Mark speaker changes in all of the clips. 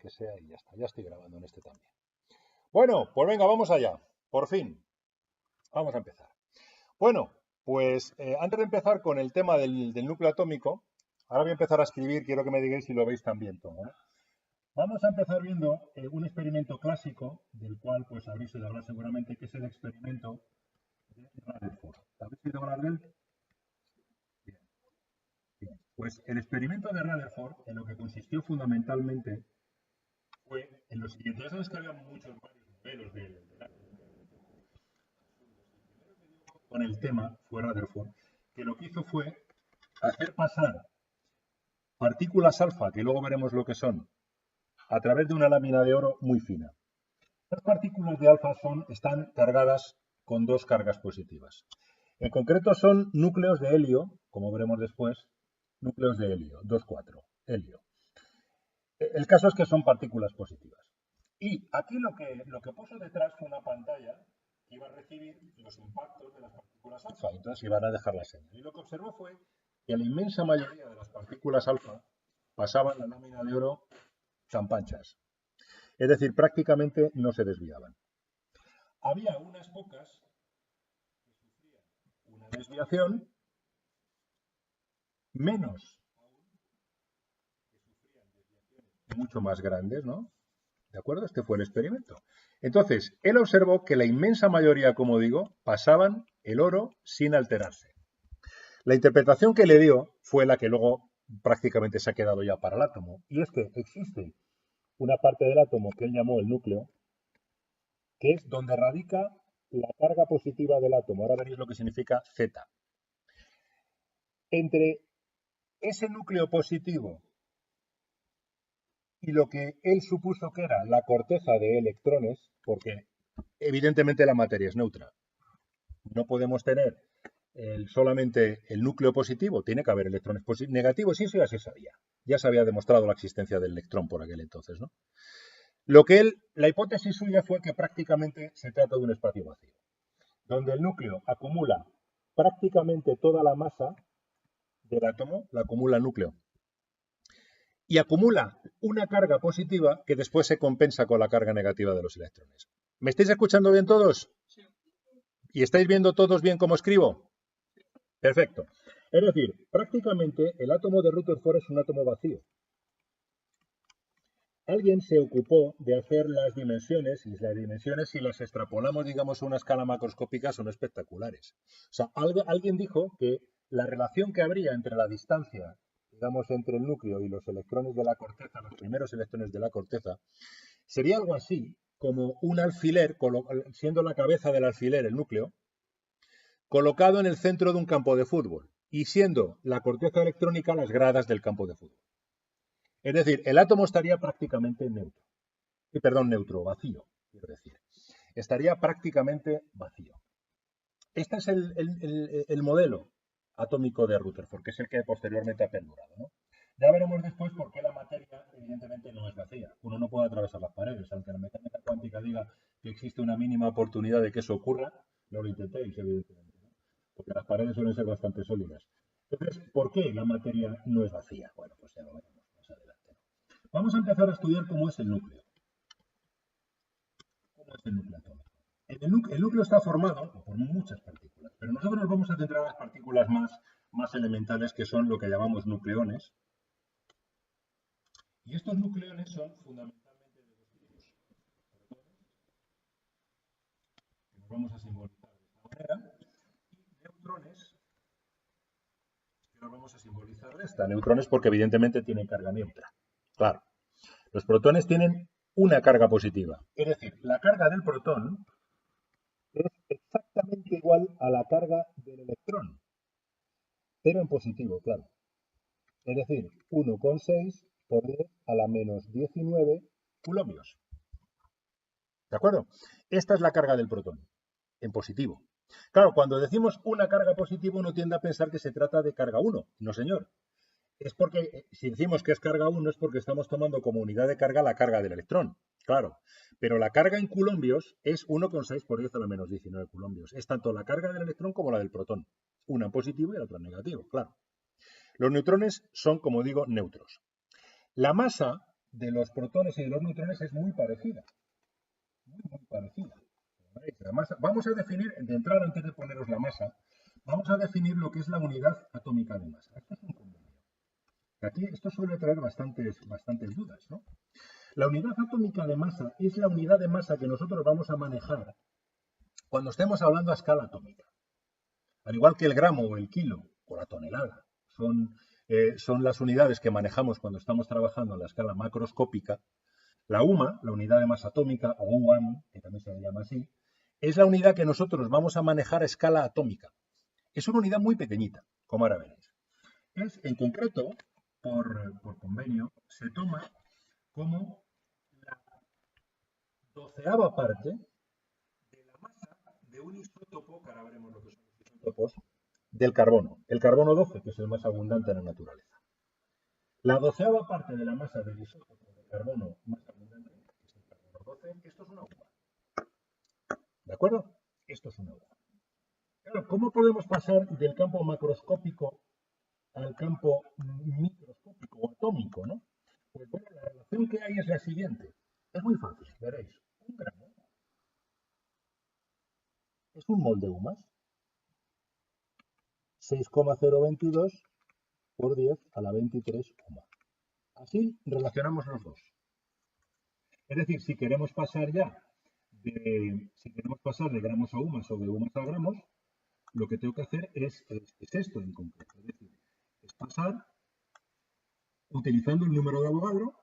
Speaker 1: que sea y ya está. Ya estoy grabando en este también. Bueno, pues venga, vamos allá. Por fin. Vamos a empezar. Bueno, pues antes de empezar con el tema del núcleo atómico, ahora voy a empezar a escribir, quiero que me digáis si lo veis también todo, ¿no? Vamos a empezar viendo un experimento clásico, del cual pues habréis oído hablar seguramente, que es el experimento de Rutherford. ¿Habéis oído hablar de él? Bien, bien. Pues el experimento de Rutherford, en lo que consistió fundamentalmente, fue en lo siguiente. Ya sabes que había varios modelos del átomo. Con el tema fue Rutherford, que lo que hizo fue hacer pasar partículas alfa, que luego veremos lo que son, a través de una lámina de oro muy fina. Las partículas de alfa están cargadas con dos cargas positivas. En concreto son núcleos de helio, como veremos después, núcleos de helio, 2,4, helio. El caso es que son partículas positivas. Y aquí lo que puso detrás fue una pantalla que iba a recibir los impactos de las partículas alfa, entonces iban a dejar la señal. Y lo que observó fue que la inmensa mayoría de las partículas alfa pasaban la lámina de oro tan panchas. Es decir, prácticamente no se desviaban. Había unas pocas que sufrían una desviación, menos que sufrían desviaciones mucho más grandes, ¿no? ¿De acuerdo? Este fue el experimento. Entonces, él observó que la inmensa mayoría, como digo, pasaban el oro sin alterarse. La interpretación que le dio fue la que luego prácticamente se ha quedado ya para el átomo, y es que existe una parte del átomo que él llamó el núcleo, que es donde radica la carga positiva del átomo. Ahora veréis lo que significa Z. Entre ese núcleo positivo y lo que él supuso que era la corteza de electrones, porque evidentemente la materia es neutra. No podemos tener solamente el núcleo positivo, tiene que haber electrones negativos, y eso ya se sabía. Ya se había demostrado la existencia del electrón por aquel entonces, ¿no? La hipótesis suya fue que prácticamente se trata de un espacio vacío, donde el núcleo acumula prácticamente toda la masa del átomo, la acumula el núcleo, y acumula una carga positiva que después se compensa con la carga negativa de los electrones. ¿Me estáis escuchando bien todos? Sí. ¿Y estáis viendo todos bien cómo escribo? Perfecto. Es decir, prácticamente el átomo de Rutherford es un átomo vacío. Alguien se ocupó de hacer las dimensiones, y las dimensiones, si las extrapolamos, digamos, a una escala macroscópica, son espectaculares. O sea, alguien dijo que la relación que habría entre la distancia, digamos, entre el núcleo y los electrones de la corteza, los primeros electrones de la corteza, sería algo así como un alfiler, siendo la cabeza del alfiler el núcleo, colocado en el centro de un campo de fútbol y siendo la corteza electrónica las gradas del campo de fútbol. Es decir, el átomo estaría prácticamente neutro. Neutro, vacío, quiero decir. Estaría prácticamente vacío. Este es el modelo atómico de Rutherford, que es el que posteriormente ha perdurado, ¿no? Ya veremos después por qué la materia, evidentemente, no es vacía. Uno no puede atravesar las paredes, aunque la mecánica cuántica diga que existe una mínima oportunidad de que eso ocurra, no lo intentéis, evidentemente, ¿no? Porque las paredes suelen ser bastante sólidas. Entonces, ¿por qué la materia no es vacía? Bueno, pues ya lo veremos más adelante, ¿no? Vamos a empezar a estudiar cómo es el núcleo. ¿Cómo es el núcleo atómico? El núcleo está formado por muchas partículas, pero nosotros nos vamos a centrar en las partículas más elementales, que son lo que llamamos nucleones. Y estos nucleones son fundamentalmente de dos tipos. Protones, que nos vamos a simbolizar de esta manera, y neutrones, que nos vamos a simbolizar de esta. Neutrones porque evidentemente tienen carga neutra. Claro. Los protones tienen una carga positiva. Es decir, la carga del protón es exactamente igual a la carga del electrón, pero en positivo, claro. Es decir, 1,6 por 10 a la menos 19 coulombios. ¿De acuerdo? Esta es la carga del protón, en positivo. Claro, cuando decimos una carga positiva, uno tiende a pensar que se trata de carga 1. No, señor. Es porque, si decimos que es carga 1, es porque estamos tomando como unidad de carga la carga del electrón. Claro. Pero la carga en coulombios es 1,6 por 10 a la menos 19 coulombios. Es tanto la carga del electrón como la del protón. Una en positivo y la otra en negativo, claro. Los neutrones son, como digo, neutros. La masa de los protones y de los neutrones es muy parecida. Muy parecida. La masa, vamos a definir, de entrada, antes de poneros la masa, vamos a definir lo que es la unidad atómica de masa. Esto es un convenio. Aquí esto suele traer bastantes dudas, ¿no? La unidad atómica de masa es la unidad de masa que nosotros vamos a manejar cuando estemos hablando a escala atómica. Al igual que el gramo o el kilo o la tonelada son las unidades que manejamos cuando estamos trabajando en la escala macroscópica, la UMA, la unidad de masa atómica, o UAM, que también se le llama así, es la unidad que nosotros vamos a manejar a escala atómica. Es una unidad muy pequeñita, como ahora veréis. Es, en concreto, por convenio, se toma como la 12ª parte de la masa de un isótopo, que ahora veremos lo que son los isótopos, del carbono. El carbono 12, que es el más abundante en la naturaleza. La 12ª parte de la masa del isótopo de carbono más abundante, que es el carbono 12, esto es una UMA. ¿De acuerdo? Esto es una UMA. Claro, ¿cómo podemos pasar del campo macroscópico al campo microscópico o atómico, ¿no? Pues bueno, la relación que hay es la siguiente. Es muy fácil, veréis. Un gramo es un mol de humas. 6,022 por 10 a la 23 UMA. Así relacionamos los dos. Es decir, si queremos pasar de gramos a umas o de umas a gramos, lo que tengo que hacer es esto en concreto. Es decir, es pasar utilizando el número de Avogadro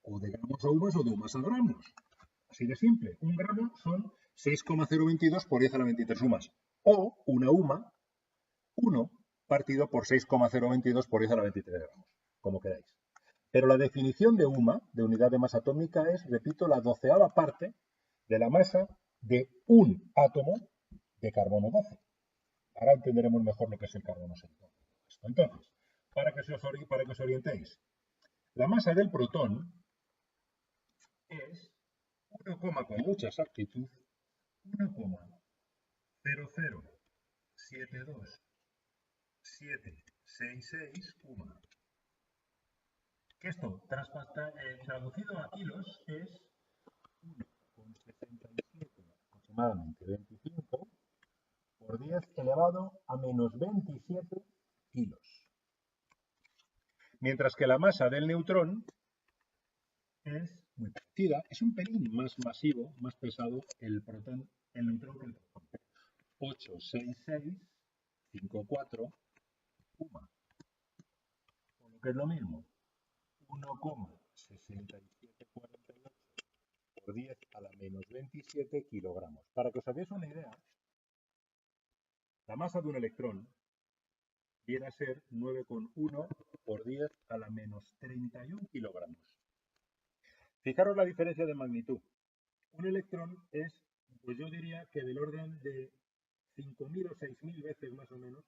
Speaker 1: o de gramos a umas o de umas a gramos. Así de simple. Un gramo son 6,022 por 10 a la 23 umas. O una UMA, 1 partido por 6,022 por 10 a la 23 gramos, como queráis. Pero la definición de UMA, de unidad de masa atómica, es, repito, la 12ª parte de la masa de un átomo de carbono 12. Ahora entenderemos mejor lo que es el carbono 6. Entonces, para que os orientéis, la masa del protón es 1, con mucha exactitud, 1,072,766 UMA. Que esto, traducido a kilos, es 1,67 aproximadamente 25 por 10 elevado a menos 27 kilos. Mientras que la masa del neutrón es muy parecida, es un pelín más masivo, más pesado el neutrón que el protón. 86654 UMA. Por lo que es lo mismo, 1,6748 por 10 a la menos 27 kilogramos. Para que os hagáis una idea, la masa de un electrón viene a ser 9,1 por 10 a la menos 31 kilogramos. Fijaros la diferencia de magnitud. Un electrón es, pues yo diría que del orden de 5.000 o 6.000 veces más o menos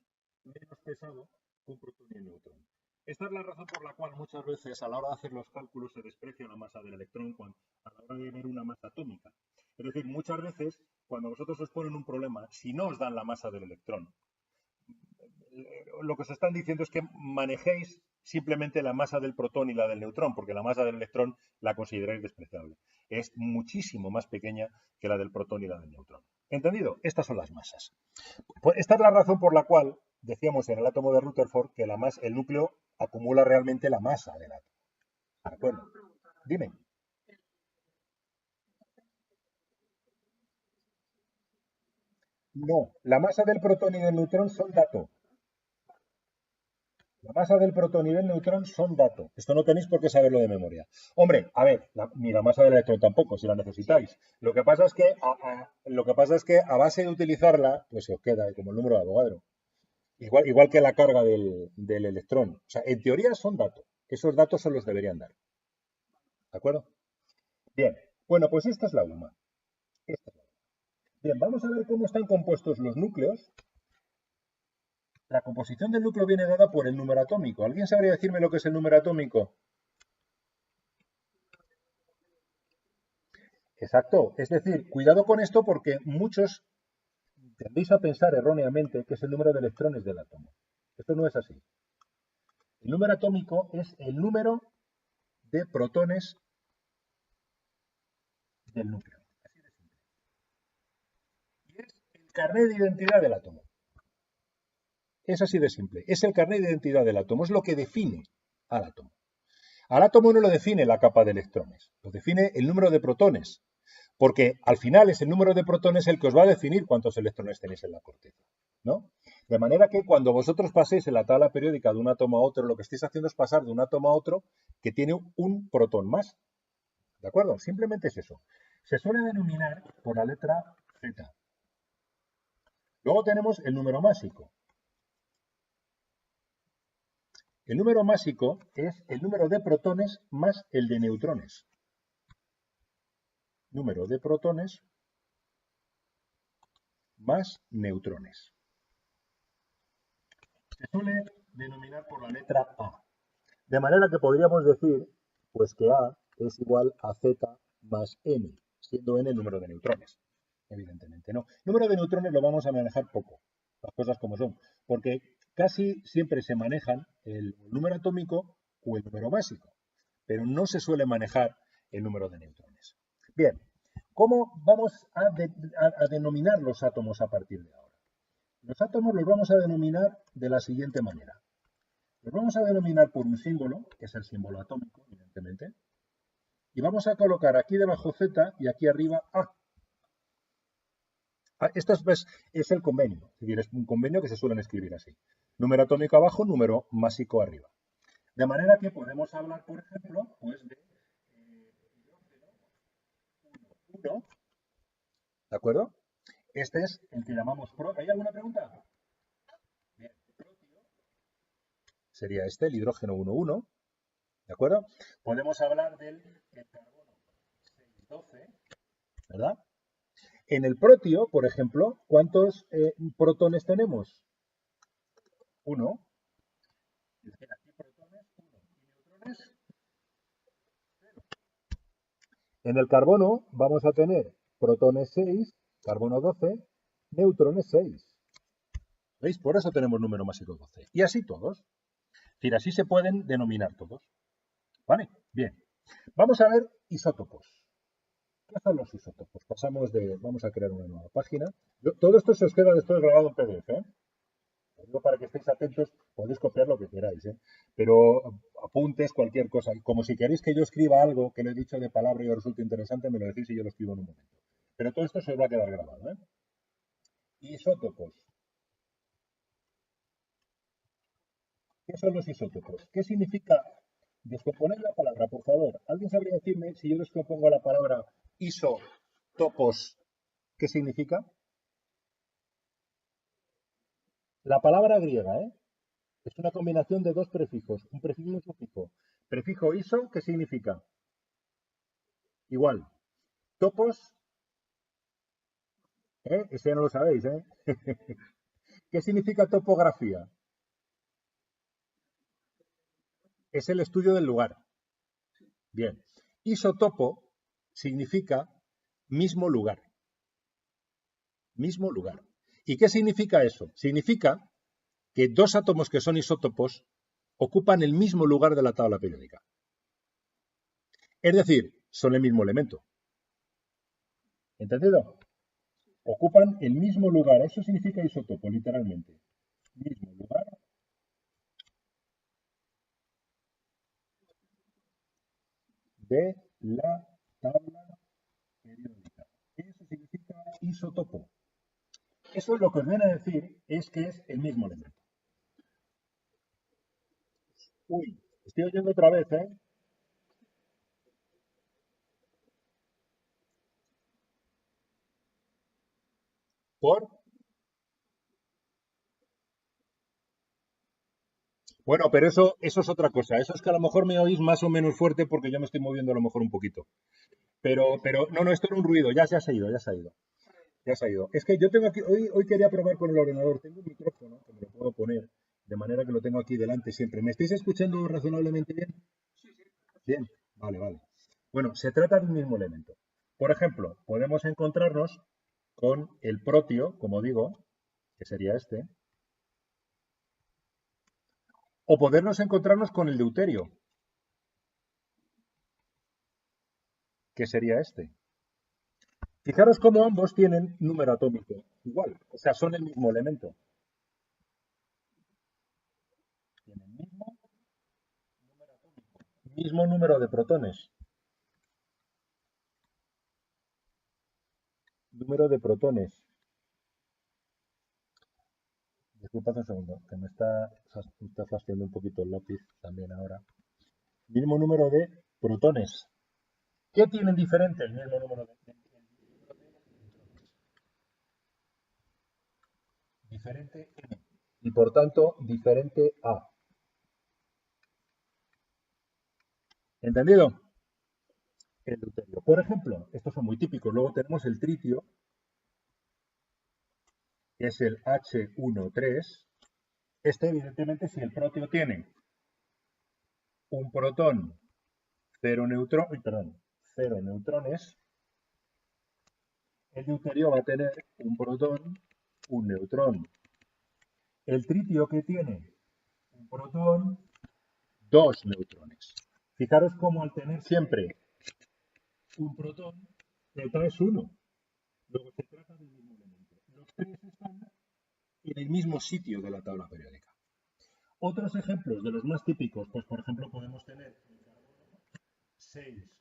Speaker 1: pesado que un protón y un neutrón. Esta es la razón por la cual muchas veces a la hora de hacer los cálculos se desprecia la masa del electrón a la hora de ver una masa atómica. Es decir, muchas veces cuando vosotros os ponen un problema, si no os dan la masa del electrón, lo que os están diciendo es que manejéis simplemente la masa del protón y la del neutrón, porque la masa del electrón la consideráis despreciable. Es muchísimo más pequeña que la del protón y la del neutrón. ¿Entendido? Estas son las masas. Pues esta es la razón por la cual decíamos en el átomo de Rutherford que el núcleo acumula realmente la masa del átomo. ¿De acuerdo? Dime. No, la masa del protón y del neutrón son datos. La masa del protón y del neutrón son datos. Esto no tenéis por qué saberlo de memoria. Hombre, a ver, ni la masa del electrón tampoco, si la necesitáis. Lo que pasa es que a base de utilizarla, pues se os queda como el número de Avogadro. Igual que la carga del electrón. O sea, en teoría son datos. Esos datos se los deberían dar. ¿De acuerdo? Bien. Bueno, pues esta es la UMA. Bien, vamos a ver cómo están compuestos los núcleos. La composición del núcleo viene dada por el número atómico. ¿Alguien sabría decirme lo que es el número atómico? Exacto. Es decir, cuidado con esto porque muchos tendéis a pensar erróneamente que es el número de electrones del átomo. Esto no es así. El número atómico es el número de protones del núcleo. Así de simple. Y es el carnet de identidad del átomo. Es así de simple. Es el carnet de identidad del átomo. Es lo que define al átomo. Al átomo no lo define la capa de electrones. Lo define el número de protones. Porque al final es el número de protones el que os va a definir cuántos electrones tenéis en la corteza, ¿no? De manera que cuando vosotros paséis en la tabla periódica de un átomo a otro, lo que estáis haciendo es pasar de un átomo a otro que tiene un protón más. ¿De acuerdo? Simplemente es eso. Se suele denominar por la letra Z. Luego tenemos el número másico. El número másico es el número de protones más el de neutrones. Número de protones más neutrones. Se suele denominar por la letra A. De manera que podríamos decir pues que A es igual a Z más N, siendo N el número de neutrones. Evidentemente no. El número de neutrones lo vamos a manejar poco, las cosas como son, porque casi siempre se manejan el número atómico o el número básico, pero no se suele manejar el número de neutrones. Bien, ¿cómo vamos a denominar los átomos a partir de ahora? Los átomos los vamos a denominar de la siguiente manera. Los vamos a denominar por un símbolo, que es el símbolo atómico, evidentemente, y vamos a colocar aquí debajo Z y aquí arriba A. Esto es el convenio, es decir, es un convenio que se suelen escribir así. Número atómico abajo, número másico arriba. De manera que podemos hablar, por ejemplo, pues de hidrógeno 1, ¿de acuerdo? Este es el que llamamos protio. ¿Hay alguna pregunta? Bien, protio sería este, el hidrógeno 1,1, ¿de acuerdo? Podemos hablar del carbono 6,12, ¿verdad? En el protio, por ejemplo, ¿cuántos protones tenemos? 1. Aquí protones 1 y neutrones 0. En el carbono vamos a tener protones 6, carbono 12, neutrones 6. ¿Veis? Por eso tenemos número másico 12. Y así todos. Es decir, así se pueden denominar todos. ¿Vale? Bien. Vamos a ver isótopos. ¿Qué son los isótopos? Vamos a crear una nueva página. Todo esto se os queda después grabado en PDF, ¿eh? Os digo para que estéis atentos, podéis copiar lo que queráis, ¿eh? Pero apuntes, cualquier cosa. Como si queréis que yo escriba algo que le he dicho de palabra y os resulte interesante, me lo decís y yo lo escribo en un momento. Pero todo esto se os va a quedar grabado, ¿eh? Isótopos. ¿Qué son los isótopos? ¿Qué significa? Descomponer la palabra, por favor. ¿Alguien sabría decirme si yo descompongo la palabra isótopos, qué significa? La palabra griega, ¿eh? Es una combinación de dos prefijos, un prefijo y un sufijo. Prefijo iso, ¿qué significa? Igual. Topos, ¿eh? Ese ya no lo sabéis, ¿eh? ¿Qué significa topografía? Es el estudio del lugar. Bien. Isotopo significa mismo lugar. Mismo lugar. ¿Y qué significa eso? Significa que dos átomos que son isótopos ocupan el mismo lugar de la tabla periódica. Es decir, son el mismo elemento. ¿Entendido? Ocupan el mismo lugar. Eso significa isótopo, literalmente. Mismo lugar de la tabla periódica. Eso significa isótopo. Eso lo que os viene a decir es que es el mismo elemento. Uy, estoy oyendo otra vez, ¿eh? ¿Por? Bueno, pero eso es otra cosa. Eso es que a lo mejor me oís más o menos fuerte porque yo me estoy moviendo a lo mejor un poquito. Pero, no, esto era un ruido. Ya se ha ido, ya se ha ido. Ya se ha ido. Es que yo tengo aquí, hoy quería probar con el ordenador. Tengo un micrófono que me lo puedo poner, de manera que lo tengo aquí delante siempre. ¿Me estáis escuchando razonablemente bien? Bien, vale, vale. Bueno, se trata de un mismo elemento. Por ejemplo, podemos encontrarnos con el protio, como digo, que sería este, o podernos encontrarnos con el deuterio. que sería este. Fijaros cómo ambos tienen número atómico igual, o sea, son el mismo elemento. Tienen mismo número de protones. Número de protones. Disculpad un segundo, que me está flasheando un poquito el lápiz también ahora. Mismo número de protones. ¿Qué tienen diferente el mismo número de diferente N? Y por tanto, diferente A. ¿Entendido? El deuterio. Por ejemplo, estos son muy típicos. Luego tenemos el tritio, que es el H13. Este, evidentemente, si el proteo tiene un protón, cero neutrones, el deuterio va a tener un protón, un neutrón. El tritio que tiene un protón, dos neutrones. Fijaros cómo al tener siempre un protón, Z es 1. Luego se trata del mismo elemento. Los tres están en el mismo sitio de la tabla periódica. Otros ejemplos de los más típicos, pues por ejemplo podemos tener el carbono 6, 11.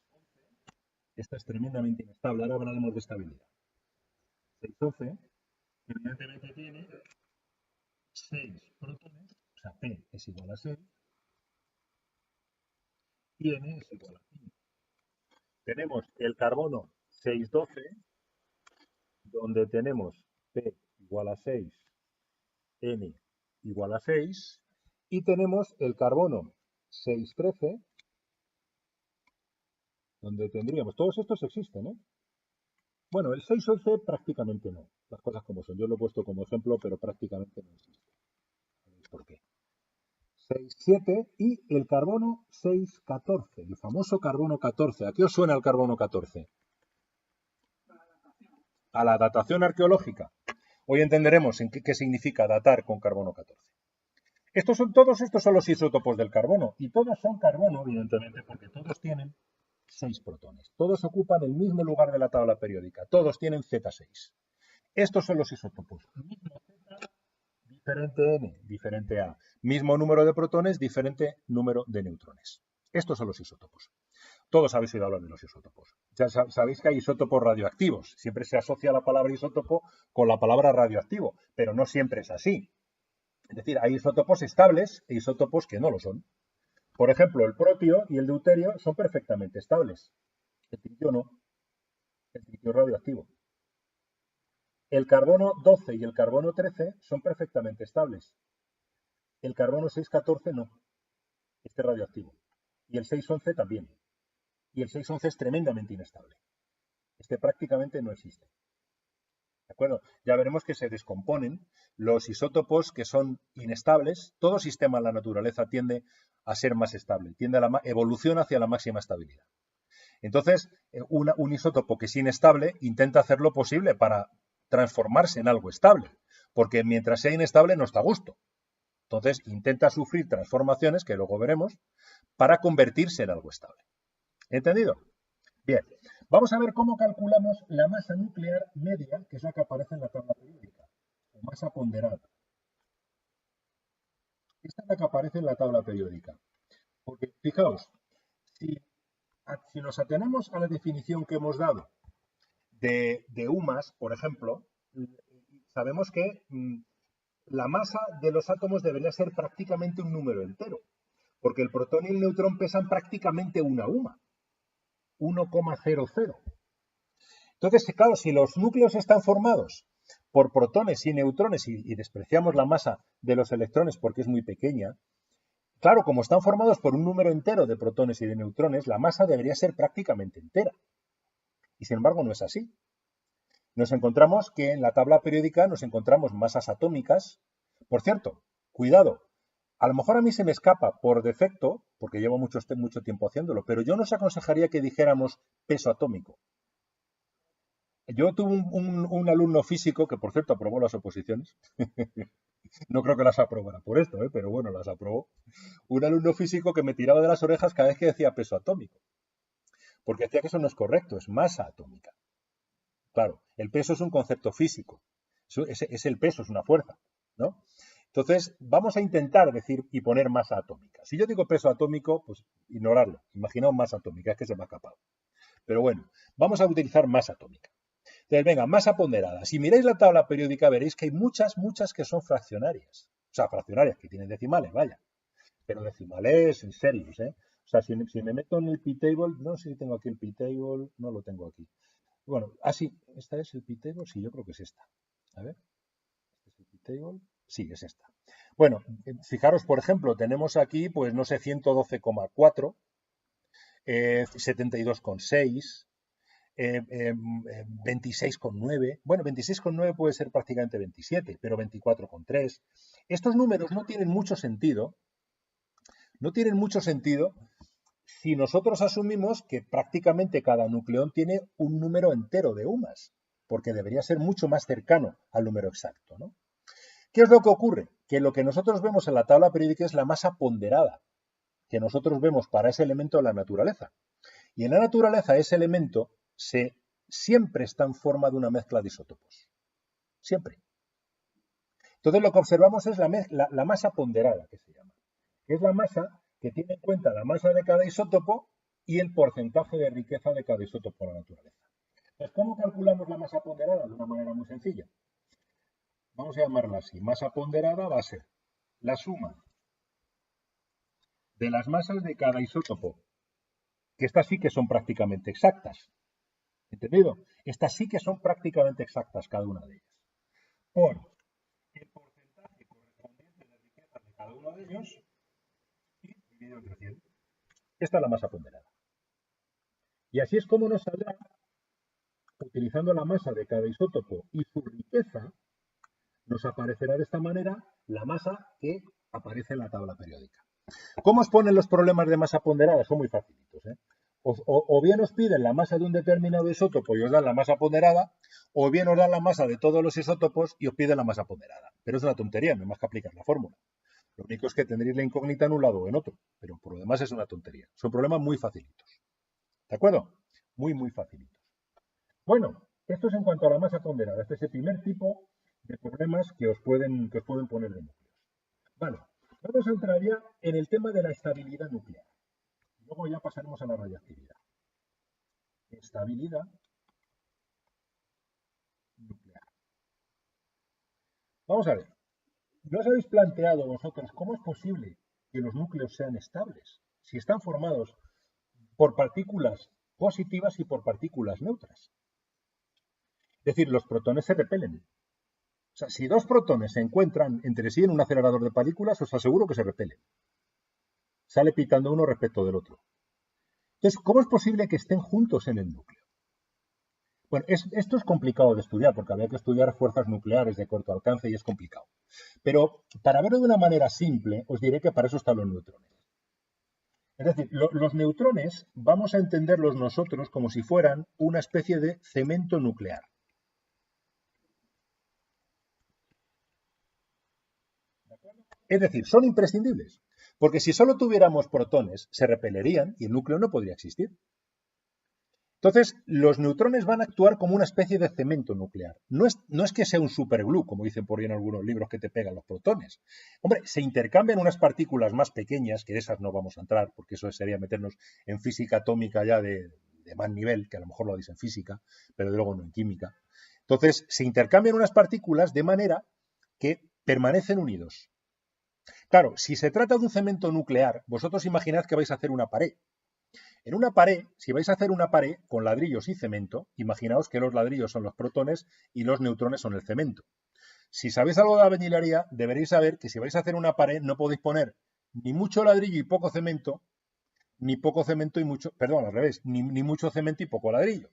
Speaker 1: Esta es tremendamente inestable. Ahora hablaremos de estabilidad. 6, 11, que evidentemente tiene 6 protones, o sea, P es igual a 6 y N es igual a 5. Tenemos el carbono 612, donde tenemos P igual a 6, N igual a 6, y tenemos el carbono 613, donde tendríamos, todos estos existen, ¿eh? Bueno, el 611 prácticamente no, las cosas como son. Yo lo he puesto como ejemplo, pero prácticamente no existe. ¿Sabéis por qué? 6,7 y el carbono 6,14, el famoso carbono 14. ¿A qué os suena el carbono 14? A la datación arqueológica. Hoy entenderemos qué significa datar con carbono 14. Todos estos son los isótopos del carbono y todos son carbono, evidentemente, porque todos tienen 6 protones. Todos ocupan el mismo lugar de la tabla periódica. Todos tienen Z6. Estos son los isótopos. Mismo Z, diferente N, diferente A. Mismo número de protones, diferente número de neutrones. Estos son los isótopos. Todos habéis oído hablar de los isótopos. Ya sabéis que hay isótopos radioactivos. Siempre se asocia la palabra isótopo con la palabra radioactivo, pero no siempre es así. Es decir, hay isótopos estables e isótopos que no lo son. Por ejemplo, el protio y el deuterio son perfectamente estables. El tritio no. El tritio es radioactivo. El carbono 12 y el carbono 13 son perfectamente estables. El carbono 614 no. Este es radioactivo. Y el 611 también. Y el 611 es tremendamente inestable. Este prácticamente no existe. ¿De acuerdo? Ya veremos que se descomponen los isótopos que son inestables. Todo sistema en la naturaleza tiende a ser más estable, tiende a la evolución hacia la máxima estabilidad. Entonces, un isótopo que es inestable intenta hacer lo posible para transformarse en algo estable, porque mientras sea inestable no está a gusto. Entonces, intenta sufrir transformaciones, que luego veremos, para convertirse en algo estable. ¿Entendido? Bien, vamos a ver cómo calculamos la masa nuclear media, que es la que aparece en la tabla periódica, o masa ponderada. Esta es la que aparece en la tabla periódica. Porque, fijaos, si nos atenemos a la definición que hemos dado de UMAS, por ejemplo, sabemos que la masa de los átomos debería ser prácticamente un número entero, porque el protón y el neutrón pesan prácticamente una UMA, 1,00. Entonces, claro, si los núcleos están formados por protones y neutrones y despreciamos la masa de los electrones porque es muy pequeña, claro, como están formados por un número entero de protones y de neutrones, la masa debería ser prácticamente entera. Y sin embargo no es así. Nos encontramos que en la tabla periódica nos encontramos masas atómicas. Por cierto, cuidado, a lo mejor a mí se me escapa por defecto, porque llevo mucho tiempo haciéndolo, pero yo no os aconsejaría que dijéramos peso atómico. Yo tuve un alumno físico que, por cierto, aprobó las oposiciones. No creo que las aprobara por esto, pero bueno, las aprobó. Un alumno físico que me tiraba de las orejas cada vez que decía peso atómico. porque decía que eso no es correcto, es masa atómica. Claro, el peso es un concepto físico, es el peso, es una fuerza, ¿no? Entonces, vamos a intentar decir y poner masa atómica. Si yo digo peso atómico, pues ignorarlo. Imaginaos masa atómica, es que se me ha escapado. Pero bueno, vamos a utilizar masa atómica. Entonces, venga, masa ponderada. Si miráis la tabla periódica, veréis que hay muchas que son fraccionarias. O sea, fraccionarias que tienen decimales, vaya. Pero decimales en serios, ¿eh? O sea, si me meto en el p-table, no sé si tengo aquí el p-table, no lo tengo aquí. Bueno, sí, ¿esta es el p-table? Sí, yo creo que es esta. A ver, ¿este es el p-table? Sí, es esta. Bueno, fijaros, por ejemplo, tenemos aquí, pues no sé, 112,4, 72,6, 26,9. Bueno, 26,9 puede ser prácticamente 27, pero 24,3. Estos números no tienen mucho sentido. No tienen mucho sentido si nosotros asumimos que prácticamente cada nucleón tiene un número entero de UMAS, porque debería ser mucho más cercano al número exacto, ¿no? ¿Qué es lo que ocurre? Que lo que nosotros vemos en la tabla periódica es la masa ponderada que nosotros vemos para ese elemento en la naturaleza. Y en la naturaleza ese elemento siempre está en forma de una mezcla de isótopos. Siempre. Entonces lo que observamos es la masa ponderada, que se llama. Que es la masa que tiene en cuenta la masa de cada isótopo y el porcentaje de riqueza de cada isótopo en la naturaleza. Entonces, ¿cómo calculamos la masa ponderada? De una manera muy sencilla. Vamos a llamarla así. Masa ponderada va a ser la suma de las masas de cada isótopo, que estas sí que son prácticamente exactas. ¿Entendido? Estas sí que son prácticamente exactas cada una de ellas. Por el porcentaje correspondiente de riqueza de cada uno de ellos y dividido entre 100. Esta es la masa ponderada. Y así es como nos saldrá, utilizando la masa de cada isótopo y su riqueza, nos aparecerá de esta manera la masa que aparece en la tabla periódica. ¿Cómo os ponen los problemas de masa ponderada? Son muy facilitos, ¿eh? O bien os piden la masa de un determinado isótopo y os dan la masa ponderada, o bien os dan la masa de todos los isótopos y os piden la masa ponderada. Pero es una tontería, no hay más que aplicar la fórmula. Lo único es que tendréis la incógnita en un lado o en otro, pero por lo demás es una tontería. Son problemas muy facilitos. ¿De acuerdo? Muy, muy facilitos. Bueno, esto es en cuanto a la masa ponderada. Este es el primer tipo de problemas que os pueden poner de núcleos. Vale, vamos a entrar ya en el tema de la estabilidad nuclear. Luego ya pasaremos a la radiactividad. Estabilidad nuclear. Vamos a ver. ¿No os habéis planteado vosotros cómo es posible que los núcleos sean estables si están formados por partículas positivas y por partículas neutras? Es decir, los protones se repelen. O sea, si dos protones se encuentran entre sí en un acelerador de partículas, os aseguro que se repelen. Sale pitando uno respecto del otro. Entonces, ¿cómo es posible que estén juntos en el núcleo? Bueno, esto es complicado de estudiar porque habría que estudiar fuerzas nucleares de corto alcance y es complicado. Pero para verlo de una manera simple, os diré que para eso están los neutrones. Es decir, los neutrones vamos a entenderlos nosotros como si fueran una especie de cemento nuclear. Es decir, son imprescindibles, porque si solo tuviéramos protones, se repelerían y el núcleo no podría existir. Entonces, los neutrones van a actuar como una especie de cemento nuclear. No es que sea un superglue, como dicen por ahí en algunos libros que te pegan los protones. Hombre, se intercambian unas partículas más pequeñas, que de esas no vamos a entrar, porque eso sería meternos en física atómica ya de más nivel, que a lo mejor lo dicen en física, pero de luego no en química. Entonces, se intercambian unas partículas de manera que permanecen unidos. Claro, si se trata de un cemento nuclear, vosotros imaginad que vais a hacer una pared. En una pared, si vais a hacer una pared con ladrillos y cemento, imaginaos que los ladrillos son los protones y los neutrones son el cemento. Si sabéis algo de albañilería, deberéis saber que si vais a hacer una pared no podéis poner ni mucho ladrillo y poco cemento, ni poco cemento y mucho, perdón, al revés, ni mucho cemento y poco ladrillo.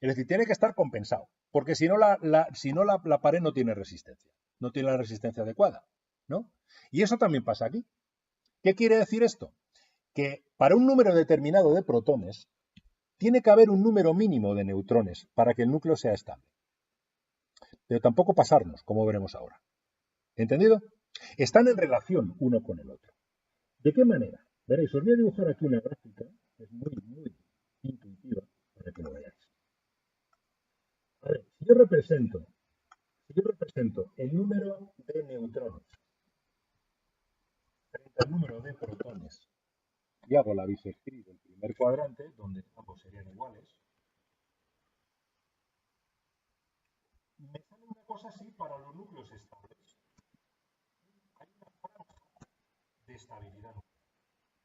Speaker 1: Es decir, tiene que estar compensado, porque si no la pared no tiene resistencia, no tiene la resistencia adecuada, ¿no? Y eso también pasa aquí. ¿Qué quiere decir esto? Que para un número determinado de protones tiene que haber un número mínimo de neutrones para que el núcleo sea estable. Pero tampoco pasarnos, como veremos ahora. ¿Entendido? Están en relación uno con el otro. ¿De qué manera? Veréis, os voy a dibujar aquí una gráfica que es muy, muy represento el número de neutrones frente al número de protones y hago la bisectriz del primer cuadrante, donde ambos serían iguales, me sale una cosa así para los núcleos estables. Hay una franja de estabilidad nuclear.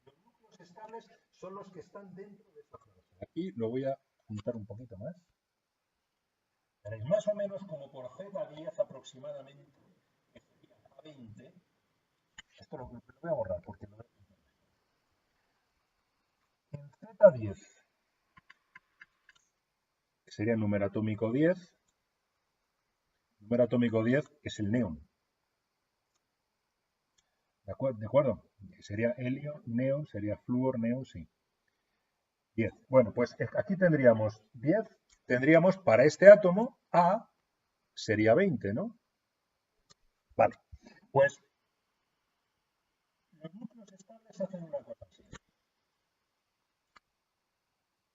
Speaker 1: Los núcleos estables son los que están dentro de esa franja. Aquí lo voy a juntar un poquito más. Veréis, más o menos como por Z10 aproximadamente, que sería A20. Esto lo voy a borrar porque lo veo. En Z10, que sería el número atómico 10, el número atómico 10 es el neón. ¿De acuerdo? Sería helio, neón, sería flúor, neón, sí. 10. Bueno, pues aquí tendríamos 10, tendríamos para este átomo A sería 20, ¿no? Vale, pues los núcleos estables hacen una cosa así.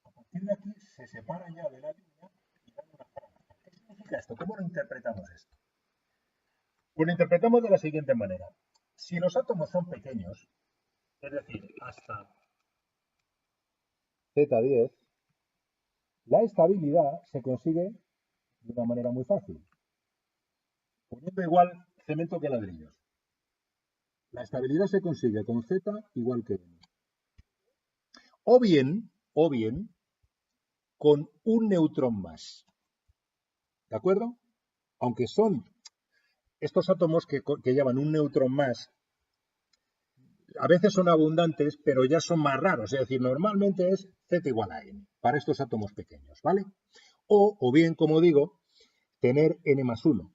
Speaker 1: A partir de aquí se separan ya de la línea y dan una franja. ¿Qué significa esto? ¿Cómo lo interpretamos esto? Pues lo interpretamos de la siguiente manera. Si los átomos son pequeños, es decir, hasta Z10, la estabilidad se consigue de una manera muy fácil, poniendo igual cemento que ladrillos. La estabilidad se consigue con Z igual que N. O bien, con un neutrón más. ¿De acuerdo? Aunque son estos átomos que llevan un neutrón más, a veces son abundantes, pero ya son más raros. Es decir, normalmente es Z igual a N para estos átomos pequeños, ¿vale? O bien, como digo, tener N más 1.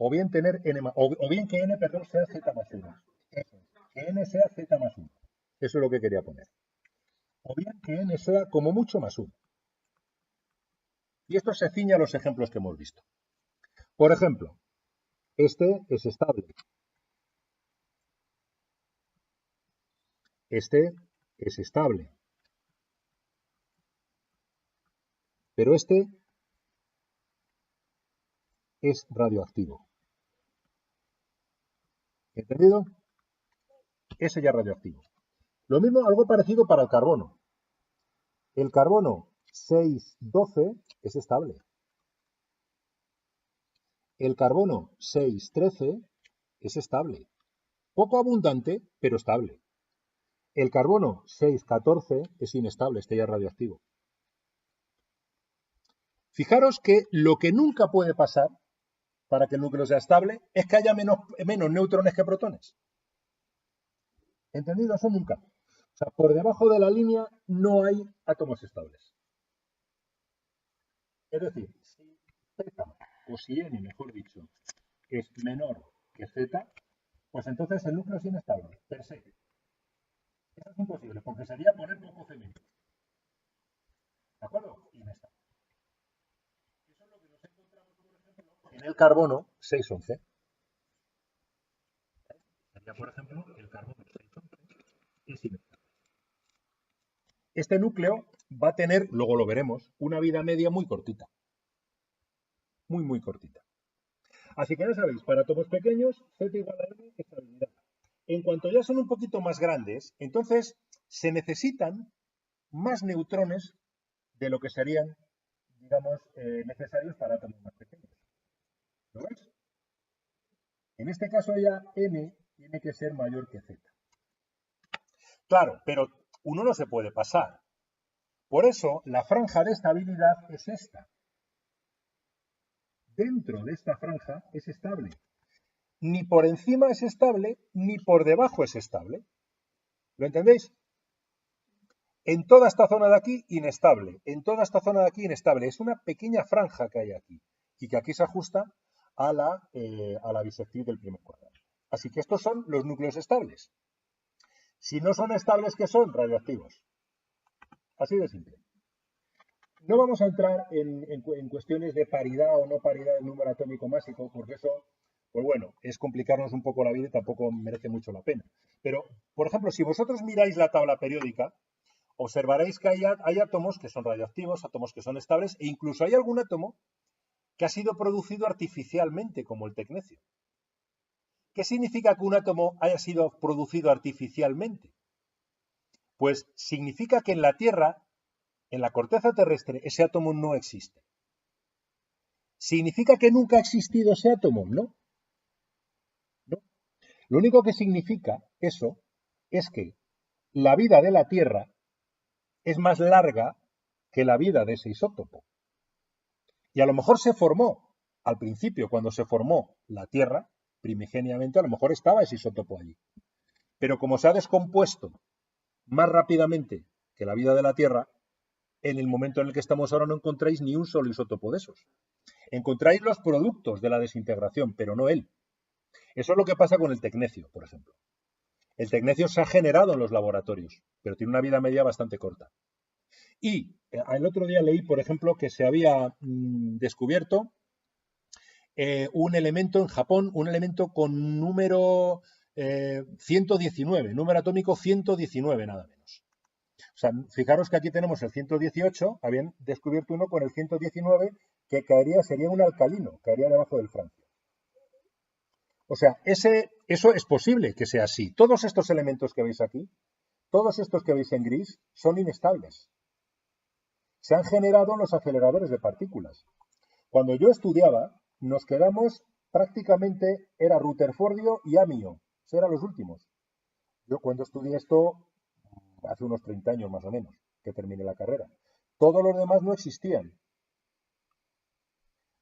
Speaker 1: O bien tener N más, o bien que N, perdón, sea Z más 1. Eso es, que N sea Z más 1. Eso es lo que quería poner. O bien que N sea como mucho más 1. Y esto se ciña a los ejemplos que hemos visto. Por ejemplo, este es estable. Este es estable. Pero este es radioactivo. ¿Entendido? Ese ya es radioactivo. Lo mismo, algo parecido para el carbono. El carbono 612 es estable. El carbono 613 es estable. Poco abundante, pero estable. El carbono 614 es inestable, este ya es radioactivo. Fijaros que lo que nunca puede pasar para que el núcleo sea estable es que haya menos neutrones que protones. ¿Entendido? Eso nunca. O sea, por debajo de la línea no hay átomos estables. Es decir, si Z, o si N, mejor dicho, es menor que Z, pues entonces el núcleo es inestable, per se. Eso es imposible, porque sería poner poco cemento. ¿De acuerdo? Inestable. Eso es lo que nos encontramos, por ejemplo, en el carbono 611. Sería, por ejemplo, el carbono 611 es inestable. Este núcleo va a tener, luego lo veremos, una vida media muy cortita. Muy, muy cortita. Así que ya sabéis, para átomos pequeños, Z igual a N, estabilidad. En cuanto ya son un poquito más grandes, entonces se necesitan más neutrones de lo que serían, digamos, necesarios para átomos más pequeños. ¿Lo veis? En este caso ya N tiene que ser mayor que Z. Claro, pero uno no se puede pasar. Por eso la franja de estabilidad es esta. Dentro de esta franja es estable. Ni por encima es estable, ni por debajo es estable. ¿Lo entendéis? En toda esta zona de aquí, inestable. En toda esta zona de aquí, inestable. Es una pequeña franja que hay aquí. Y que aquí se ajusta a la bisectriz del primer cuadrado. Así que estos son los núcleos estables. Si no son estables, ¿qué son? Radioactivos. Así de simple. No vamos a entrar en cuestiones de paridad o no paridad del número atómico másico, porque eso, pues bueno, es complicarnos un poco la vida y tampoco merece mucho la pena. Pero, por ejemplo, si vosotros miráis la tabla periódica, observaréis que hay átomos que son radioactivos, átomos que son estables, e incluso hay algún átomo que ha sido producido artificialmente, como el tecnecio. ¿Qué significa que un átomo haya sido producido artificialmente? Pues significa que en la Tierra, en la corteza terrestre, ese átomo no existe. ¿Significa que nunca ha existido ese átomo? No. No. Lo único que significa eso es que la vida de la Tierra es más larga que la vida de ese isótopo. Y a lo mejor se formó, al principio, cuando se formó la Tierra, primigeniamente, a lo mejor estaba ese isótopo allí. Pero como se ha descompuesto más rápidamente que la vida de la Tierra, en el momento en el que estamos ahora no encontráis ni un solo isótopo de esos. Encontráis los productos de la desintegración, pero no él. Eso es lo que pasa con el tecnecio, por ejemplo. El tecnecio se ha generado en los laboratorios, pero tiene una vida media bastante corta. Y el otro día leí, por ejemplo, que se había descubierto un elemento en Japón, un elemento con número 119, número atómico 119 nada menos. O sea, fijaros que aquí tenemos el 118, habían descubierto uno con el 119 que sería un alcalino, caería debajo del francio. O sea, eso es posible que sea así. Todos estos elementos que veis aquí, todos estos que veis en gris, son inestables. Se han generado en los aceleradores de partículas. Cuando yo estudiaba, nos quedamos prácticamente, era Rutherfordio y Amio, esos eran los últimos. Yo cuando estudié esto, hace unos 30 años más o menos, que terminé la carrera, todos los demás no existían.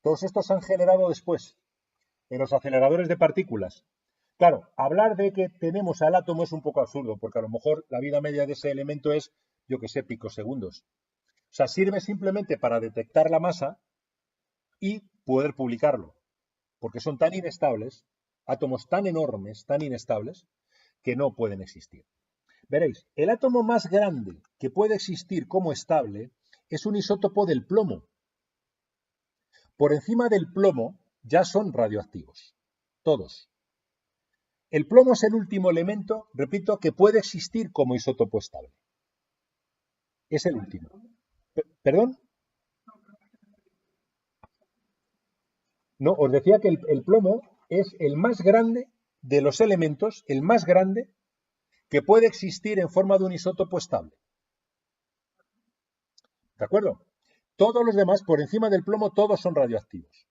Speaker 1: Todos estos se han generado después, en los aceleradores de partículas. Claro, hablar de que tenemos al átomo es un poco absurdo, porque a lo mejor la vida media de ese elemento es, yo que sé, picosegundos. O sea, sirve simplemente para detectar la masa y poder publicarlo, porque son tan inestables, átomos tan enormes, tan inestables, que no pueden existir. Veréis, el átomo más grande que puede existir como estable es un isótopo del plomo. Por encima del plomo ya son radioactivos, todos. El plomo es el último elemento, repito, que puede existir como isótopo estable. Es el último. ¿Perdón? No, os decía que el plomo es el más grande de los elementos, el más grande que puede existir en forma de un isótopo estable. ¿De acuerdo? Todos los demás, por encima del plomo, todos son radioactivos.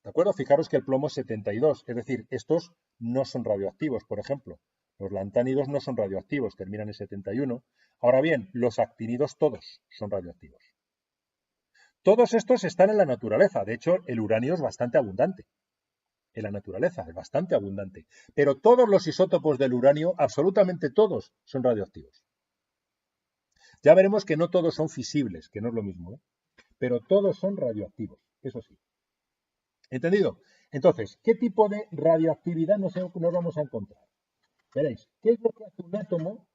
Speaker 1: ¿De acuerdo? Fijaros que el plomo es 72, es decir, estos no son radioactivos, por ejemplo. Los lantánidos no son radioactivos, terminan en 71. Ahora bien, los actínidos todos son radioactivos. Todos estos están en la naturaleza. De hecho, el uranio es bastante abundante. En la naturaleza es bastante abundante. Pero todos los isótopos del uranio, absolutamente todos, son radioactivos. Ya veremos que no todos son fisibles, que no es lo mismo, ¿eh? Pero todos son radioactivos, eso sí. ¿Entendido? Entonces, ¿qué tipo de radioactividad nos vamos a encontrar? Veréis, ¿qué es lo que hace un átomo?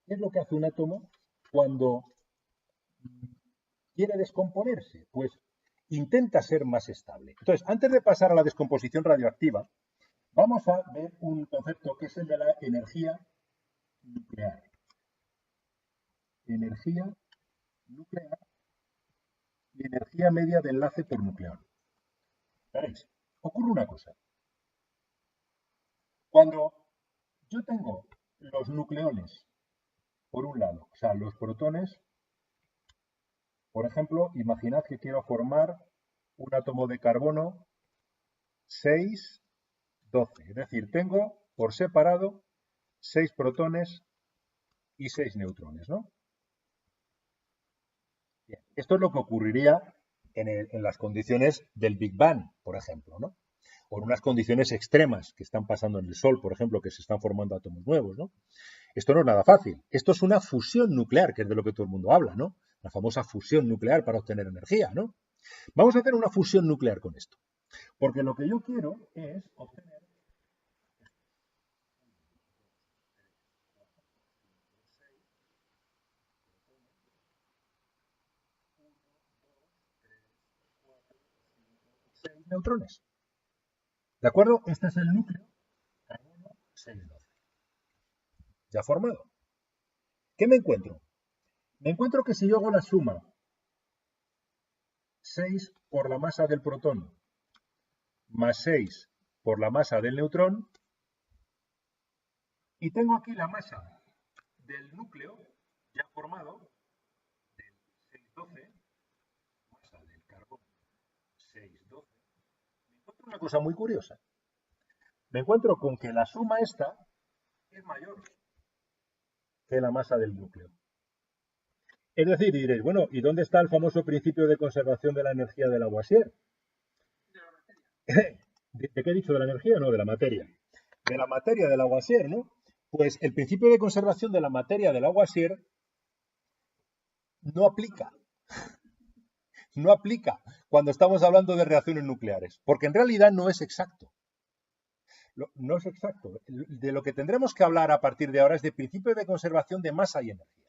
Speaker 1: ¿Qué es lo que hace un átomo cuando quiere descomponerse? Pues intenta ser más estable. Entonces, antes de pasar a la descomposición radioactiva, vamos a ver un concepto que es el de la energía nuclear. Energía nuclear y energía media de enlace por nucleón. Veréis, ocurre una cosa. Cuando yo tengo los nucleones por un lado, o sea, los protones, por ejemplo, imaginad que quiero formar un átomo de carbono 6, 12. Es decir, tengo por separado 6 protones y 6 neutrones, ¿no? Bien, esto es lo que ocurriría en las condiciones del Big Bang, por ejemplo, ¿no? O en unas condiciones extremas que están pasando en el Sol, por ejemplo, que se están formando átomos nuevos, ¿no? Esto no es nada fácil. Esto es una fusión nuclear, que es de lo que todo el mundo habla, ¿no? La famosa fusión nuclear para obtener energía, ¿no? Vamos a hacer una fusión nuclear con esto. Porque lo que yo quiero es obtener seis neutrones. ¿De acuerdo? Este es el núcleo carbono 612. Ya formado. ¿Qué me encuentro? Me encuentro que si yo hago la suma 6 por la masa del protón más 6 por la masa del neutrón, y tengo aquí la masa del núcleo ya formado, del 612, masa del carbón 612, me encuentro una cosa muy curiosa. Me encuentro con que la suma esta es mayor que la masa del núcleo. Es decir, diréis, bueno, ¿y dónde está el famoso principio de conservación de la energía de Lavoisier? ¿De qué he dicho? ¿De la energía? No, de la materia. De la materia de Lavoisier, ¿no? Pues el principio de conservación de la materia de Lavoisier no aplica. No aplica cuando estamos hablando de reacciones nucleares, porque en realidad no es exacto. No es exacto. De lo que tendremos que hablar a partir de ahora es de principio de conservación de masa y energía.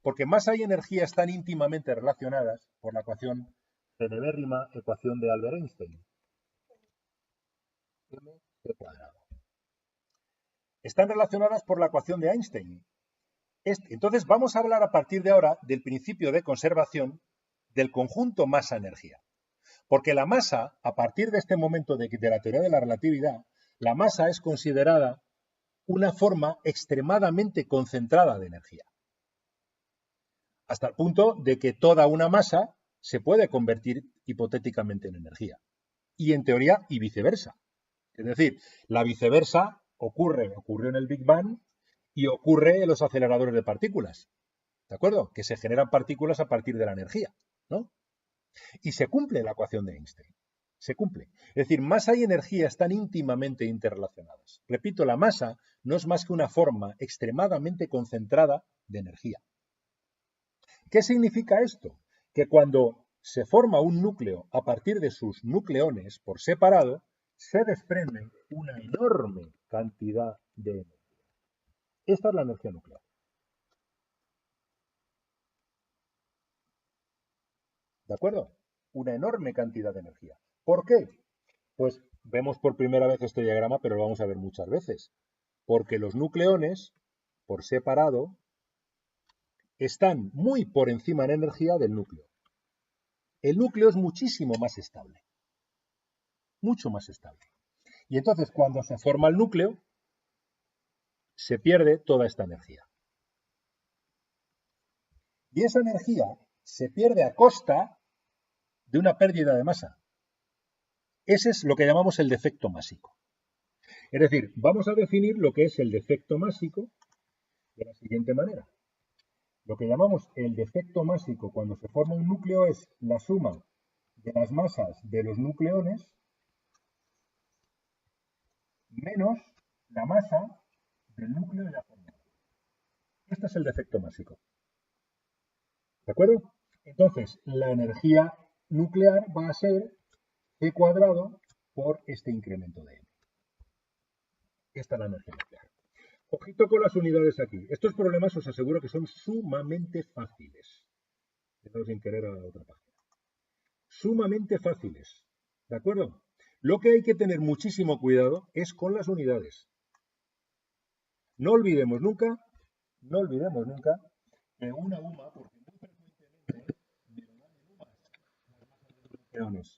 Speaker 1: Porque masa y energía están íntimamente relacionadas por la ecuación celebérrima ecuación de Albert Einstein. mc cuadrado. Están relacionadas por la ecuación de Einstein. Entonces vamos a hablar a partir de ahora del principio de conservación del conjunto masa-energía. Porque la masa, a partir de este momento de la teoría de la relatividad, la masa es considerada una forma extremadamente concentrada de energía. Hasta el punto de que toda una masa se puede convertir hipotéticamente en energía. Y en teoría y viceversa. Es decir, la viceversa ocurrió en el Big Bang y ocurre en los aceleradores de partículas. ¿De acuerdo? Que se generan partículas a partir de la energía, ¿no? Y se cumple la ecuación de Einstein. Se cumple. Es decir, masa y energía están íntimamente interrelacionadas. Repito, la masa no es más que una forma extremadamente concentrada de energía. ¿Qué significa esto? Que cuando se forma un núcleo a partir de sus nucleones por separado, se desprende una enorme cantidad de energía. Esta es la energía nuclear. ¿De acuerdo? Una enorme cantidad de energía. ¿Por qué? Pues vemos por primera vez este diagrama, pero lo vamos a ver muchas veces. Porque los nucleones, por separado, están muy por encima en energía del núcleo. El núcleo es muchísimo más estable. Mucho más estable. Y entonces, cuando se forma el núcleo, se pierde toda esta energía. Y esa energía se pierde a costa de una pérdida de masa. Ese es lo que llamamos el defecto másico. Es decir, vamos a definir lo que es el defecto másico de la siguiente manera. Lo que llamamos el defecto másico cuando se forma un núcleo es la suma de las masas de los nucleones menos la masa del núcleo ya formado. Este es el defecto másico. ¿De acuerdo? Entonces, la energía nuclear va a ser C cuadrado por este incremento de M. Esta es la energía nuclear. Ojito con las unidades aquí. Estos problemas os aseguro que son sumamente fáciles. Empezamos sin querer a la otra página. Sumamente fáciles. ¿De acuerdo? Lo que hay que tener muchísimo cuidado es con las unidades. No olvidemos nunca que una UMA, porque muy frecuentemente me lo dan en UMAs, las masas de los nucleones.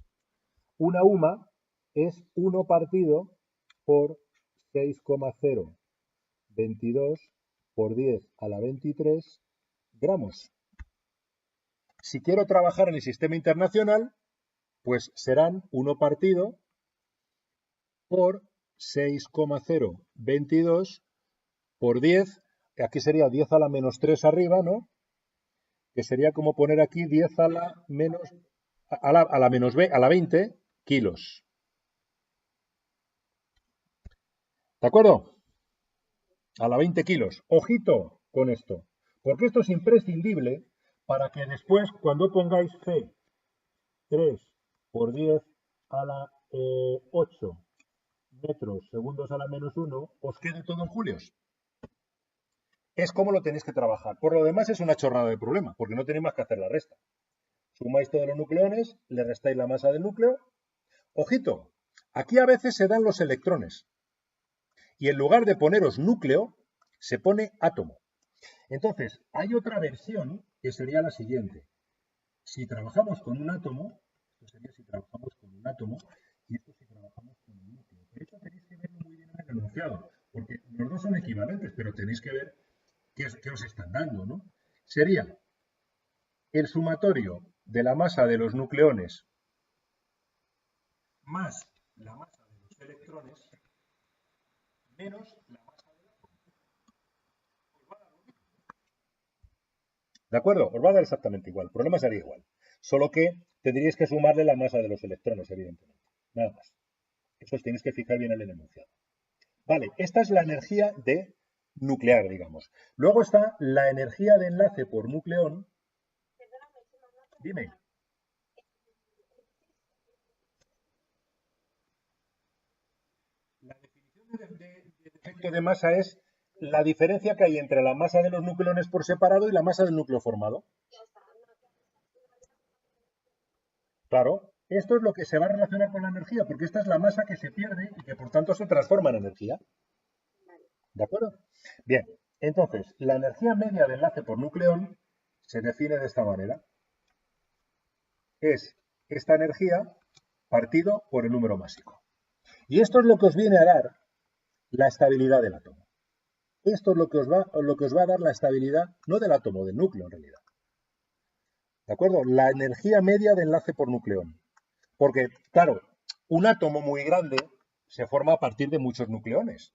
Speaker 1: Una UMA es 1 partido por 6,022 por 10 a la 23 gramos. Si quiero trabajar en el sistema internacional, pues serán 1 partido por 6,022 por 10, aquí sería 10 a la menos 3 arriba, ¿no? Que sería como poner aquí 10 a la menos, a la menos B, a la 20 kilos. ¿De acuerdo? A la 20 kilos. Ojito con esto, porque esto es imprescindible para que después, cuando pongáis C 3 por 10 a la 8 metros segundos a la menos 1, os quede todo en julios. Es como lo tenéis que trabajar. Por lo demás es una chorrada de problema, porque no tenéis más que hacer la resta. Sumáis todos los nucleones, le restáis la masa del núcleo. Ojito, aquí a veces se dan los electrones. Y en lugar de poneros núcleo, se pone átomo. Entonces, hay otra versión que sería la siguiente. Si trabajamos con un átomo, esto sería si trabajamos con un átomo, y esto si trabajamos con un núcleo. De hecho, tenéis que verlo muy bien en el enunciado, porque los dos son equivalentes, pero tenéis que ver qué os están dando, ¿no? Sería el sumatorio de la masa de los nucleones más la masa de los electrones menos la masa del átomo. Os va a dar lo mismo. ¿De acuerdo? Os va a dar exactamente igual. El problema sería igual. Solo que tendríais que sumarle la masa de los electrones, evidentemente. Nada más. Eso os tenéis que fijar bien en el enunciado. Vale, esta es la energía de nuclear, digamos. Luego está la energía de enlace por nucleón. Dime. La definición de defecto de masa es la diferencia que hay entre la masa de los nucleones por separado y la masa del núcleo formado. Claro, esto es lo que se va a relacionar con la energía, porque esta es la masa que se pierde y que por tanto se transforma en energía. ¿De acuerdo? Bien, entonces, la energía media de enlace por nucleón se define de esta manera. Es esta energía partido por el número másico. Y esto es lo que os viene a dar la estabilidad del átomo. Esto es lo que os va a dar la estabilidad, no del átomo, del núcleo en realidad. ¿De acuerdo? La energía media de enlace por nucleón. Porque, claro, un átomo muy grande se forma a partir de muchos nucleones.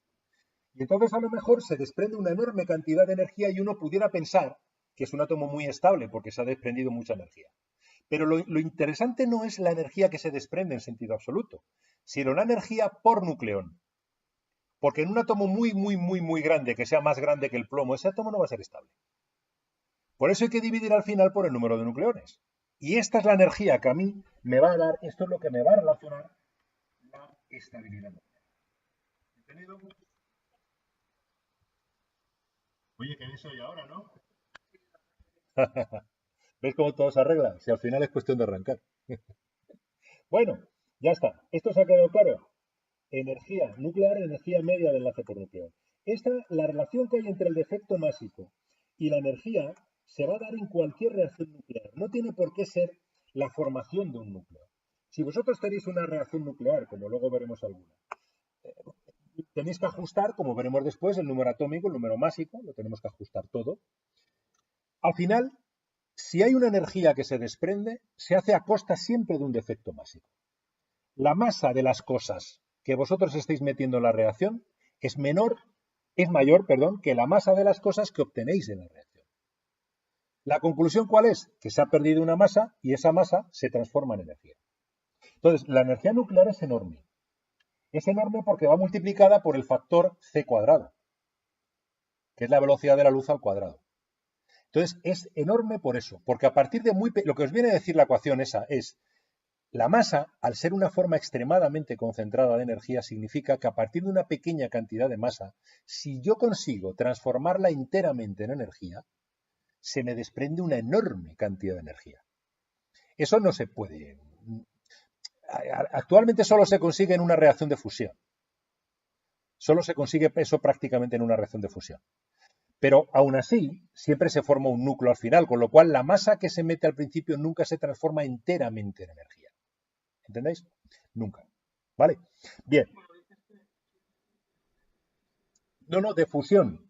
Speaker 1: Y entonces a lo mejor se desprende una enorme cantidad de energía y uno pudiera pensar que es un átomo muy estable porque se ha desprendido mucha energía. Pero lo interesante no es la energía que se desprende en sentido absoluto, sino la energía por nucleón. Porque en un átomo muy grande, que sea más grande que el plomo, ese átomo no va a ser estable. Por eso hay que dividir al final por el número de nucleones. Y esta es la energía que a mí me va a dar, esto es lo que me va a relacionar la estabilidad nuclear. ¿Entendido? Oye, ¿qué soy ahora, no? ¿Veis cómo todo se arregla? Si al final es cuestión de arrancar. Bueno, ya está. ¿Esto se ha quedado claro? Energía nuclear, energía media de enlace por nucleón. La relación que hay entre el defecto másico y la energía se va a dar en cualquier reacción nuclear. No tiene por qué ser la formación de un núcleo. Si vosotros tenéis una reacción nuclear, como luego veremos alguna, tenéis que ajustar, como veremos después, el número atómico, el número másico, lo tenemos que ajustar todo. Al final, si hay una energía que se desprende, se hace a costa siempre de un defecto másico. La masa de las cosas que vosotros estáis metiendo en la reacción es mayor, que la masa de las cosas que obtenéis en la reacción. ¿La conclusión cuál es? Que se ha perdido una masa y esa masa se transforma en energía. Entonces, la energía nuclear es enorme. Es enorme porque va multiplicada por el factor c cuadrado, que es la velocidad de la luz al cuadrado. Entonces, es enorme por eso, porque a partir de lo que os viene a decir la ecuación esa es la masa, al ser una forma extremadamente concentrada de energía, significa que a partir de una pequeña cantidad de masa, si yo consigo transformarla enteramente en energía, se me desprende una enorme cantidad de energía. Eso no se puede. Actualmente solo se consigue en una reacción de fusión. Solo se consigue eso prácticamente en una reacción de fusión. Pero aún así, siempre se forma un núcleo al final, con lo cual la masa que se mete al principio nunca se transforma enteramente en energía. ¿Entendéis? Nunca. ¿Vale? Bien. No, de fusión.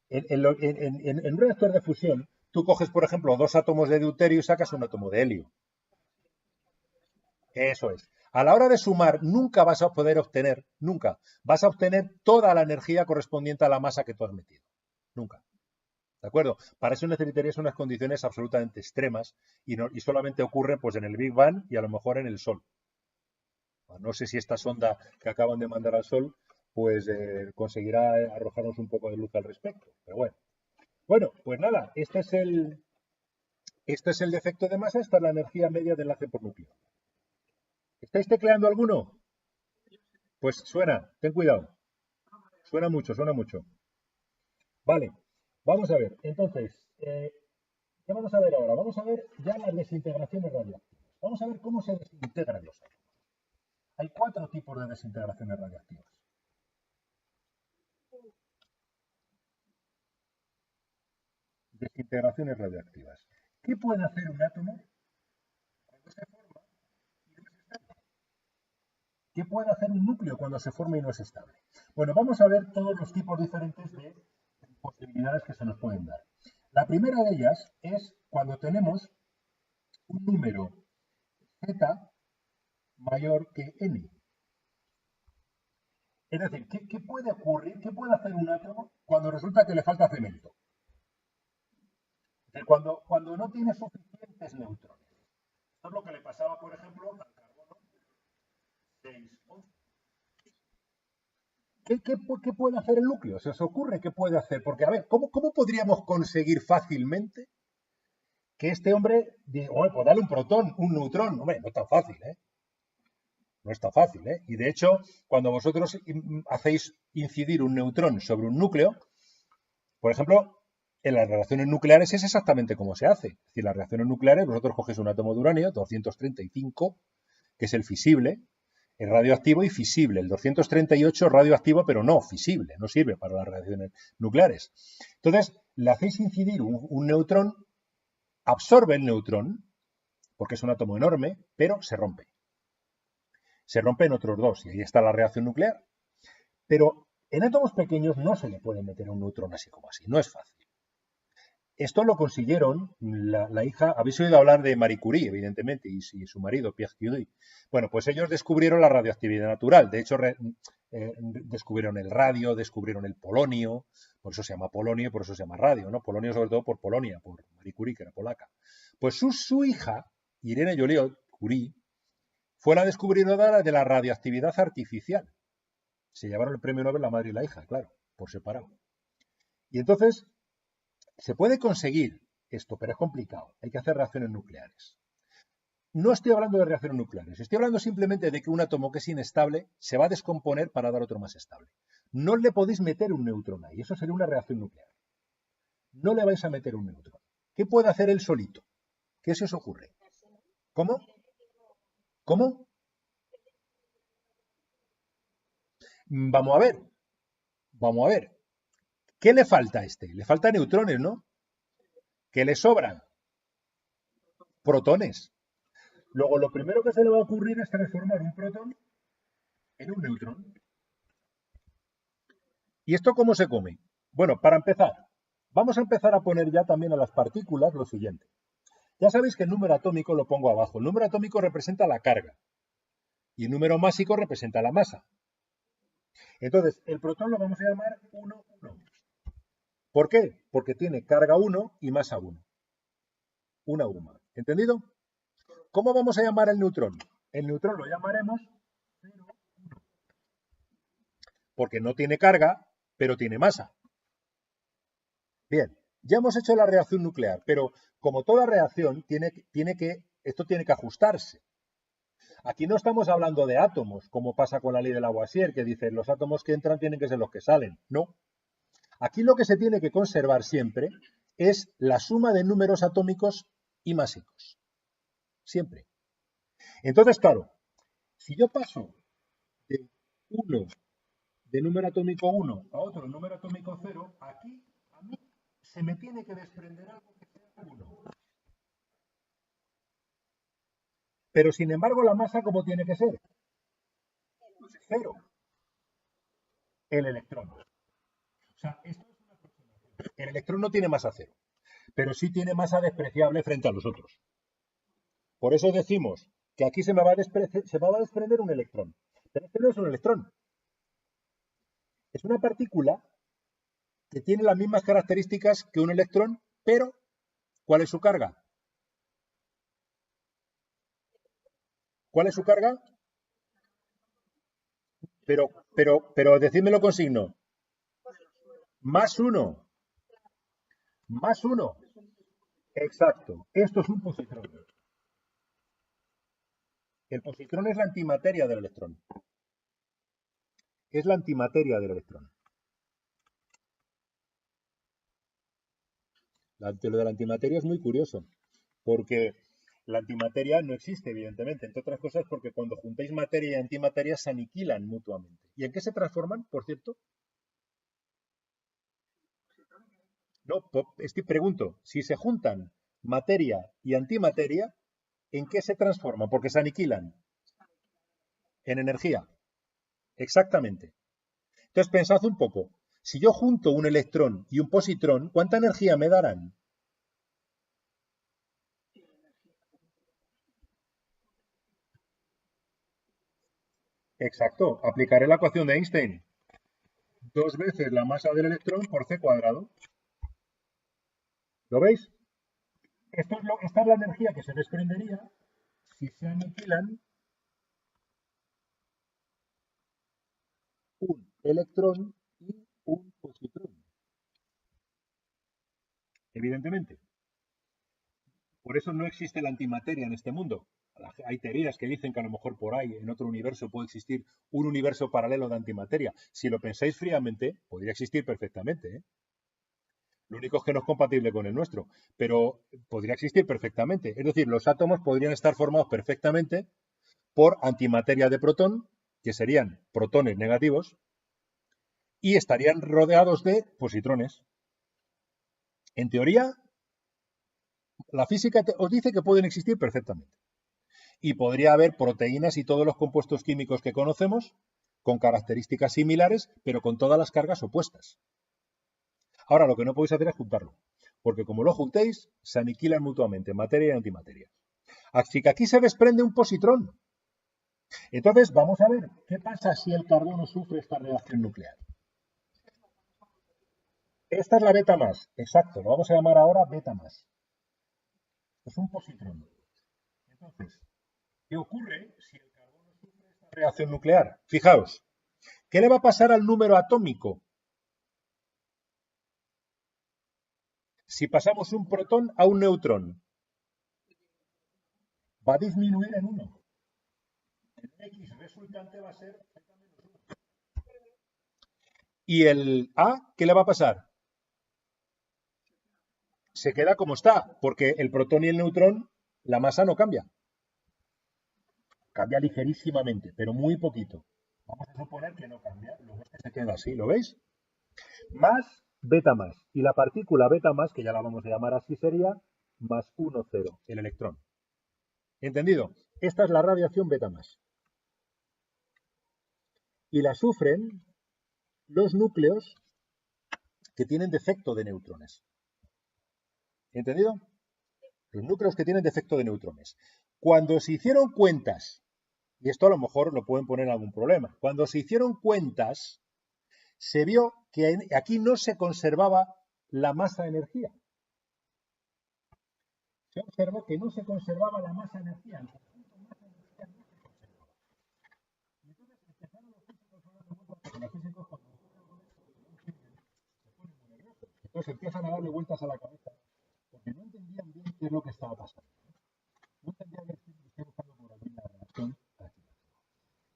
Speaker 1: En un reactor de fusión, tú coges, por ejemplo, dos átomos de deuterio y sacas un átomo de helio. Eso es. A la hora de sumar, nunca vas a poder obtener, nunca, vas a obtener toda la energía correspondiente a la masa que tú has metido. Nunca. ¿De acuerdo? Para eso necesitarías unas condiciones absolutamente extremas y solamente ocurre pues, en el Big Bang y a lo mejor en el Sol. No sé si esta sonda que acaban de mandar al Sol pues conseguirá arrojarnos un poco de luz al respecto. Pero bueno. Bueno, pues nada, este es el defecto de masa, esta es la energía media de enlace por núcleo. ¿Estáis tecleando alguno? Pues suena, ten cuidado. Suena mucho, suena mucho. Vale, vamos a ver. Entonces, ¿qué vamos a ver ahora? Vamos a ver ya las desintegraciones radiactivas. Vamos a ver cómo se desintegran los átomos. Hay 4 tipos de desintegraciones radiactivas. . . . . . . . . . . . . . . . . . . . . . . . . . . . . . . . . . . . . . . . . . . . . . . . . . . . . . . . Desintegraciones radioactivas. ¿Qué puede hacer un átomo cuando se forma y no es estable? ¿Qué puede hacer un núcleo cuando se forma y no es estable? Bueno, vamos a ver todos los tipos diferentes de posibilidades que se nos pueden dar. La primera de ellas es cuando tenemos un número z mayor que n. Es decir, ¿qué puede ocurrir? ¿Qué puede hacer un átomo cuando resulta que le falta cemento? Es decir, cuando no tiene suficientes neutrones. Esto es lo que le pasaba, por ejemplo, al carbono 611. ¿Qué puede hacer el núcleo? ¿Se os ocurre qué puede hacer? Porque, a ver, ¿cómo podríamos conseguir fácilmente que este hombre diga, pues dale un protón, un neutrón? Hombre, no es tan fácil, ¿eh? No es tan fácil, ¿eh? Y de hecho, cuando vosotros hacéis incidir un neutrón sobre un núcleo, por ejemplo, en las reacciones nucleares es exactamente como se hace. Es decir, las reacciones nucleares, vosotros cogéis un átomo de uranio, 235, que es el fisible, el radioactivo y fisible. El 238 radioactivo, pero no fisible, no sirve para las reacciones nucleares. Entonces, le hacéis incidir un neutrón, absorbe el neutrón, porque es un átomo enorme, pero se rompe. Se rompen otros dos y ahí está la reacción nuclear. Pero en átomos pequeños no se le puede meter un neutrón así como así, no es fácil. Esto lo consiguieron la hija, habéis oído hablar de Marie Curie, evidentemente, y su marido, Pierre Curie. Bueno, pues ellos descubrieron la radioactividad natural. De hecho, descubrieron el radio, descubrieron el polonio, por eso se llama polonio, por eso se llama radio, ¿no? Polonio sobre todo por Polonia, por Marie Curie, que era polaca. Pues su hija, Irene Joliot-Curie, fue la descubridora de la radioactividad artificial. Se llevaron el premio Nobel la madre y la hija, claro, por separado. Y entonces se puede conseguir esto, pero es complicado. Hay que hacer reacciones nucleares. No estoy hablando de reacciones nucleares, estoy hablando simplemente de que un átomo que es inestable se va a descomponer para dar otro más estable. No le podéis meter un neutrón ahí, eso sería una reacción nuclear. No le vais a meter un neutrón. ¿Qué puede hacer él solito? ¿Qué se os ocurre? ¿Cómo? ¿Cómo? Vamos a ver, vamos a ver. ¿Qué le falta a este? Le faltan neutrones, ¿no? ¿Qué le sobran? Protones. Luego, lo primero que se le va a ocurrir es transformar un protón en un neutrón. ¿Y esto cómo se come? Bueno, para empezar, vamos a empezar a poner ya también a las partículas lo siguiente. Ya sabéis que el número atómico lo pongo abajo. El número atómico representa la carga y el número másico representa la masa. Entonces, el protón lo vamos a llamar 1, 1. ¿Por qué? Porque tiene carga 1 y masa 1. Una UMA. ¿Entendido? ¿Cómo vamos a llamar el neutrón? El neutrón lo llamaremos 0, 1. Porque no tiene carga, pero tiene masa. Bien, ya hemos hecho la reacción nuclear, pero como toda reacción, esto tiene que ajustarse. Aquí no estamos hablando de átomos, como pasa con la ley de Lavoisier, que dice los átomos que entran tienen que ser los que salen. No. Aquí lo que se tiene que conservar siempre es la suma de números atómicos y másicos. Siempre. Entonces, claro, si yo paso de uno, de número atómico 1 a otro número atómico 0, aquí a mí se me tiene que desprender algo que sea 1. Pero sin embargo, la masa, ¿cómo tiene que ser? Cero. El electrón. O sea, esto es una aproximación. El electrón no tiene masa cero, pero sí tiene masa despreciable frente a los otros. Por eso decimos que aquí se me va a desprender un electrón. Pero este no es un electrón. Es una partícula que tiene las mismas características que un electrón, pero ¿cuál es su carga? ¿Cuál es su carga? Pero decídmelo con signo. Más uno. Más uno. Exacto. Esto es un positrón. El positrón es la antimateria del electrón. Es la antimateria del electrón. Lo de la antimateria es muy curioso, porque la antimateria no existe, evidentemente, entre otras cosas porque cuando juntáis materia y antimateria se aniquilan mutuamente. ¿Y en qué se transforman, por cierto? No, pregunto, si se juntan materia y antimateria, ¿en qué se transforman? Porque se aniquilan en energía. Exactamente. Entonces pensad un poco. Si yo junto un electrón y un positrón, ¿cuánta energía me darán? Exacto. Aplicaré la ecuación de Einstein. Dos veces la masa del electrón por c cuadrado. ¿Lo veis? Esta es la energía que se desprendería si se aniquilan un electrón y un positrón. Evidentemente. Por eso no existe la antimateria en este mundo. Hay teorías que dicen que a lo mejor por ahí, en otro universo, puede existir un universo paralelo de antimateria. Si lo pensáis fríamente, podría existir perfectamente, ¿eh? Lo único es que no es compatible con el nuestro, pero podría existir perfectamente. Es decir, los átomos podrían estar formados perfectamente por antimateria de protón, que serían protones negativos, y estarían rodeados de positrones. En teoría, la física os dice que pueden existir perfectamente. Y podría haber proteínas y todos los compuestos químicos que conocemos con características similares, pero con todas las cargas opuestas. Ahora, lo que no podéis hacer es juntarlo, porque como lo juntéis, se aniquilan mutuamente materia y antimateria. Así que aquí se desprende un positrón. Entonces, vamos a ver qué pasa si el carbono sufre esta reacción nuclear. Esta es la beta más, exacto, lo vamos a llamar ahora beta más. Es un positrón. Entonces, ¿qué ocurre si el carbono sufre esta reacción nuclear? Fijaos, ¿qué le va a pasar al número atómico si pasamos un protón a un neutrón? Va a disminuir en 1. El X resultante va a ser Z-1. ¿Y el A qué le va a pasar? Se queda como está, porque el protón y el neutrón, la masa no cambia. Cambia ligerísimamente, pero muy poquito. Vamos a suponer que no cambia, luego este se queda así, ¿lo veis? Más beta más. Y la partícula beta más, que ya la vamos a llamar así, sería más 1, 0, el electrón. ¿Entendido? Esta es la radiación beta más. Y la sufren los núcleos que tienen defecto de neutrones. ¿Entendido? Los núcleos que tienen defecto de neutrones. Cuando se hicieron cuentas, y esto a lo mejor lo pueden poner en algún problema, cuando se hicieron cuentas, se vio que aquí no se conservaba la masa-energía. Se observó que no se conservaba la masa-energía. El conjunto masa-energía no se conservaba. Y entonces empezaron los físicos a darle vueltas, porque los físicos cuando ocurre algo de esto, no entienden, se ponen muy nerviosos. Entonces empiezan a darle vueltas a la cabeza, porque no entendían bien qué es lo que estaba pasando. No entendían bien, estoy buscando por aquí la reacción. Aquí.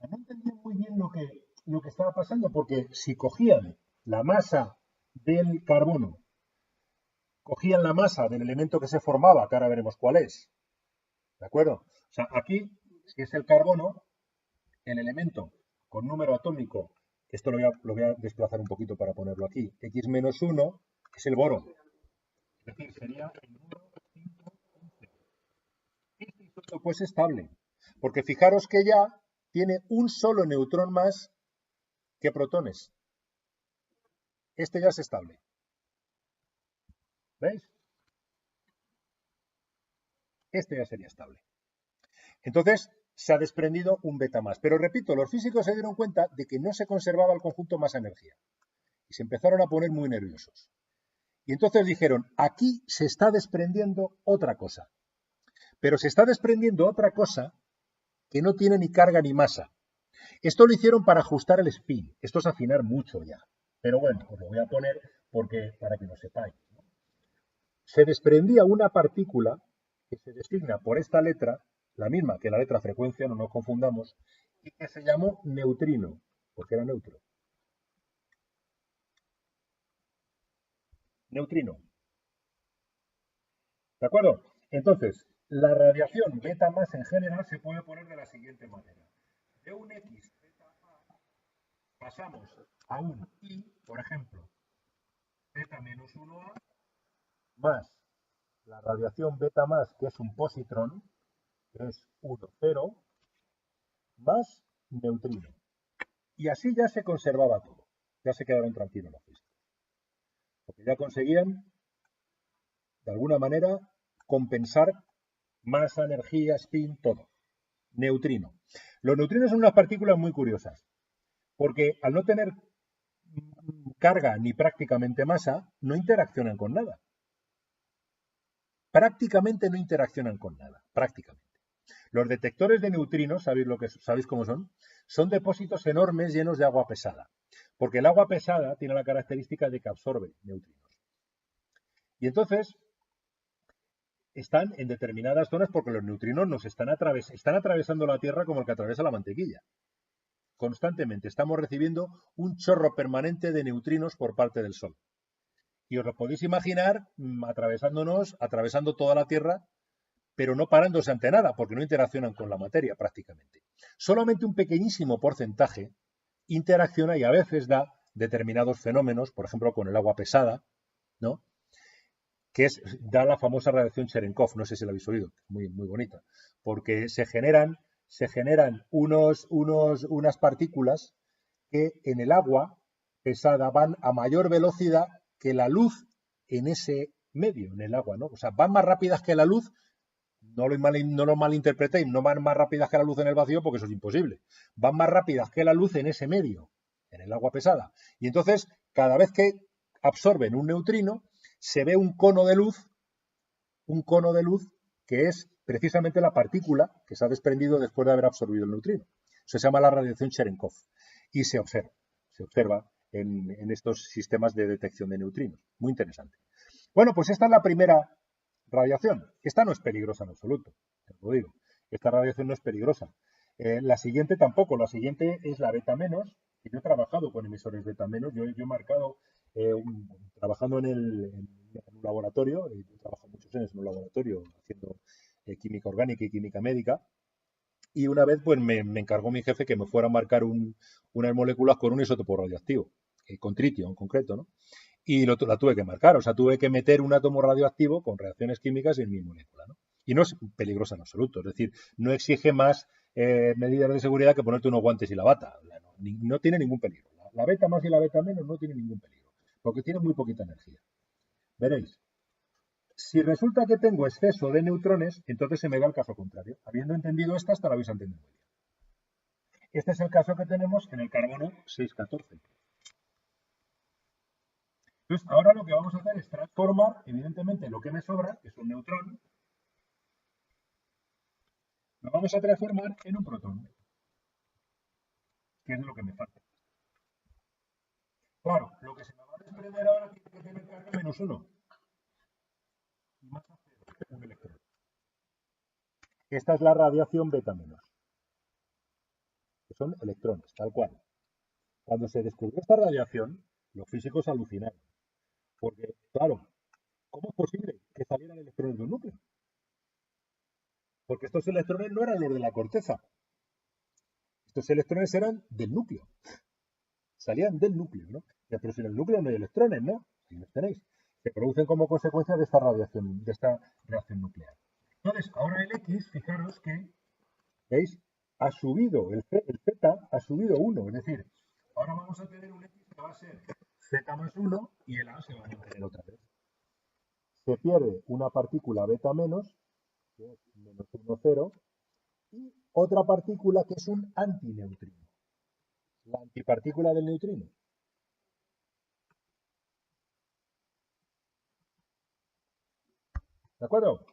Speaker 1: No entendían muy bien lo que estaba pasando, porque si cogían la masa del carbono, cogían la masa del elemento que se formaba, que ahora veremos cuál es, ¿de acuerdo? O sea, aquí, si es el carbono, el elemento con número atómico, esto lo voy a desplazar un poquito para ponerlo aquí, x-1 es el boro. Es decir, sería el número 511. Este isótopo es estable, porque fijaros que ya tiene un solo neutrón más que protones. Este ya es estable. ¿Veis? Este ya sería estable. Entonces, se ha desprendido un beta más. Pero repito, los físicos se dieron cuenta de que no se conservaba el conjunto masa energía. Y se empezaron a poner muy nerviosos. Y entonces dijeron, aquí se está desprendiendo otra cosa. Pero se está desprendiendo otra cosa que no tiene ni carga ni masa. Esto lo hicieron para ajustar el spin. Esto es afinar mucho ya. Pero bueno, os lo voy a poner para que lo sepáis. Se desprendía una partícula que se designa por esta letra, la misma que la letra frecuencia, no nos confundamos, y que se llamó neutrino, porque era neutro. Neutrino. ¿De acuerdo? Entonces, la radiación beta más en general se puede poner de la siguiente manera. De un X beta A pasamos a un I, por ejemplo, beta menos 1A, más la radiación beta más, que es un positrón, que es 1, 0, más neutrino. Y así ya se conservaba todo. Ya se quedaron tranquilos los físicos. Porque ya conseguían, de alguna manera, compensar masa, energía, spin, todo. Neutrino. Los neutrinos son unas partículas muy curiosas, porque al no tener carga ni prácticamente masa, no interaccionan con nada. Prácticamente no interaccionan con nada, prácticamente. Los detectores de neutrinos, ¿sabéis cómo son? Son depósitos enormes llenos de agua pesada, porque el agua pesada tiene la característica de que absorbe neutrinos. Y entonces están en determinadas zonas porque los neutrinos nos están atravesando la Tierra como el que atraviesa la mantequilla. Constantemente estamos recibiendo un chorro permanente de neutrinos por parte del Sol. Y os lo podéis imaginar atravesando toda la Tierra, pero no parándose ante nada, porque no interaccionan con la materia prácticamente. Solamente un pequeñísimo porcentaje interacciona y a veces da determinados fenómenos, por ejemplo con el agua pesada, ¿no? Da la famosa radiación Cherenkov, no sé si la habéis oído, muy, muy bonita, porque se generan unas partículas que en el agua pesada van a mayor velocidad que la luz en ese medio, en el agua, ¿no? O sea, van más rápidas que la luz, no lo malinterpretéis, no van más rápidas que la luz en el vacío porque eso es imposible. Van más rápidas que la luz en ese medio, en el agua pesada. Y entonces, cada vez que absorben un neutrino, se ve un cono de luz que es precisamente la partícula que se ha desprendido después de haber absorbido el neutrino. Eso se llama la radiación Cherenkov y se observa en estos sistemas de detección de neutrinos. Muy interesante. Bueno, pues esta es la primera radiación. Esta no es peligrosa en absoluto, te lo digo. Esta radiación no es peligrosa. La siguiente tampoco. La siguiente es la beta menos. Yo he trabajado con emisores beta menos. Yo he marcado, trabajando en un laboratorio, yo he trabajado muchos años en un laboratorio haciendo química orgánica y química médica. Y una vez pues me encargó mi jefe que me fuera a marcar unas moléculas con un isótopo radioactivo, con tritio en concreto, ¿no? Y la tuve que marcar, o sea, tuve que meter un átomo radioactivo con reacciones químicas en mi molécula, ¿no? Y no es peligrosa en absoluto, es decir, no exige más medidas de seguridad que ponerte unos guantes y la bata, no tiene ningún peligro. La beta más y la beta menos no tiene ningún peligro, porque tiene muy poquita energía. Veréis, si resulta que tengo exceso de neutrones, entonces se me da el caso contrario. Habiendo entendido esta, hasta la vais a entender muy bien. Este es el caso que tenemos en el carbono 614. Entonces, ahora lo que vamos a hacer es transformar, evidentemente, lo que me sobra, que es un neutrón, lo vamos a transformar en un protón, que es lo que me falta. Claro, lo que se me va a desprender ahora tiene que tener carga menos uno. Y más a cero, un electrón. Esta es la radiación beta menos, que son electrones, tal cual. Cuando se descubrió esta radiación, los físicos alucinaron. Porque, claro, ¿cómo es posible que salieran electrones de un núcleo? Porque estos electrones no eran los de la corteza. Estos electrones eran del núcleo. Salían del núcleo, ¿no? Pero si en el núcleo no hay electrones, ¿no? Si los tenéis. Se producen como consecuencia de esta radiación, de esta reacción nuclear. Entonces, ahora el X, fijaros que, ¿veis? Ha subido, el Z ha subido 1. Es decir, ahora vamos a tener un X que va a ser Z más 1 y el A se va a mantener otra vez. Se pierde una partícula beta menos, que es menos 1, 0, y otra partícula que es un antineutrino, la antipartícula del neutrino. ¿De acuerdo?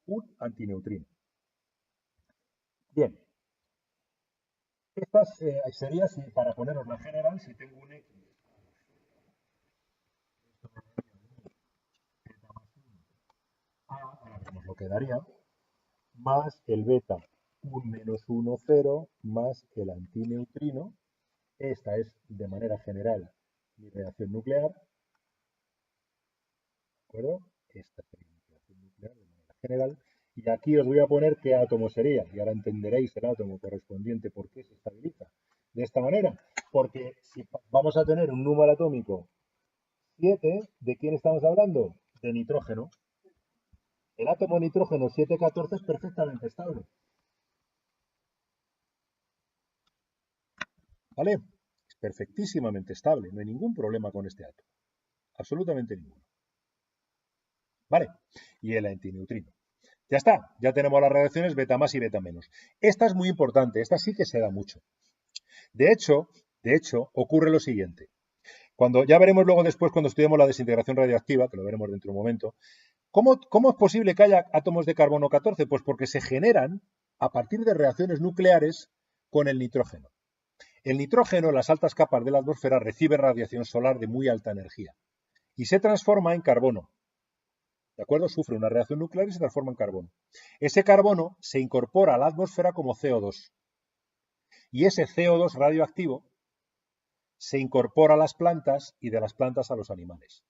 Speaker 1: Un antineutrino. Bien, estas sería, para poneros la general, si tengo un X, ahora vemos lo que daría, más el beta, un menos 1, 0, más el antineutrino. Esta es, de manera general, mi reacción nuclear. ¿De acuerdo? Esta sería mi reacción nuclear de manera general. Y aquí os voy a poner qué átomo sería. Y ahora entenderéis el átomo correspondiente por qué se estabiliza de esta manera. Porque si vamos a tener un número atómico 7, ¿de quién estamos hablando? de nitrógeno, el átomo nitrógeno 714 es perfectamente estable. ¿Vale? Es perfectísimamente estable, no hay ningún problema con este átomo. Absolutamente ninguno. ¿Vale? Y el antineutrino. Ya está, ya tenemos las reacciones beta más y beta menos. Esta es muy importante, esta sí que se da mucho. De hecho, ocurre lo siguiente. Ya veremos luego después cuando estudiemos la desintegración radioactiva, que lo veremos dentro de un momento, ¿cómo es posible que haya átomos de carbono 14? Pues porque se generan a partir de reacciones nucleares con el nitrógeno. El nitrógeno en las altas capas de la atmósfera recibe radiación solar de muy alta energía y se transforma en carbono. ¿De acuerdo? Sufre una reacción nuclear y se transforma en carbono. Ese carbono se incorpora a la atmósfera como CO2. Y ese CO2 radioactivo se incorpora a las plantas y de las plantas a los animales.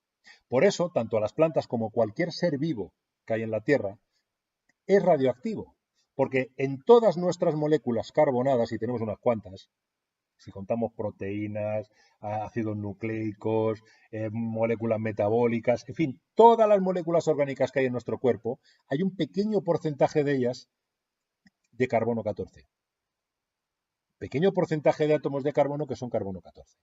Speaker 1: Por eso, tanto a las plantas como cualquier ser vivo que hay en la Tierra es radioactivo, porque en todas nuestras moléculas carbonadas, y tenemos unas cuantas, si contamos proteínas, ácidos nucleicos, moléculas metabólicas, en fin, todas las moléculas orgánicas que hay en nuestro cuerpo, hay un pequeño porcentaje de ellas de carbono 14. Pequeño porcentaje de átomos de carbono que son carbono 14.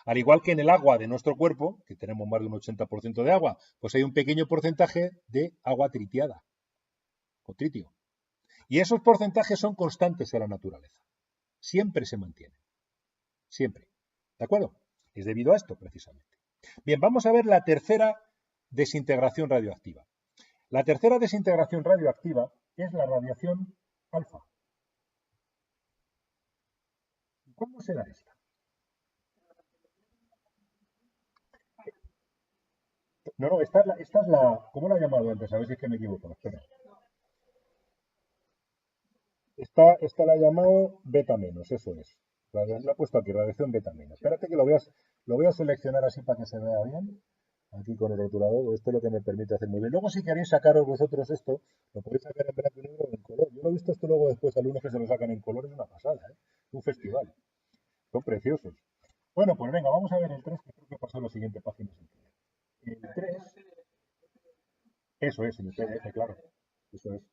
Speaker 1: Al igual que en el agua de nuestro cuerpo, que tenemos más de un 80% de agua, pues hay un pequeño porcentaje de agua tritiada, o tritio. Y esos porcentajes son constantes en la naturaleza. Siempre se mantienen. Siempre. ¿De acuerdo? Es debido a esto, precisamente. Bien, vamos a ver la tercera desintegración radioactiva. La tercera desintegración radioactiva es la radiación alfa. ¿Cuándo se da esta? No, esta es la... ¿Cómo la he llamado antes? A ver si es que me equivoco. Espera. Esta la he llamado beta menos, eso es. La he puesto aquí, radiación beta menos. Espérate que lo voy a seleccionar así para que se vea bien. Aquí con el rotulador, esto es lo que me permite hacer muy bien. Luego, si queréis sacaros vosotros esto, lo podéis sacar en blanco y negro o en color. Yo lo he visto esto luego después, alumnos que se lo sacan en color, es una pasada, ¿eh? Un festival. Son preciosos. Bueno, pues venga, vamos a ver el 3, que creo que pasó en la siguiente página. El 3, eso es, en el PDF, claro. Eso es.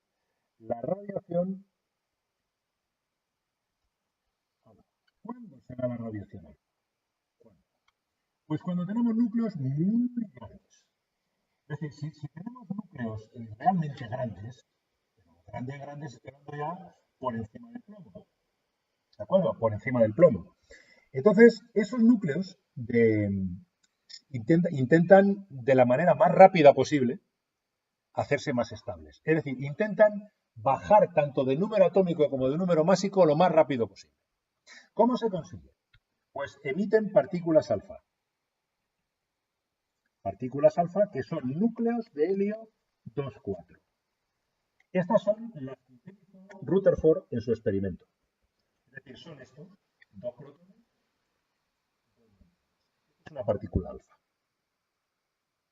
Speaker 1: La radiación. ¿Cuándo será la radiación alfa? ¿Cuándo? Pues cuando tenemos núcleos muy grandes. Es decir, si tenemos núcleos realmente grandes, grandes, estoy hablando ya por encima del plomo. ¿De acuerdo? Por encima del plomo. Entonces, esos núcleos intentan de la manera más rápida posible hacerse más estables. Es decir, intentan bajar tanto de número atómico como de número másico lo más rápido posible. ¿Cómo se consigue? Pues emiten partículas alfa. Partículas alfa que son núcleos de helio 2,4. Estas son las que utilizó Rutherford en su experimento. Es decir, son estos, dos protones, es una partícula alfa.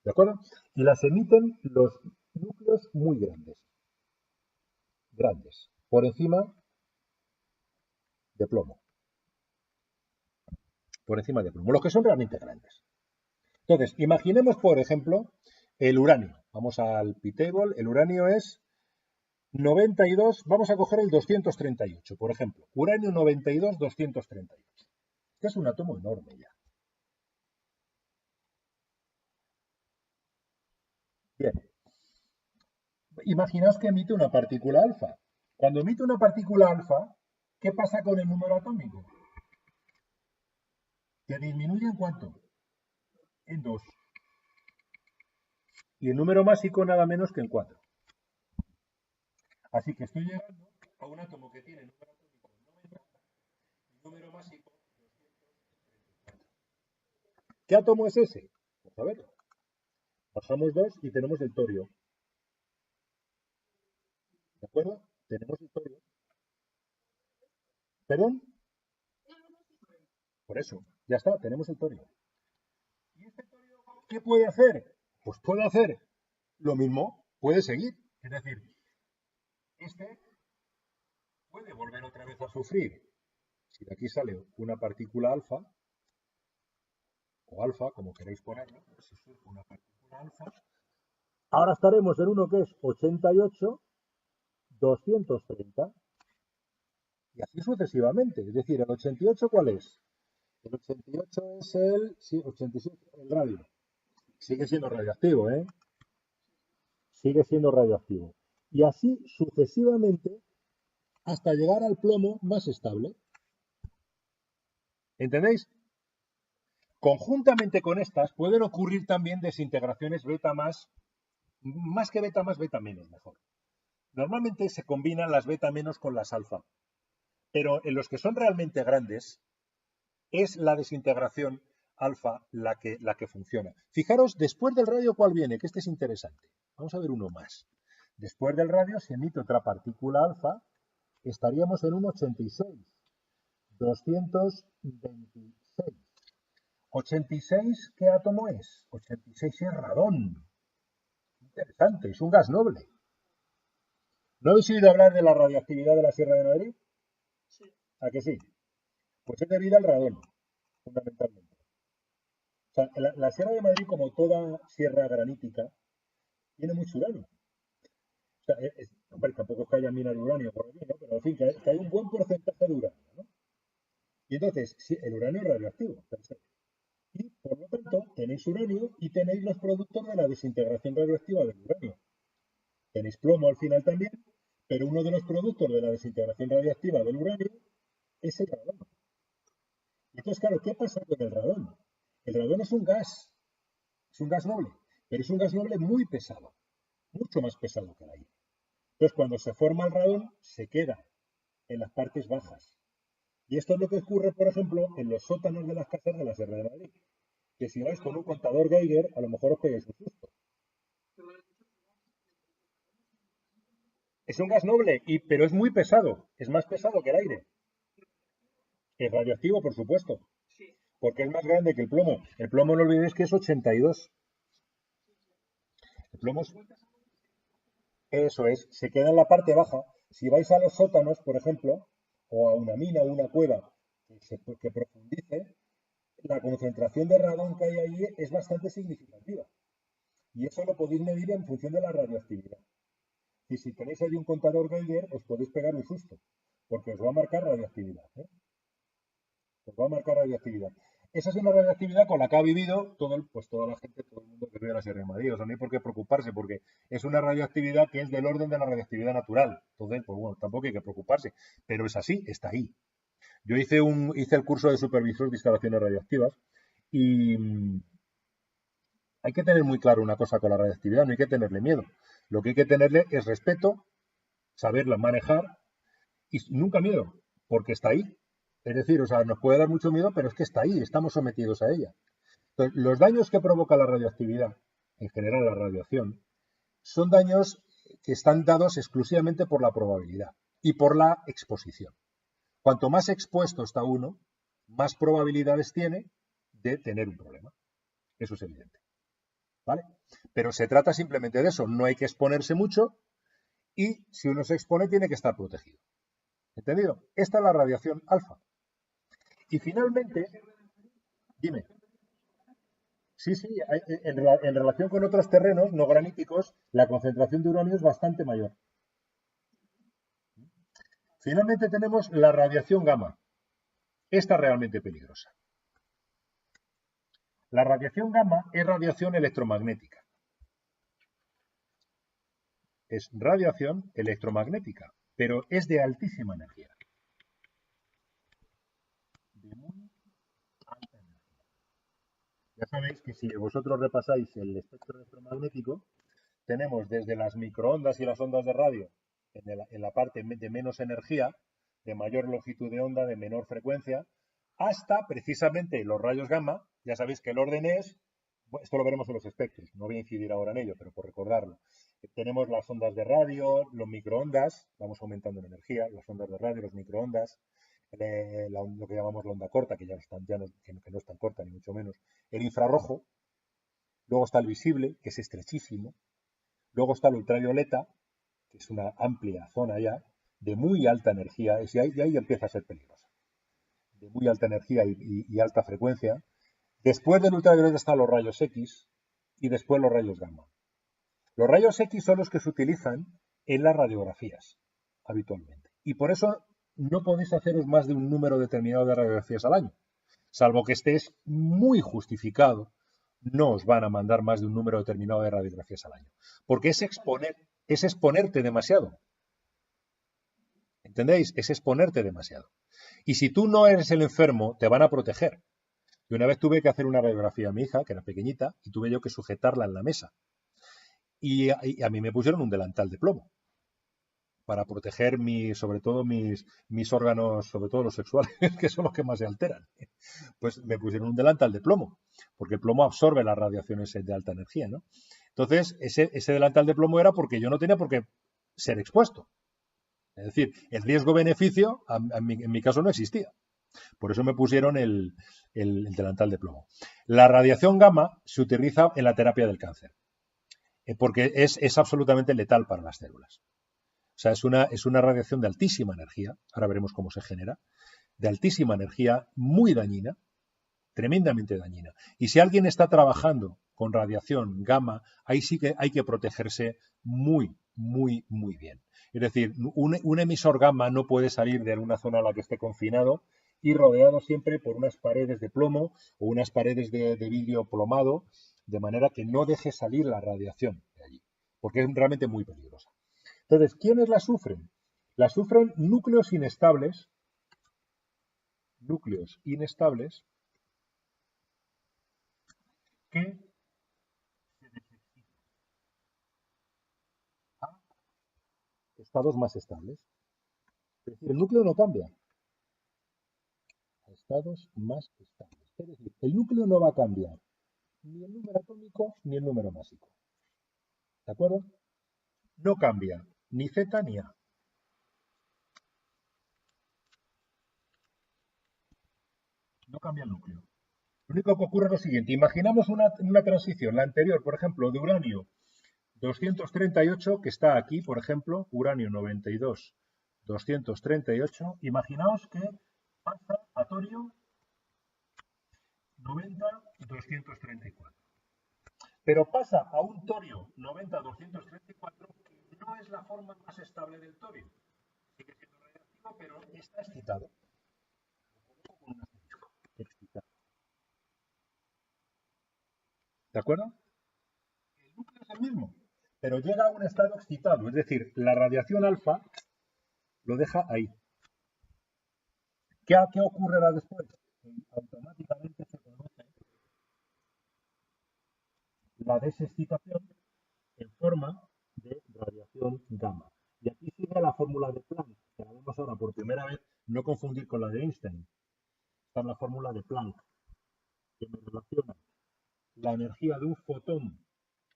Speaker 1: ¿De acuerdo? Y las emiten los núcleos muy grandes. Grandes. Por encima de plomo. Por encima de plomo. Los que son realmente grandes. Entonces, imaginemos, por ejemplo, el uranio. Vamos al P-table. El uranio es 92. Vamos a coger el 238, por ejemplo. Uranio 92, 238. Este es un átomo enorme ya. Bien. Imaginaos que emite una partícula alfa. Cuando emite una partícula alfa, ¿qué pasa con el número atómico? ¿Que disminuye en cuánto? En 2. Y el número másico nada menos que en 4. Así que estoy llegando a un átomo que tiene número atómico 90 y número másico 234. ¿Qué átomo es ese? Vamos a verlo. Bajamos 2 y tenemos el torio. ¿De acuerdo? Tenemos el torio. ¿Perdón? Por eso, ya está, tenemos el torio. ¿Y este torio qué puede hacer? Pues puede hacer lo mismo, puede seguir. Es decir, este puede volver otra vez a sufrir. Si de aquí sale una partícula alfa, o alfa, como queréis ponerlo, si surge una partícula alfa, Ahora estaremos en uno que es 88, 230 y así sucesivamente. Es decir, el 88, ¿cuál es? El 88 es sí, 87, el radio. Sigue siendo radioactivo, ¿eh? Sigue siendo radioactivo. Y así sucesivamente hasta llegar al plomo más estable. ¿Entendéis? Conjuntamente con estas pueden ocurrir también desintegraciones beta más que beta menos, mejor. Normalmente se combinan las beta menos con las alfa, pero en los que son realmente grandes es la desintegración alfa la que funciona. Fijaros, después del radio, ¿cuál viene? Que este es interesante. Vamos a ver uno más. Después del radio, si emite otra partícula alfa, estaríamos en un 86, 226. 86, ¿qué átomo es? 86 es radón. Interesante, es un gas noble. ¿No habéis oído hablar de la radioactividad de la Sierra de Madrid?
Speaker 2: Sí.
Speaker 1: ¿A que sí? Pues es debido al radón, fundamentalmente. O sea, la Sierra de Madrid, como toda sierra granítica, tiene mucho uranio. O sea, hombre, tampoco es que haya minas de uranio por aquí, ¿no? Pero en fin, que hay un buen porcentaje de uranio, ¿no? Y entonces, sí, el uranio es radioactivo, perfecto. Y por lo tanto, tenéis uranio y tenéis los productos de la desintegración radioactiva del uranio. Tenéis plomo al final también, pero uno de los productos de la desintegración radioactiva del uranio es el radón. Entonces, claro, ¿qué pasa con el radón? El radón es un gas noble, pero es un gas noble muy pesado, mucho más pesado que el aire. Entonces, cuando se forma el radón, se queda en las partes bajas. Y esto es lo que ocurre, por ejemplo, en los sótanos de las casas de la Sierra de Madrid. Que si vais con un contador Geiger, a lo mejor os pegáis un susto. Es un gas noble, pero es muy pesado. Es más pesado que el aire. Es radioactivo, por supuesto, porque es más grande que el plomo. El plomo no olvidéis que es 82. El plomo es, eso es, se queda en la parte baja. Si vais a los sótanos, por ejemplo, o a una mina o una cueva que profundice, la concentración de radón que hay ahí es bastante significativa. Y eso lo podéis medir en función de la radioactividad. Y si tenéis ahí un contador Geiger, os podéis pegar un susto, porque os va a marcar radioactividad, ¿eh? Os va a marcar radioactividad. Esa es una radioactividad con la que ha vivido pues toda la gente, todo el mundo que vive en la Sierra de Madrid. O sea, no hay por qué preocuparse, porque es una radioactividad que es del orden de la radioactividad natural. Entonces, pues bueno, tampoco hay que preocuparse. Pero es así, está ahí. Yo hice el curso de supervisor de instalaciones radioactivas y hay que tener muy claro una cosa con la radioactividad, no hay que tenerle miedo. Lo que hay que tenerle es respeto, saberla manejar y nunca miedo, porque está ahí. Es decir, o sea, nos puede dar mucho miedo, pero es que está ahí, estamos sometidos a ella. Entonces, los daños que provoca la radioactividad, en general la radiación, son daños que están dados exclusivamente por la probabilidad y por la exposición. Cuanto más expuesto está uno, más probabilidades tiene de tener un problema. Eso es evidente. ¿Vale? Pero se trata simplemente de eso. No hay que exponerse mucho y si uno se expone tiene que estar protegido. ¿Entendido? Esta es la radiación alfa. Y finalmente, dime, sí, sí, en relación con otros terrenos no graníticos, la concentración de uranio es bastante mayor. Finalmente tenemos la radiación gamma. Esta es realmente peligrosa. La radiación gamma es radiación electromagnética. Es radiación electromagnética, pero es de altísima energía. De muy alta energía. Ya sabéis que si vosotros repasáis el espectro electromagnético, tenemos desde las microondas y las ondas de radio en la parte de menos energía, de mayor longitud de onda, de menor frecuencia, hasta precisamente los rayos gamma. Ya sabéis que el orden es, esto lo veremos en los espectros, no voy a incidir ahora en ello, pero por recordarlo. Tenemos las ondas de radio, los microondas, vamos aumentando en energía, las ondas de radio, los microondas, lo que llamamos la onda corta, que que no es tan corta, ni mucho menos, el infrarrojo, luego está el visible, que es estrechísimo, luego está el ultravioleta, que es una amplia zona ya, de muy alta energía, y ahí empieza a ser peligrosa, de muy alta energía y alta frecuencia. Después del ultravioleta están los rayos X y después los rayos gamma. Los rayos X son los que se utilizan en las radiografías habitualmente. Y por eso no podéis haceros más de un número determinado de radiografías al año. Salvo que estés muy justificado, no os van a mandar más de un número determinado de radiografías al año. Porque es exponerte demasiado. ¿Entendéis? Es exponerte demasiado. Y si tú no eres el enfermo, te van a proteger. Y una vez tuve que hacer una radiografía a mi hija, que era pequeñita, y tuve yo que sujetarla en la mesa. Y a mí me pusieron un delantal de plomo para proteger sobre todo mis órganos, sobre todo los sexuales, que son los que más se alteran. Pues me pusieron un delantal de plomo, porque el plomo absorbe las radiaciones de alta energía, ¿no? Entonces, ese delantal de plomo era porque yo no tenía por qué ser expuesto. Es decir, el riesgo-beneficio en mi caso no existía. Por eso me pusieron el delantal de plomo. La radiación gamma se utiliza en la terapia del cáncer, porque es absolutamente letal para las células. O sea, es una radiación de altísima energía, ahora veremos cómo se genera, de altísima energía, muy dañina, tremendamente dañina. Y si alguien está trabajando con radiación gamma, ahí sí que hay que protegerse muy, muy, muy bien. Es decir, un emisor gamma no puede salir de alguna zona a la que esté confinado y rodeado siempre por unas paredes de plomo o unas paredes de vidrio plomado, de manera que no deje salir la radiación de allí, porque es realmente muy peligrosa. Entonces, ¿quiénes la sufren? La sufren núcleos inestables que se desexitan a estados más estables. Es decir, el núcleo no cambia a estados más estables. Es decir, el núcleo no va a cambiar ni el número atómico ni el número másico. ¿De acuerdo? No cambia ni Z ni A. No cambia el núcleo. Lo único que ocurre es lo siguiente. Imaginamos una transición, la anterior, por ejemplo, de uranio 238, que está aquí, por ejemplo, uranio 92, 238. Imaginaos que pasa a torio 90, 234. Pero pasa a un torio 90, 234, que no es la forma más estable del torio. Sigue siendo radiactivo, pero está excitado. ¿De acuerdo? El núcleo es el mismo, pero llega a un estado excitado, es decir, la radiación alfa lo deja ahí. ¿Qué ocurrirá después? Automáticamente se produce la desexcitación en forma de radiación gamma. Y aquí sigue la fórmula de Planck, que la vemos ahora por primera vez, no confundir con la de Einstein. Esta es la fórmula de Planck, que me relaciona la energía de un fotón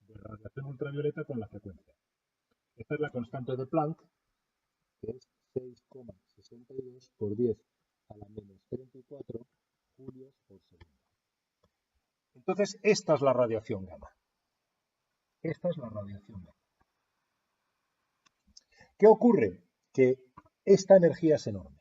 Speaker 1: de radiación ultravioleta con la frecuencia. Esta es la constante de Planck, que es 6,62 por 10 a la menos 34 julios por segundo. Entonces, esta es la radiación gamma. Esta es la radiación gamma. ¿Qué ocurre? Que esta energía es enorme.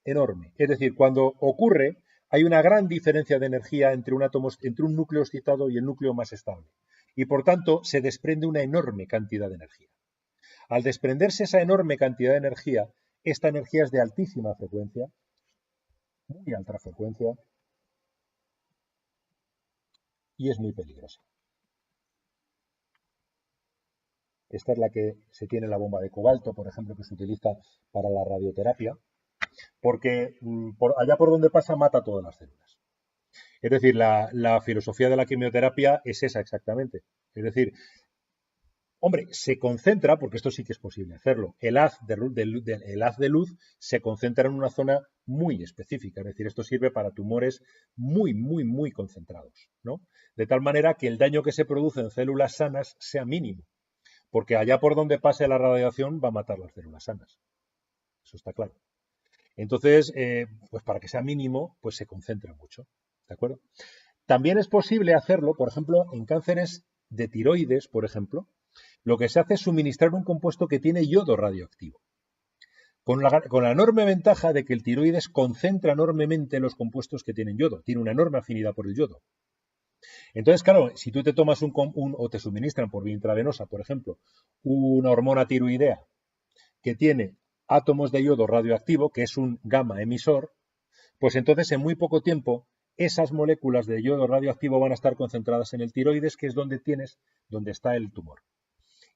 Speaker 1: Enorme. Es decir, cuando ocurre, hay una gran diferencia de energía entre un núcleo excitado y el núcleo más estable. Y por tanto, se desprende una enorme cantidad de energía. Al desprenderse esa enorme cantidad de energía, esta energía es de altísima frecuencia, muy alta frecuencia, y es muy peligrosa. Esta es la que se tiene en la bomba de cobalto, por ejemplo, que se utiliza para la radioterapia, porque allá por donde pasa mata todas las células. Es decir, la filosofía de la quimioterapia es esa exactamente. Es decir, hombre, se concentra, porque esto sí que es posible hacerlo, el haz de luz se concentra en una zona muy específica, es decir, esto sirve para tumores muy, muy, muy concentrados, ¿no? De tal manera que el daño que se produce en células sanas sea mínimo, porque allá por donde pase la radiación va a matar las células sanas. Eso está claro. Entonces, pues para que sea mínimo, pues se concentra mucho, ¿de acuerdo? También es posible hacerlo, por ejemplo, en cánceres de tiroides, por ejemplo, lo que se hace es suministrar un compuesto que tiene yodo radioactivo, con la enorme ventaja de que el tiroides concentra enormemente los compuestos que tienen yodo, tiene una enorme afinidad por el yodo. Entonces, claro, si tú te tomas o te suministran por vía intravenosa, por ejemplo, una hormona tiroidea que tiene átomos de yodo radioactivo, que es un gamma emisor, pues entonces en muy poco tiempo esas moléculas de yodo radioactivo van a estar concentradas en el tiroides, que es donde está el tumor.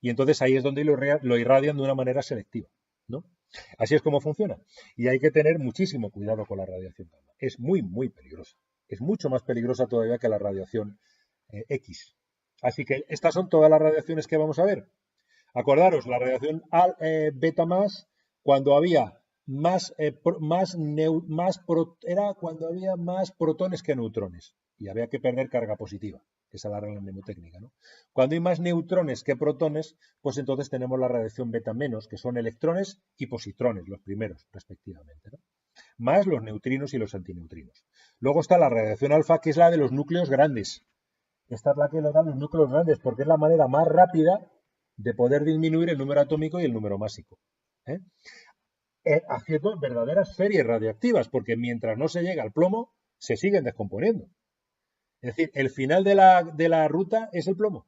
Speaker 1: Y entonces ahí es donde lo irradian de una manera selectiva, ¿no? Así es como funciona. Y hay que tener muchísimo cuidado con la radiación gamma. Es muy, muy peligrosa. Es mucho más peligrosa todavía que la radiación X. Así que estas son todas las radiaciones que vamos a ver. Acordaros, la radiación beta más, cuando había era cuando había más protones que neutrones. Y había que perder carga positiva. Esa es la regla mnemotécnica, ¿no? Cuando hay más neutrones que protones, pues entonces tenemos la radiación beta menos, que son electrones y positrones, los primeros, respectivamente, ¿no? Más los neutrinos y los antineutrinos. Luego está la radiación alfa, que es la de los núcleos grandes. Esta es la que nos dan los núcleos grandes, porque es la manera más rápida de poder disminuir el número atómico y el número másico. ¿eh? Haciendo verdaderas series radiactivas, porque mientras no se llega al plomo, se siguen descomponiendo. Es decir, el final de la ruta es el plomo.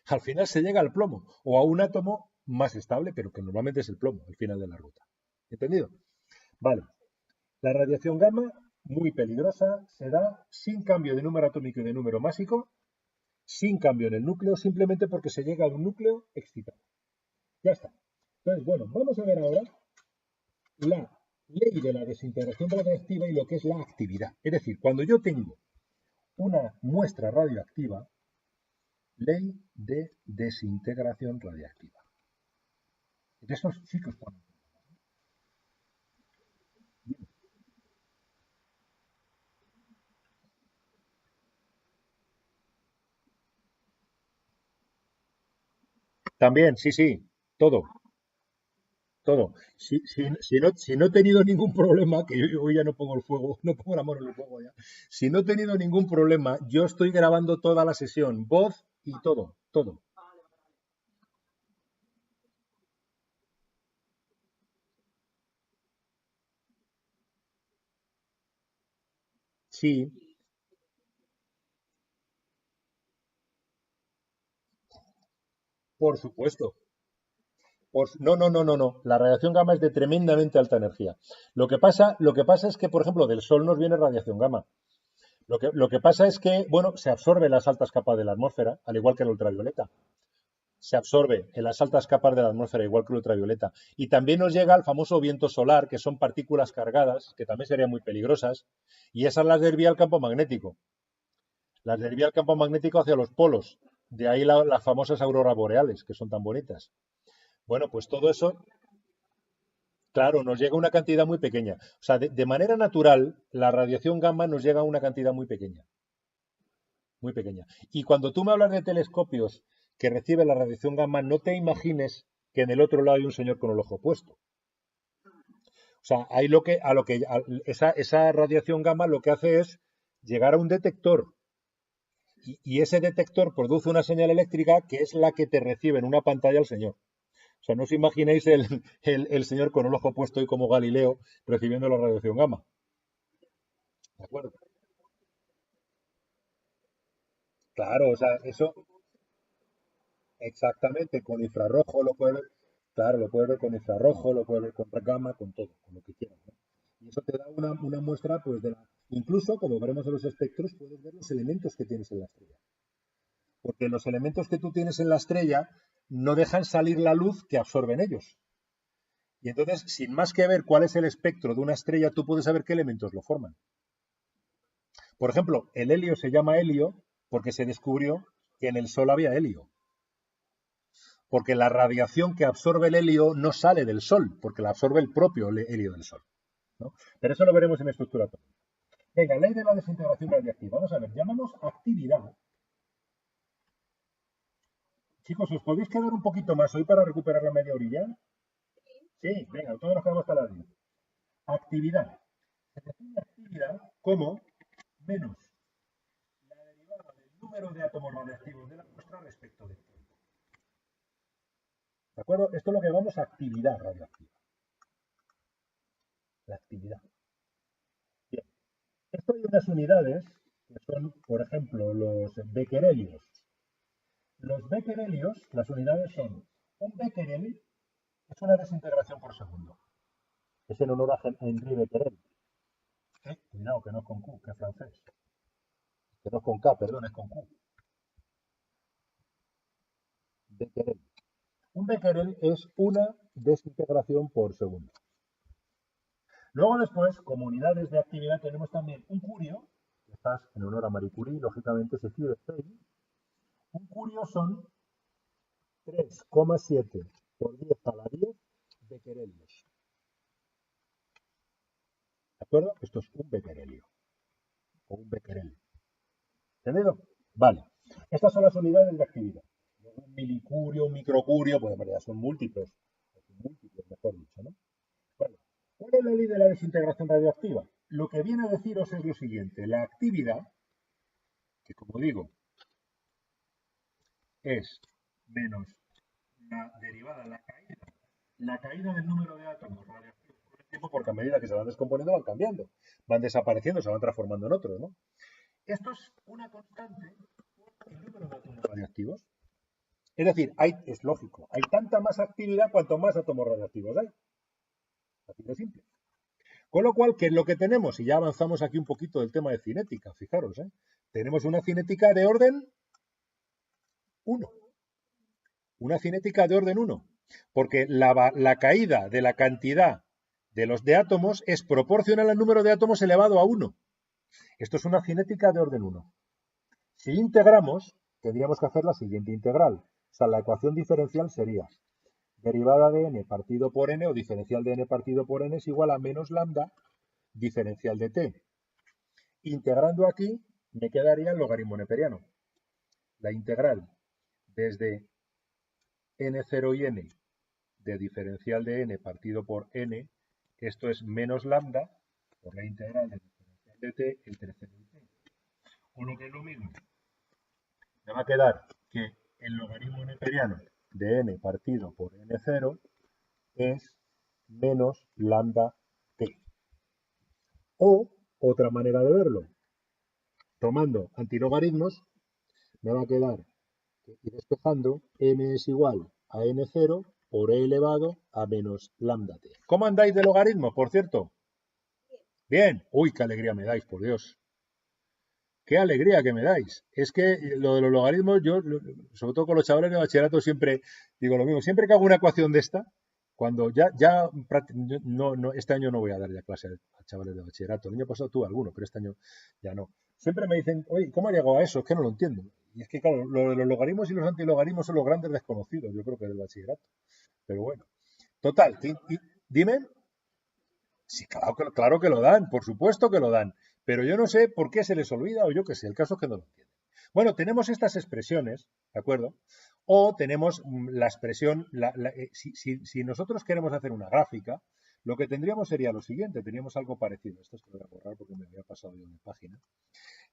Speaker 1: Al final se llega al plomo, o a un átomo más estable, pero que normalmente es el plomo, al final de la ruta. ¿Entendido? Vale. La radiación gamma, muy peligrosa, se da sin cambio de número atómico y de número másico, sin cambio en el núcleo, simplemente porque se llega a un núcleo excitado. Ya está. Entonces, bueno, vamos a ver ahora la ley de la desintegración radioactiva y lo que es la actividad. Es decir, cuando yo tengo una muestra radioactiva, ley de desintegración radiactiva. De esos chicos cuando... También, sí, sí, todo, todo. Si no he tenido ningún problema, que yo ya no pongo el fuego, no pongo la mano en el fuego ya. Si no he tenido ningún problema, yo estoy grabando toda la sesión, voz y todo, todo. Sí, por supuesto. No, no, no, no, no. La radiación gamma es de tremendamente alta energía. Lo que pasa es que, por ejemplo, del Sol nos viene radiación gamma. Lo que pasa es que, bueno, se absorbe en las altas capas de la atmósfera, al igual que el ultravioleta. Se absorbe en las altas capas de la atmósfera, igual que el ultravioleta. Y también nos llega el famoso viento solar, que son partículas cargadas, que también serían muy peligrosas, y esas las desvía el campo magnético. Las desvía el campo magnético hacia los polos. De ahí las famosas auroras boreales, que son tan bonitas. Bueno, pues todo eso, claro, nos llega una cantidad muy pequeña. O sea, de manera natural, la radiación gamma nos llega a una cantidad muy pequeña, muy pequeña. Y cuando tú me hablas de telescopios que reciben la radiación gamma, no te imagines que en el otro lado hay un señor con el ojo puesto. O sea, hay esa radiación gamma lo que hace es llegar a un detector y ese detector produce una señal eléctrica que es la que te recibe en una pantalla el señor. O sea, no os imaginéis el señor con el ojo puesto y como Galileo recibiendo la radiación gamma. ¿De acuerdo? Claro, o sea, eso exactamente, con infrarrojo lo puedes ver, claro, lo puedes ver con infrarrojo, lo puedes ver con gamma, con todo, con lo que quieras, ¿no? Y eso te da una muestra, pues, incluso, como veremos en los espectros, puedes ver los elementos que tienes en la estrella. Porque los elementos que tú tienes en la estrella no dejan salir la luz que absorben ellos. Y entonces, sin más que ver cuál es el espectro de una estrella, tú puedes saber qué elementos lo forman. Por ejemplo, el helio se llama helio porque se descubrió que en el Sol había helio. Porque la radiación que absorbe el helio no sale del Sol, porque la absorbe el propio helio del Sol, ¿no? Pero eso lo veremos en estructura atómica. Venga, ley de la desintegración radiactiva. Vamos a ver, llamamos actividad. Chicos, ¿os podéis quedar un poquito más hoy para recuperar la media orilla? Sí, venga, todos nos quedamos hasta las 10. Actividad. Se define actividad como menos la derivada del número de átomos radiactivos de la muestra respecto del tiempo. ¿De acuerdo? Esto es lo que llamamos actividad radioactiva. La actividad. Bien. Esto hay unas unidades. que son, por ejemplo, los becquerelios. Los becquerelios, las unidades son un becquerel, es una desintegración por segundo. Es en honor a Henri Becquerel. Cuidado, que no es con Q, que es francés. Que no es con K, perdón, es con Q. Becquerel. Un becquerel es una desintegración por segundo. Luego después, como unidades de actividad, tenemos también un curio, que estás en honor a Marie Curie, lógicamente se escribe Curie. Un curio son 3,7 por 10 a la 10 becquerelios. ¿De acuerdo? Esto es un becquerelio o un becquerel. ¿Entendido? Vale. Estas son las unidades de actividad. Un milicurio, un microcurio, pues ya son múltiplos, mejor dicho, ¿no? Vale. ¿Cuál es la ley de la desintegración radioactiva? Lo que viene a deciros es lo siguiente: la actividad, que como digo, es menos la derivada, la caída del número de átomos radioactivos con el tiempo, porque a medida que se van descomponiendo van cambiando, van desapareciendo, se van transformando en otros, ¿no? Esto es una constante por el número de átomos radioactivos. Es decir, es lógico, hay tanta más actividad cuanto más átomos radioactivos hay. Así de simple. Con lo cual, ¿qué es lo que tenemos? Y ya avanzamos aquí un poquito del tema de cinética, fijaros, ¿eh? Tenemos una cinética de orden 1. Una cinética de orden 1. Porque la caída de la cantidad de los de átomos es proporcional al número de átomos elevado a 1. Esto es una cinética de orden 1. Si integramos, tendríamos que hacer la siguiente integral. O sea, la ecuación diferencial sería derivada de n partido por n o diferencial de n partido por n es igual a menos lambda diferencial de t. Integrando aquí me quedaría el logaritmo neperiano. La integral desde n0 y n de diferencial de n partido por n, esto es menos lambda por la integral de diferencial de t entre 0 y t. O lo que es lo mismo, me va a quedar que el logaritmo neperiano de n partido por n0 es menos lambda t. O, otra manera de verlo, tomando antilogaritmos, me va a quedar y despejando n es igual a n0 por e elevado a menos lambda t. ¿Cómo andáis de logaritmos, por cierto? Bien. Uy, qué alegría me dais, por Dios. Qué alegría que me dais. Es que lo de los logaritmos, yo, sobre todo con los chavales de bachillerato, siempre digo lo mismo. Siempre que hago una ecuación de esta, cuando este año no voy a dar ya clase a chavales de bachillerato. El año pasado tuve alguno, pero este año ya no. Siempre me dicen, oye, ¿cómo ha llegado a eso? Es que no lo entiendo. Y es que, claro, lo de los logaritmos y los antilogaritmos son los grandes desconocidos, yo creo que del bachillerato. Pero bueno. Total, dime. Sí, claro que lo dan, por supuesto que lo dan. Pero yo no sé por qué se les olvida o yo qué sé, el caso es que no lo entienden. Bueno, tenemos estas expresiones, ¿de acuerdo? O tenemos la expresión, si nosotros queremos hacer una gráfica, lo que tendríamos sería lo siguiente, teníamos algo parecido. Esto es que lo voy a borrar porque me había pasado yo una página.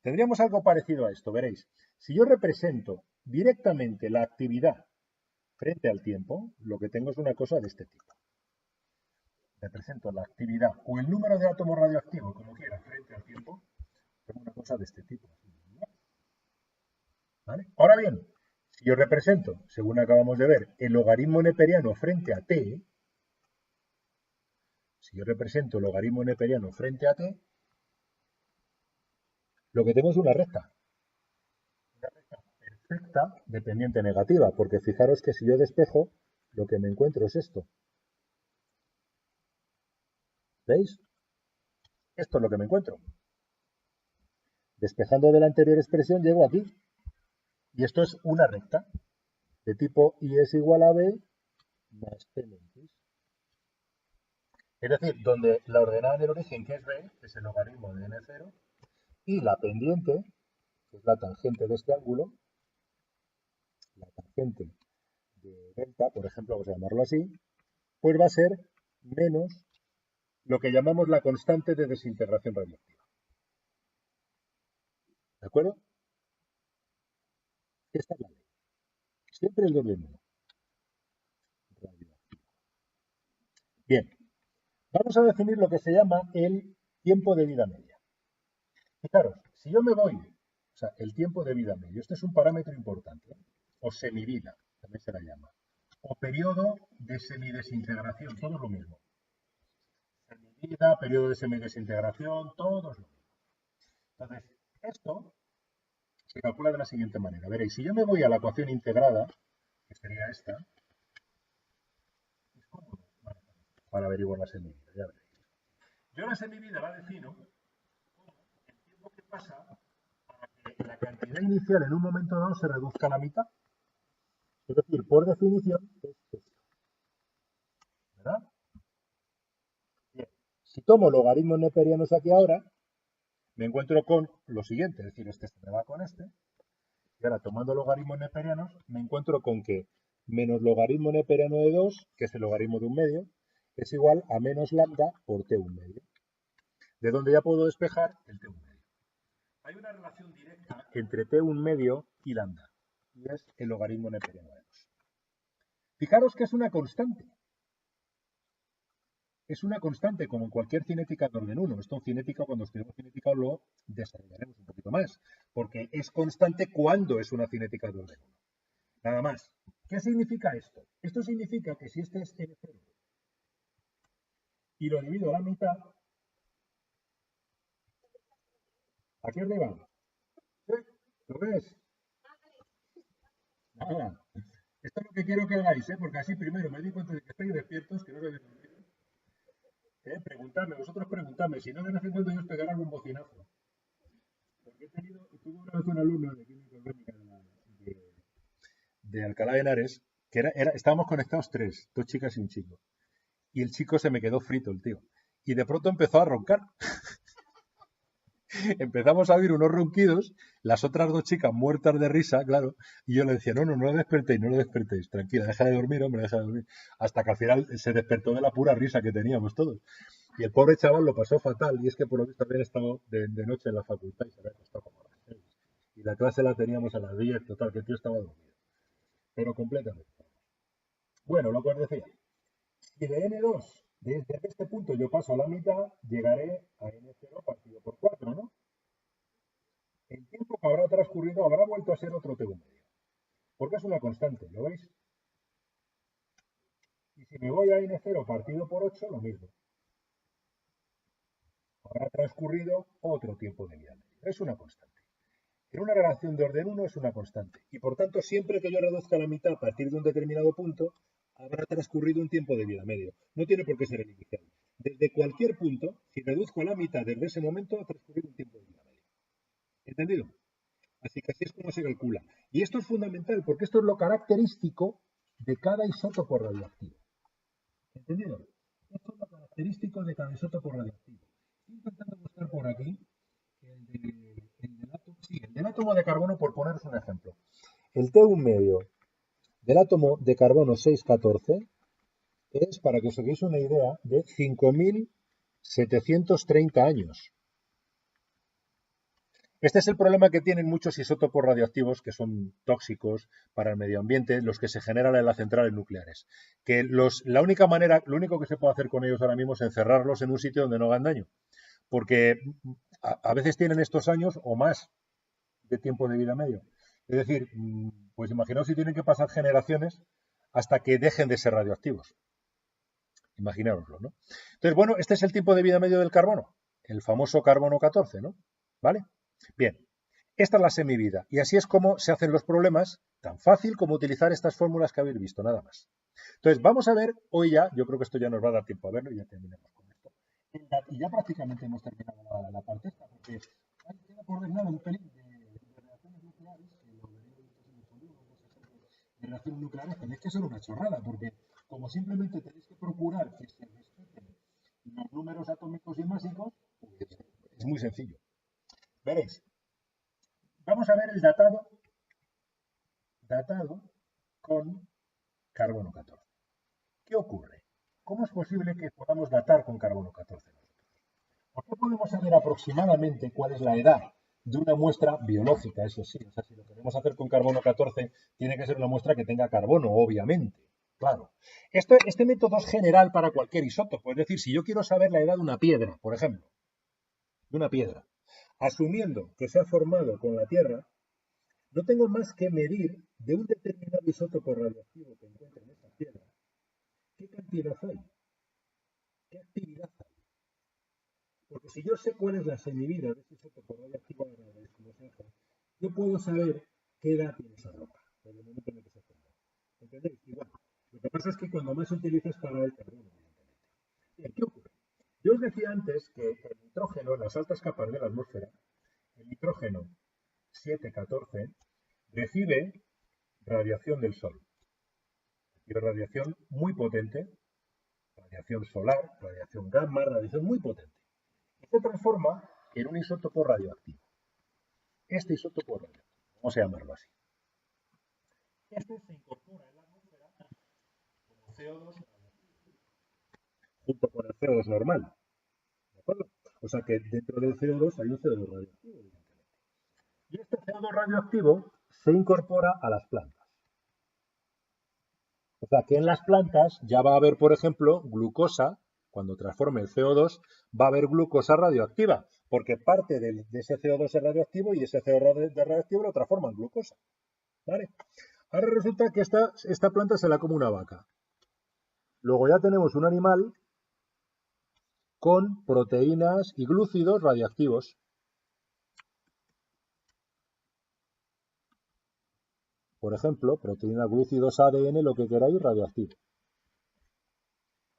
Speaker 1: Tendríamos algo parecido a esto, veréis. Si yo represento directamente la actividad frente al tiempo, lo que tengo es una cosa de este tipo. Represento la actividad o el número de átomos radioactivos, como quiera, frente al tiempo, tengo una cosa de este tipo. ¿Vale? Ahora bien, si yo represento, según acabamos de ver, el logaritmo neperiano frente a t, si yo represento el logaritmo neperiano frente a t, lo que tengo es una recta. Una recta perfecta de pendiente negativa, porque fijaros que si yo despejo, lo que me encuentro es esto. ¿Veis? Esto es lo que me encuentro. Despejando de la anterior expresión, llego aquí. Y esto es una recta de tipo I es igual a B más P menos X. Es decir, donde la ordenada del origen, que es B, es el logaritmo de n0, y la pendiente, que es la tangente de este ángulo, la tangente de delta, por ejemplo, vamos a llamarlo así, pues va a ser menos lo que llamamos la constante de desintegración radioactiva. ¿De acuerdo? Esta es la ley. Siempre el doble número. Bien, vamos a definir lo que se llama el tiempo de vida media. Fijaros, si yo me voy, o sea, el tiempo de vida medio, este es un parámetro importante, ¿eh? O semivida, también se la llama, o periodo de semidesintegración, todo es lo mismo. Semivida, periodo de semidesintegración, todo es lo mismo. Entonces, esto se calcula de la siguiente manera. Veréis, si yo me voy a la ecuación integrada, que sería esta, es cómodo para averiguar la semivida, ya veréis. Yo la semivida la defino como el tiempo que pasa para que la cantidad inicial en un momento dado se reduzca a la mitad. Es decir, por definición, es esto, ¿verdad? Bien. Si tomo logaritmos neperianos aquí ahora, me encuentro con lo siguiente, es decir, este se me va con este, y ahora tomando logaritmos neperianos, me encuentro con que menos logaritmo neperiano de 2, que es el logaritmo de un medio, es igual a menos lambda por t un medio, de donde ya puedo despejar el t un medio. Hay una relación directa entre t un medio y lambda, y es el logaritmo neperiano de 2. Fijaros que es una constante. Es una constante como en cualquier cinética de orden 1. Esto en cinética, cuando estudiamos cinética, lo desarrollaremos un poquito más, porque es constante cuando es una cinética de orden 1. Nada más. ¿Qué significa esto? Esto significa que si este es n0 y lo divido a la mitad, aquí arriba, ¿sí? ¿Lo ves? Nada. Esto es lo que quiero que hagáis, ¿eh? Porque así primero me di cuenta de que estáis despiertos, que no sabéis dormir. Preguntadme, vosotros preguntadme, si no de vez en cuando yo os pegaré algún bocinazo. Porque tuve una vez un alumno de química orgánica de Alcalá de Henares, que estábamos conectados tres, dos chicas y un chico. Y el chico se me quedó frito, el tío. Y de pronto empezó a roncar. Empezamos a oír unos ronquidos, las otras dos chicas muertas de risa, claro, y yo le decía, no, no, no lo despertéis, no lo despertéis, tranquila, deja de dormir, hombre, deja de dormir. Hasta que al final se despertó de la pura risa que teníamos todos. Y el pobre chaval lo pasó fatal, y es que por lo visto había estado de noche en la facultad y se había acostado como a las 6. Y la clase la teníamos a las 10, total, que el tío estaba dormido. Pero completamente. Bueno, lo que os decía, si de n2, desde este punto yo paso a la mitad, llegaré a n0 partido por 4, ¿no? El tiempo que habrá transcurrido habrá vuelto a ser otro t1 medio, porque es una constante, ¿lo veis? Y si me voy a n0 partido por 8, lo mismo. Habrá transcurrido otro tiempo de vida medio. Es una constante. En una relación de orden 1 es una constante. Y por tanto, siempre que yo reduzca la mitad a partir de un determinado punto, habrá transcurrido un tiempo de vida medio. No tiene por qué ser el inicial. Desde cualquier punto, si reduzco a la mitad desde ese momento, ha transcurrido un tiempo de vida medio. ¿Entendido? Así que así es como se calcula. Y esto es fundamental porque esto es lo característico de cada isótopo radioactivo. ¿Entendido? Esto es lo característico de cada isótopo radioactivo. Estoy intentando buscar por aquí el del átomo de carbono, por poneros un ejemplo. El T1 medio del átomo de carbono 614 es, para que os hagáis una idea, de 5.730 años. Este es el problema que tienen muchos isótopos radioactivos que son tóxicos para el medio ambiente, los que se generan en las centrales nucleares. Que la única manera, lo único que se puede hacer con ellos ahora mismo es encerrarlos en un sitio donde no hagan daño. Porque a veces tienen estos años o más de tiempo de vida medio. Es decir, pues imaginaos si tienen que pasar generaciones hasta que dejen de ser radioactivos. Imaginároslo, ¿no? Entonces, bueno, este es el tiempo de vida medio del carbono, el famoso carbono 14, ¿no? ¿Vale? Bien, esta es la semivida y así es como se hacen los problemas, tan fácil como utilizar estas fórmulas que habéis visto, nada más. Entonces, vamos a ver hoy ya, yo creo que esto ya nos va a dar tiempo a verlo y ya terminamos con esto. Y ya prácticamente hemos terminado la parte esta, porque queda por ver nada un pelín de reacciones nucleares, que lo veremos en el futuro, de reacciones nucleares, tenéis que ser una chorrada, porque como simplemente tenéis que procurar que se respeten los números atómicos y másicos, pues es muy sencillo. Veréis, vamos a ver el datado con carbono 14. ¿Qué ocurre? ¿Cómo es posible que podamos datar con carbono 14 nosotros? ¿Por qué podemos saber aproximadamente cuál es la edad de una muestra biológica? Eso sí, o sea, si lo queremos hacer con carbono 14, tiene que ser una muestra que tenga carbono, obviamente. Claro. Este método es general para cualquier isótopo. Es decir, si yo quiero saber la edad de una piedra, por ejemplo, de una piedra, asumiendo que se ha formado con la Tierra, no tengo más que medir de un determinado isótopo radioactivo que encuentre en esa piedra qué cantidad hay, qué actividad hay. Porque si yo sé cuál es la semivida de ese isótopo radioactivo, yo puedo saber qué edad tiene esa roca, desde el momento en el que se formó. ¿Entendéis? Igual. Lo que pasa es que cuando más utilizas para el carbono, evidentemente. Bien, ¿qué ocurre? Yo os decía antes que el nitrógeno en las altas capas de la atmósfera, el nitrógeno 714, recibe radiación del Sol. Recibe radiación muy potente, radiación solar, radiación gamma, radiación muy potente. Y se transforma en un isótopo radioactivo. Este isótopo radioactivo, vamos a llamarlo así. Este se incorpora en la atmósfera como CO2 radioactivo, junto con el CO2 normal. ¿De acuerdo? O sea que dentro del CO2 hay un CO2 radioactivo, evidentemente. Y este CO2 radioactivo se incorpora a las plantas. O sea que en las plantas ya va a haber, por ejemplo, glucosa. Cuando transforme el CO2, va a haber glucosa radioactiva, porque parte de ese CO2 es radioactivo y ese CO2 radioactivo lo transforma en glucosa. ¿Vale? Ahora resulta que esta planta se la come una vaca. Luego ya tenemos un animal con proteínas y glúcidos radioactivos. Por ejemplo, proteínas, glúcidos, ADN, lo que queráis, radioactivo.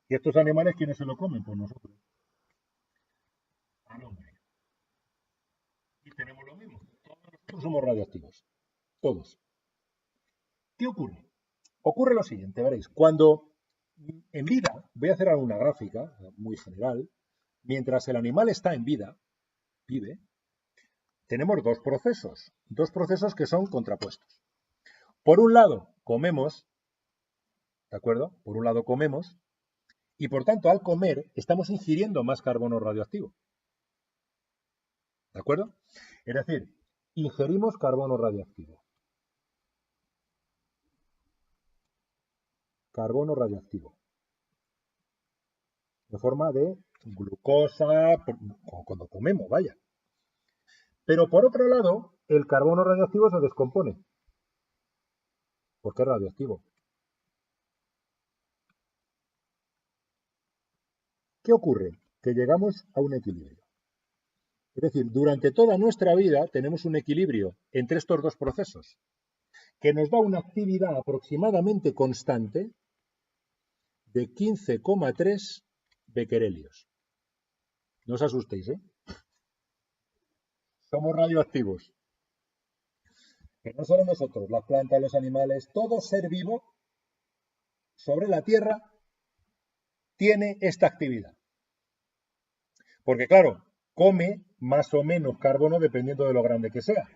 Speaker 1: ¿Y estos animales quiénes se lo comen? Pues nosotros. Al hombre. Y tenemos lo mismo. Todos nosotros somos radioactivos. Todos. ¿Qué ocurre? Ocurre lo siguiente, veréis. Cuando en vida, voy a hacer alguna gráfica muy general, mientras el animal está en vida, vive, tenemos dos procesos que son contrapuestos. Por un lado, comemos, ¿de acuerdo? Por un lado comemos, y por tanto, al comer, estamos ingiriendo más carbono radioactivo. ¿De acuerdo? Es decir, ingerimos carbono radioactivo. Carbono radioactivo. De forma de glucosa, cuando comemos, vaya. Pero por otro lado, el carbono radioactivo se descompone. ¿Por qué es radioactivo? ¿Qué ocurre? Que llegamos a un equilibrio. Es decir, durante toda nuestra vida tenemos un equilibrio entre estos dos procesos, que nos da una actividad aproximadamente constante de 15,3 becquerelios. No os asustéis, ¿eh? Somos radioactivos. Que no solo nosotros, las plantas, los animales, todo ser vivo sobre la Tierra tiene esta actividad. Porque claro, come más o menos carbono dependiendo de lo grande que sea.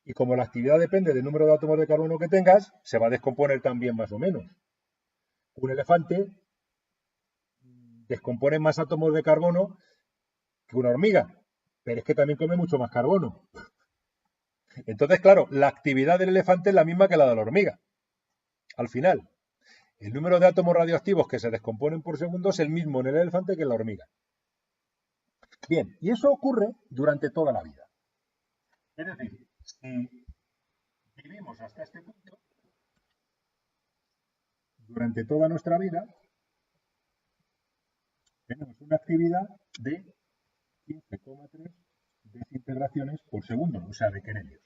Speaker 1: Y como la actividad depende del número de átomos de carbono que tengas, se va a descomponer también más o menos. Un elefante descompone más átomos de carbono que una hormiga, pero es que también come mucho más carbono. Entonces, claro, la actividad del elefante es la misma que la de la hormiga. Al final, el número de átomos radioactivos que se descomponen por segundo es el mismo en el elefante que en la hormiga. Bien, y eso ocurre durante toda la vida. Es decir, si vivimos hasta este punto, durante toda nuestra vida, tenemos una actividad de 15,3 desintegraciones por segundo, o sea, de querelios.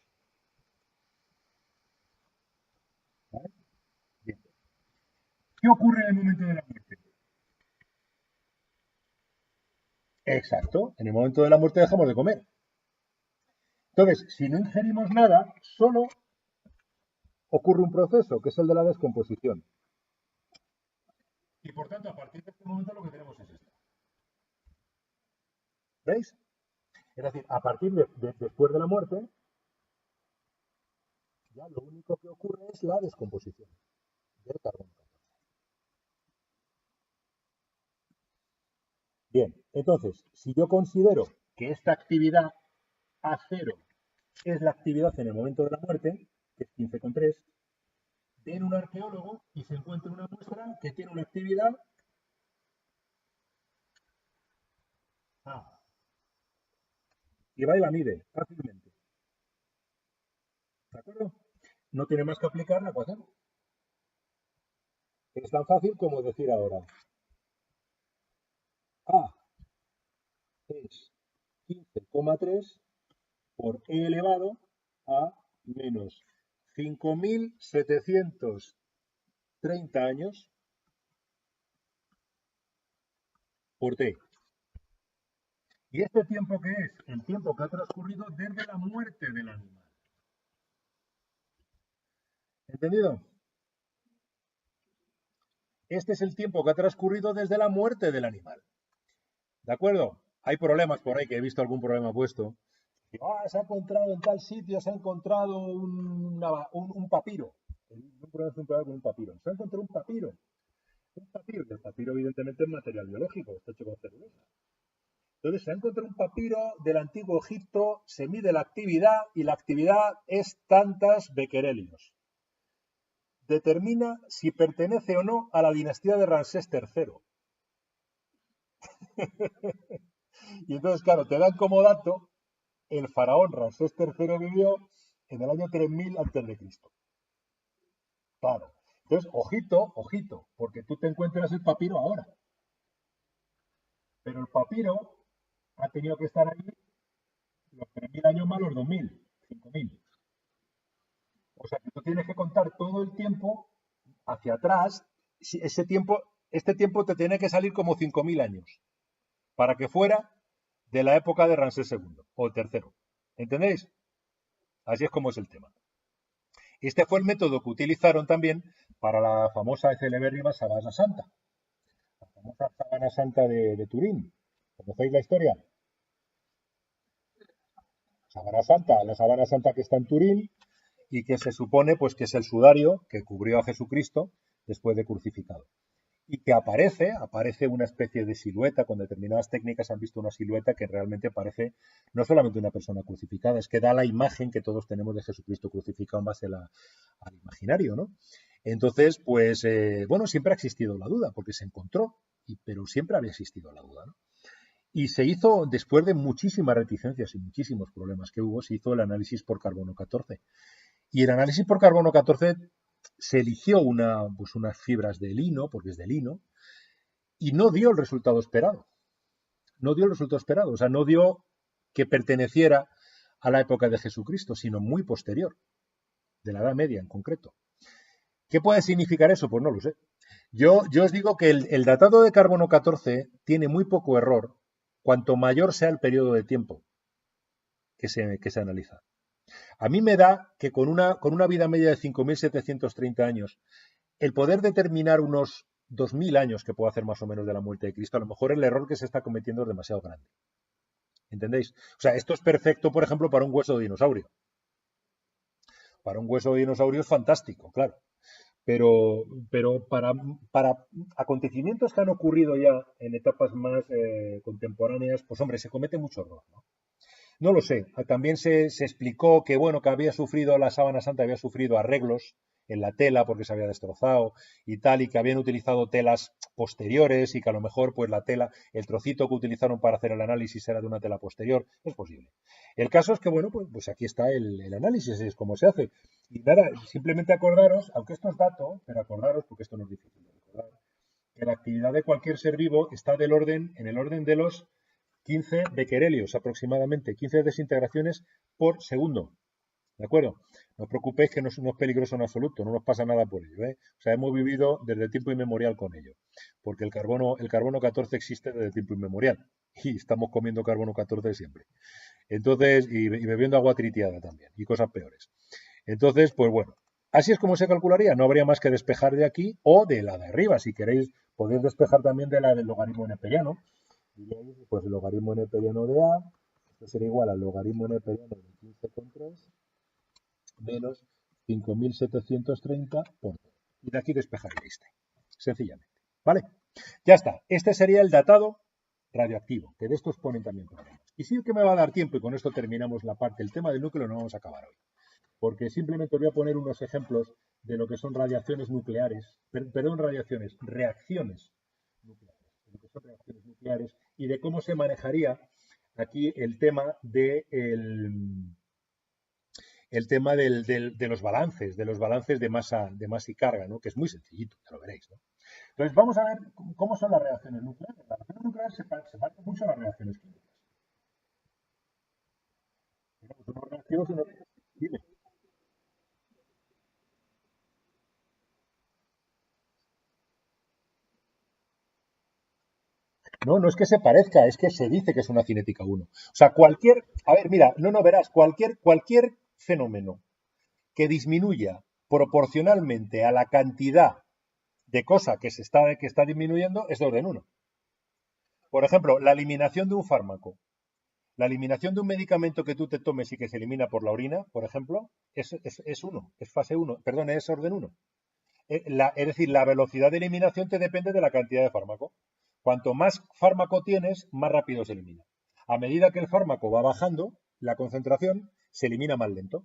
Speaker 1: ¿Vale? Bien. ¿Qué ocurre en el momento de la muerte? Exacto, en el momento de la muerte dejamos de comer. Entonces, si no ingerimos nada, solo ocurre un proceso, que es el de la descomposición. Y por tanto, a partir de este momento lo que tenemos es esto. ¿Veis? Es decir, a partir de después de la muerte, ya lo único que ocurre es la descomposición del carbono. Bien, entonces, si yo considero que esta actividad A0 es la actividad en el momento de la muerte, que es 15,3, viene un arqueólogo y se encuentra una muestra que tiene una actividad A y va y la mide fácilmente. ¿De acuerdo? No tiene más que aplicar la ecuación. Es tan fácil como decir ahora, A es 15,3 por e elevado a menos 5.730 años por t. ¿Y este tiempo qué es? El tiempo que ha transcurrido desde la muerte del animal. ¿Entendido? Este es el tiempo que ha transcurrido desde la muerte del animal. ¿De acuerdo? Hay problemas por ahí, que he visto algún problema puesto. Se ha encontrado en tal sitio, se ha encontrado un papiro. Un problema con un papiro. Se ha encontrado un papiro. Un papiro. El papiro, evidentemente, es material biológico, está hecho con celulosa. Entonces, se ha encontrado un papiro del antiguo Egipto, se mide la actividad y la actividad es tantas becquerelios. Determina si pertenece o no a la dinastía de Ramsés III. Y entonces, claro, te dan como dato, el faraón Ramsés III vivió en el año 3000 a.C. Claro. Entonces, ojito, ojito, porque tú te encuentras el papiro ahora. Pero el papiro ha tenido que estar ahí los 3000 años más los 2000, 5000. O sea que tú tienes que contar todo el tiempo hacia atrás. Este tiempo te tiene que salir como 5000 años para que fuera de la época de Ramsés II o tercero. ¿Entendéis? Así es como es el tema. Este fue el método que utilizaron también para la famosa y celebérrima Sabana Santa. La famosa Sabana Santa de Turín. ¿Conocéis la historia? La Sabana Santa que está en Turín y que se supone pues que es el sudario que cubrió a Jesucristo después de crucificado. Y que aparece una especie de silueta, con determinadas técnicas han visto una silueta que realmente parece no solamente una persona crucificada, es que da la imagen que todos tenemos de Jesucristo crucificado en base al imaginario, ¿no? Entonces, pues, bueno, siempre ha existido la duda, porque se encontró, pero siempre había existido la duda, ¿no? Y se hizo, después de muchísimas reticencias y muchísimos problemas que hubo, se hizo el análisis por carbono 14. Y el análisis por carbono 14 se eligió unas fibras de lino, porque es de lino, y no dio el resultado esperado. No dio el resultado esperado, o sea, no dio que perteneciera a la época de Jesucristo, sino muy posterior, de la Edad Media en concreto. ¿Qué puede significar eso? Pues no lo sé. Yo os digo que el datado de carbono 14 tiene muy poco error cuanto mayor sea el periodo de tiempo que se analiza. A mí me da que con una vida media de 5.730 años, el poder determinar unos 2.000 años que puedo hacer más o menos de la muerte de Cristo, a lo mejor el error que se está cometiendo es demasiado grande. ¿Entendéis? O sea, esto es perfecto, por ejemplo, para un hueso de dinosaurio. Para un hueso de dinosaurio es fantástico, claro. Pero para acontecimientos que han ocurrido ya en etapas más contemporáneas, pues hombre, se comete mucho error, ¿no? No lo sé. También se explicó que, bueno, que había sufrido la sábana santa, había sufrido arreglos en la tela porque se había destrozado y tal, y que habían utilizado telas posteriores y que a lo mejor pues la tela, el trocito que utilizaron para hacer el análisis era de una tela posterior. Es posible. El caso es que, bueno, pues aquí está el análisis, es como se hace. Y nada, simplemente acordaros, aunque esto es dato, pero acordaros, porque esto no es difícil de recordar, que la actividad de cualquier ser vivo está en el orden de los 15 becquerelios aproximadamente, 15 desintegraciones por segundo. ¿De acuerdo? No os preocupéis que no es peligroso en absoluto, no nos pasa nada por ello, ¿eh? O sea, hemos vivido desde tiempo inmemorial con ello, porque el carbono 14 existe desde tiempo inmemorial y estamos comiendo carbono 14 siempre. Entonces, y bebiendo agua tritiada también, y cosas peores. Entonces, pues bueno, así es como se calcularía. No habría más que despejar de aquí o de la de arriba. Si queréis, podéis despejar también de la del logaritmo neperiano. Pues el logaritmo neperiano de A, esto sería igual al logaritmo neperiano de 15,3 menos 5.730 por 2. Y de aquí despejaréis este, sencillamente. ¿Vale? Ya está. Este sería el datado radioactivo, que de estos ponen también problemas. Y sí que me va a dar tiempo, y con esto terminamos la parte. El tema del núcleo no vamos a acabar hoy, porque simplemente os voy a poner unos ejemplos de lo que son radiaciones nucleares, reacciones nucleares, de lo que son reacciones nucleares y de cómo se manejaría aquí el tema de los balances de masa y carga, ¿no? Que es muy sencillito, ya lo veréis, ¿no? Entonces, vamos a ver cómo son las reacciones nucleares. Las reacciones nucleares se parecen mucho a las reacciones químicas. Tenemos unos reactivos y unos... Dime. No, no es que se parezca, es que se dice que es una cinética 1. O sea, a ver, mira, no verás, cualquier fenómeno que disminuya proporcionalmente a la cantidad de cosa que está disminuyendo es de orden 1. Por ejemplo, la eliminación de un fármaco. La eliminación de un medicamento que tú te tomes y que se elimina por la orina, por ejemplo, es 1, es fase 1, perdón, es orden 1. Es decir, la velocidad de eliminación te depende de la cantidad de fármaco. Cuanto más fármaco tienes, más rápido se elimina. A medida que el fármaco va bajando, la concentración se elimina más lento.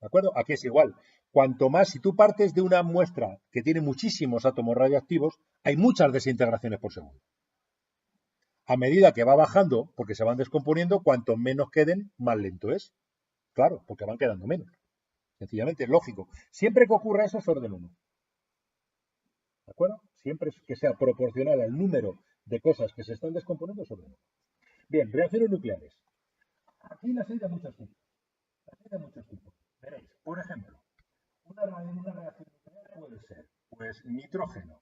Speaker 1: ¿De acuerdo? Aquí es igual. Cuanto más, si tú partes de una muestra que tiene muchísimos átomos radioactivos, hay muchas desintegraciones por segundo. A medida que va bajando, porque se van descomponiendo, cuanto menos queden, más lento es. Claro, porque van quedando menos. Sencillamente, es lógico. Siempre que ocurra eso es orden 1. ¿De acuerdo? Siempre que sea proporcional al número de cosas que se están descomponiendo es orden 1. Bien, reacciones nucleares. Aquí las hay de muchos tipos. Las hay de muchos tipos. Veréis, por ejemplo, una reacción nuclear puede ser, pues, nitrógeno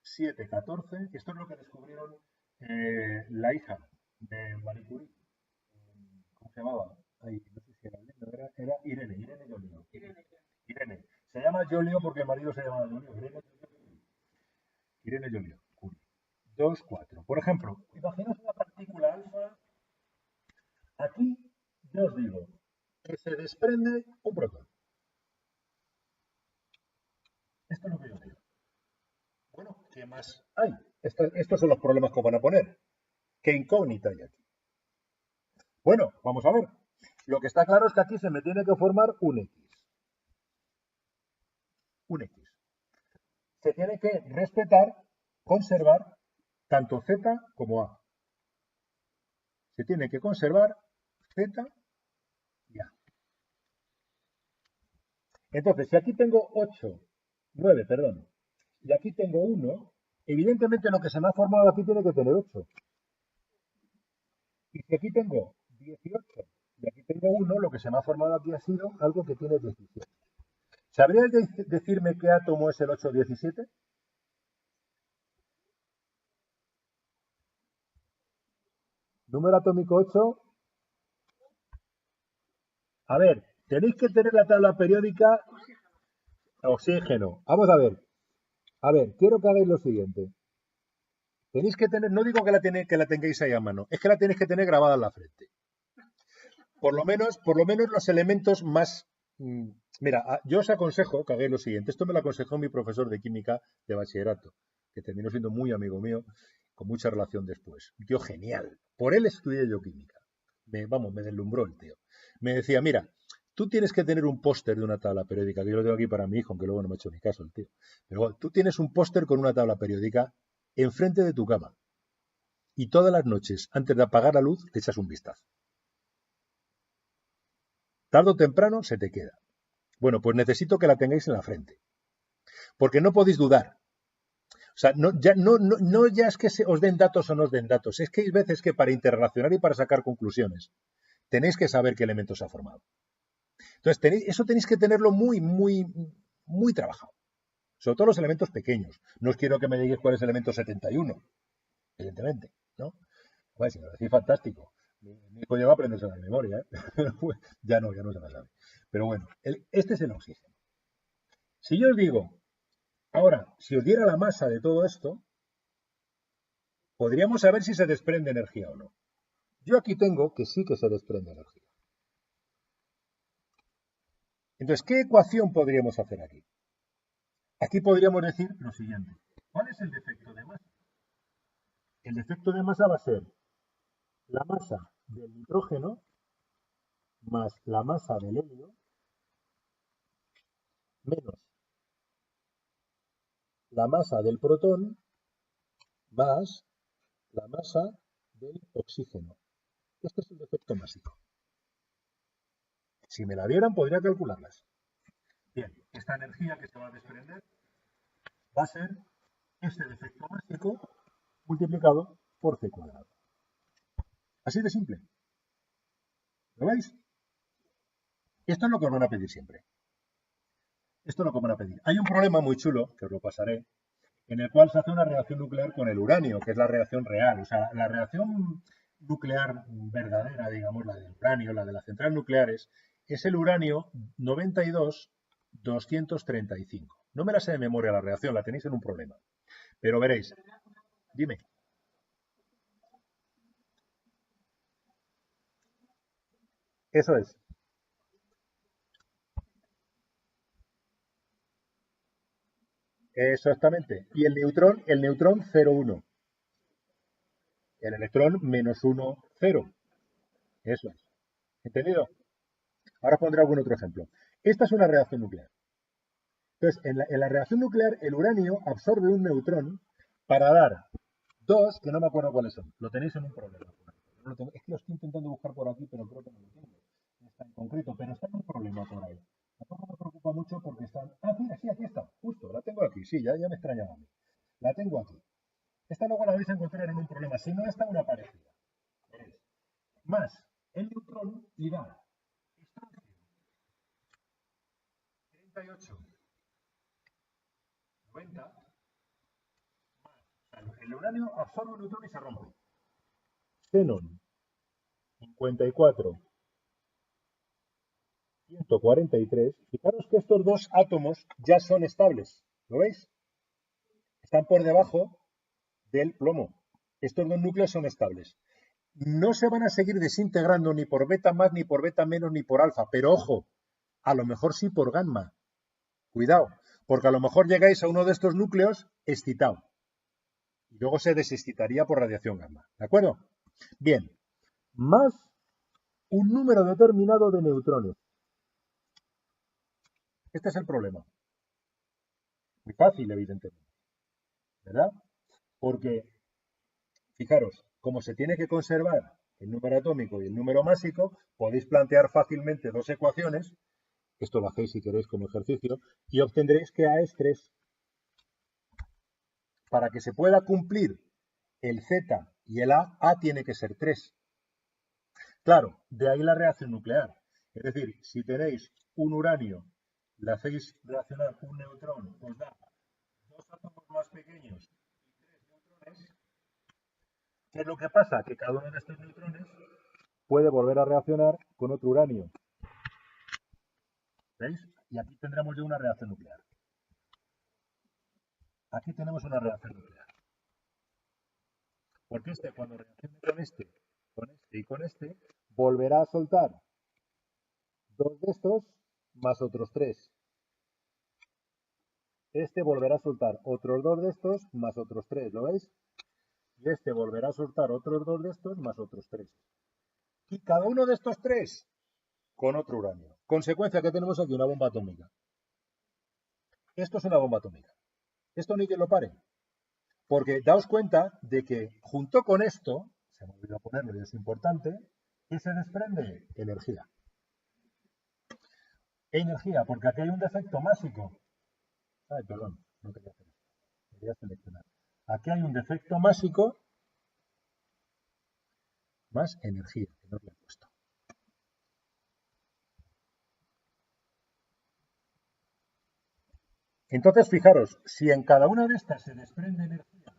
Speaker 1: 714. Esto es lo que descubrieron la hija de Marie Curie. ¿Cómo se llamaba? Ay, no sé si era Elena, era Irene Joliot. Irene. Se llama Joliot porque el marido se llama Joliot. Irene Joliot. Curie. 2,4. Por ejemplo, imaginaos una partícula alfa. Aquí yo os digo que se desprende un protón. Esto es lo que yo digo. Bueno, ¿qué más hay? Estos son los problemas que os van a poner. ¿Qué incógnita hay aquí? Bueno, vamos a ver. Lo que está claro es que aquí se me tiene que formar un X. Un X. Se tiene que respetar, conservar tanto Z como A. Se tiene que conservar Z y A. Entonces, si aquí tengo 8, 9, perdón, y aquí tengo 1, evidentemente lo que se me ha formado aquí tiene que tener 8. Y si aquí tengo 18 y aquí tengo 1, lo que se me ha formado aquí ha sido algo que tiene 17. ¿Sabrías decirme qué átomo es el 817? Número atómico 8. A ver, tenéis que tener la tabla periódica. Oxígeno. Vamos a ver. A ver, quiero que hagáis lo siguiente. Tenéis que tener, no digo que la tengáis ahí a mano, es que la tenéis que tener grabada en la frente. Por lo menos los elementos más. Mira, yo os aconsejo que hagáis lo siguiente. Esto me lo aconsejó mi profesor de química de bachillerato, que terminó siendo muy amigo mío, con mucha relación después. Un tío genial. Por él estudié yo química. Me deslumbró el tío. Me decía, mira, tú tienes que tener un póster de una tabla periódica, que yo lo tengo aquí para mi hijo, aunque luego no me ha hecho ni caso el tío. Pero bueno, tú tienes un póster con una tabla periódica enfrente de tu cama. Y todas las noches, antes de apagar la luz, le echas un vistazo. Tarde o temprano se te queda. Bueno, pues necesito que la tengáis en la frente. Porque no podéis dudar. O sea, no ya es que os den datos o no os den datos. Es que hay veces que para interrelacionar y para sacar conclusiones tenéis que saber qué elementos ha formado. Entonces, eso tenéis que tenerlo muy trabajado. Sobre todo los elementos pequeños. No os quiero que me digáis cuál es el elemento 71, evidentemente, ¿no? Bueno, si me lo decís, fantástico. Mi hijo llegó a aprenderse la memoria, ¿eh? Ya no se la sabe. Pero bueno, este es el oxígeno. Si yo os digo, ahora, si os diera la masa de todo esto, podríamos saber si se desprende energía o no. Yo aquí tengo que sí que se desprende energía. Entonces, ¿qué ecuación podríamos hacer aquí? Aquí podríamos decir lo siguiente. ¿Cuál es el defecto de masa? El defecto de masa va a ser la masa del nitrógeno más la masa del helio menos la masa del protón más la masa del oxígeno. Este es el defecto másico. Si me la dieran, podría calcularlas. Bien, esta energía que se va a desprender va a ser este defecto másico multiplicado por c cuadrado. Así de simple. ¿Lo veis? Esto es lo que os van a pedir siempre. Esto es lo que os van a pedir. Hay un problema muy chulo, que os lo pasaré, en el cual se hace una reacción nuclear con el uranio, que es la reacción real. O sea, la reacción nuclear verdadera, digamos, la del uranio, la de las centrales nucleares, es el uranio 92-235. No me la sé de memoria la reacción, la tenéis en un problema. Pero veréis. Dime. Eso es. Exactamente. Y el neutrón 0,1. El electrón -1, 0. Eso es. ¿Entendido? Ahora pondré algún otro ejemplo. Esta es una reacción nuclear. Entonces, en la reacción nuclear, el uranio absorbe un neutrón para dar dos, que no me acuerdo cuáles son. Lo tenéis en un problema. No lo tengo. Es que lo estoy intentando buscar por aquí, pero creo que no lo tengo. No está en concreto, pero está en un problema por ahí. Tampoco me preocupa mucho porque están... Ah, mira, sí, aquí está. Justo, la tengo aquí. Sí, ya me extrañaba a mí. La tengo aquí. Esta luego la vais a encontrar en un problema. Si no, está una parecida. Veréis. Más el neutrón y da estroncio 38, 90. El uranio absorbe un neutrón y se rompe. Xenón 54, 143. Fijaros que estos dos átomos ya son estables. ¿Lo veis? Están por debajo del plomo. Estos dos núcleos son estables. No se van a seguir desintegrando ni por beta más, ni por beta menos, ni por alfa. Pero ojo, a lo mejor sí por gamma. Cuidado, porque a lo mejor llegáis a uno de estos núcleos excitado. Y luego se desexcitaría por radiación gamma. ¿De acuerdo? Bien, más un número determinado de neutrones. Este es el problema. Muy fácil, evidentemente. ¿Verdad? Porque, fijaros, como se tiene que conservar el número atómico y el número másico, podéis plantear fácilmente dos ecuaciones, esto lo hacéis si queréis como ejercicio, y obtendréis que A es 3. Para que se pueda cumplir el Z y el A tiene que ser 3. Claro, de ahí la reacción nuclear. Es decir, si tenéis un uranio, le hacéis reaccionar un neutrón, os da dos átomos más pequeños y tres neutrones. ¿Qué es lo que pasa? Que cada uno de estos neutrones puede volver a reaccionar con otro uranio. ¿Veis? Y aquí tendremos ya una reacción nuclear. Aquí tenemos una reacción nuclear. Porque este, cuando reaccione con este y con este, volverá a soltar dos de estos más otros tres. Este volverá a soltar otros dos de estos más otros tres, ¿lo veis? Y este volverá a soltar otros dos de estos más otros tres. Y cada uno de estos tres con otro uranio. Consecuencia que tenemos aquí una bomba atómica. Esto es una bomba atómica. Esto ni que lo pare. Porque daos cuenta de que junto con esto, se me olvidó ponerlo y es importante, que se desprende energía. Energía, porque aquí hay un defecto másico. Ay, perdón, no quería hacer esto. Quería seleccionar. Aquí hay un defecto másico más energía, que no lo he puesto. Entonces, fijaros, si en cada una de estas se desprende energía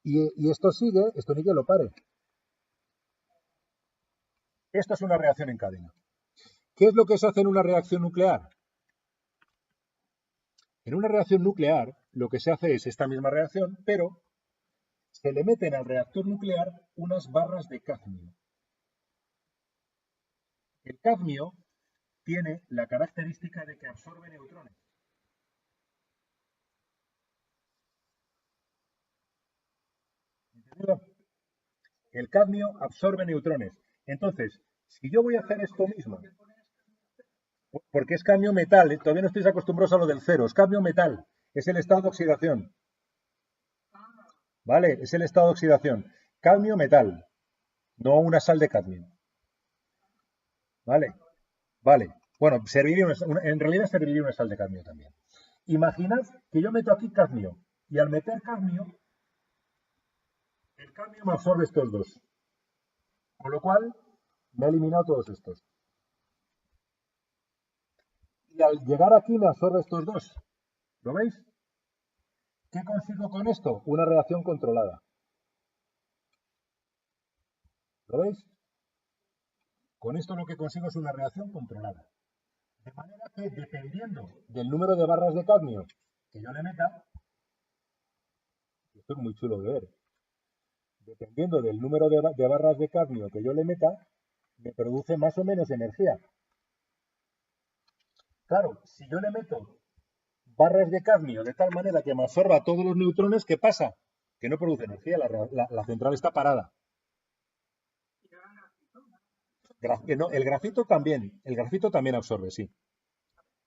Speaker 1: y esto sigue, esto ni que lo pare. Esto es una reacción en cadena. ¿Qué es lo que se hace en una reacción nuclear? En una reacción nuclear, lo que se hace es esta misma reacción, pero se le meten al reactor nuclear unas barras de cadmio. El cadmio tiene la característica de que absorbe neutrones. ¿Entendido? El cadmio absorbe neutrones. Entonces, si yo voy a hacer esto mismo, porque es cadmio metal, todavía no estáis acostumbrados a lo del cero, es cadmio metal, es el estado de oxidación. ¿vale? Es el estado de oxidación. Cadmio, metal, no una sal de cadmio, ¿vale? Vale. Bueno, en realidad serviría una sal de cadmio también. Imaginad que yo meto aquí cadmio y al meter cadmio, el cadmio me absorbe estos dos. Con lo cual, me ha eliminado todos estos. Y al llegar aquí me absorbe estos dos. ¿Lo veis? ¿Qué consigo con esto? Una reacción controlada. ¿Lo veis? Con esto lo que consigo es una reacción controlada. De manera que dependiendo del número de barras de cadmio que yo le meta, esto es muy chulo de ver, dependiendo del número de barras de cadmio que yo le meta, me produce más o menos energía. Claro, si yo le meto barras de cadmio de tal manera que me absorba todos los neutrones, ¿qué pasa? Que no produce energía, la central está parada. No, el grafito también absorbe, sí.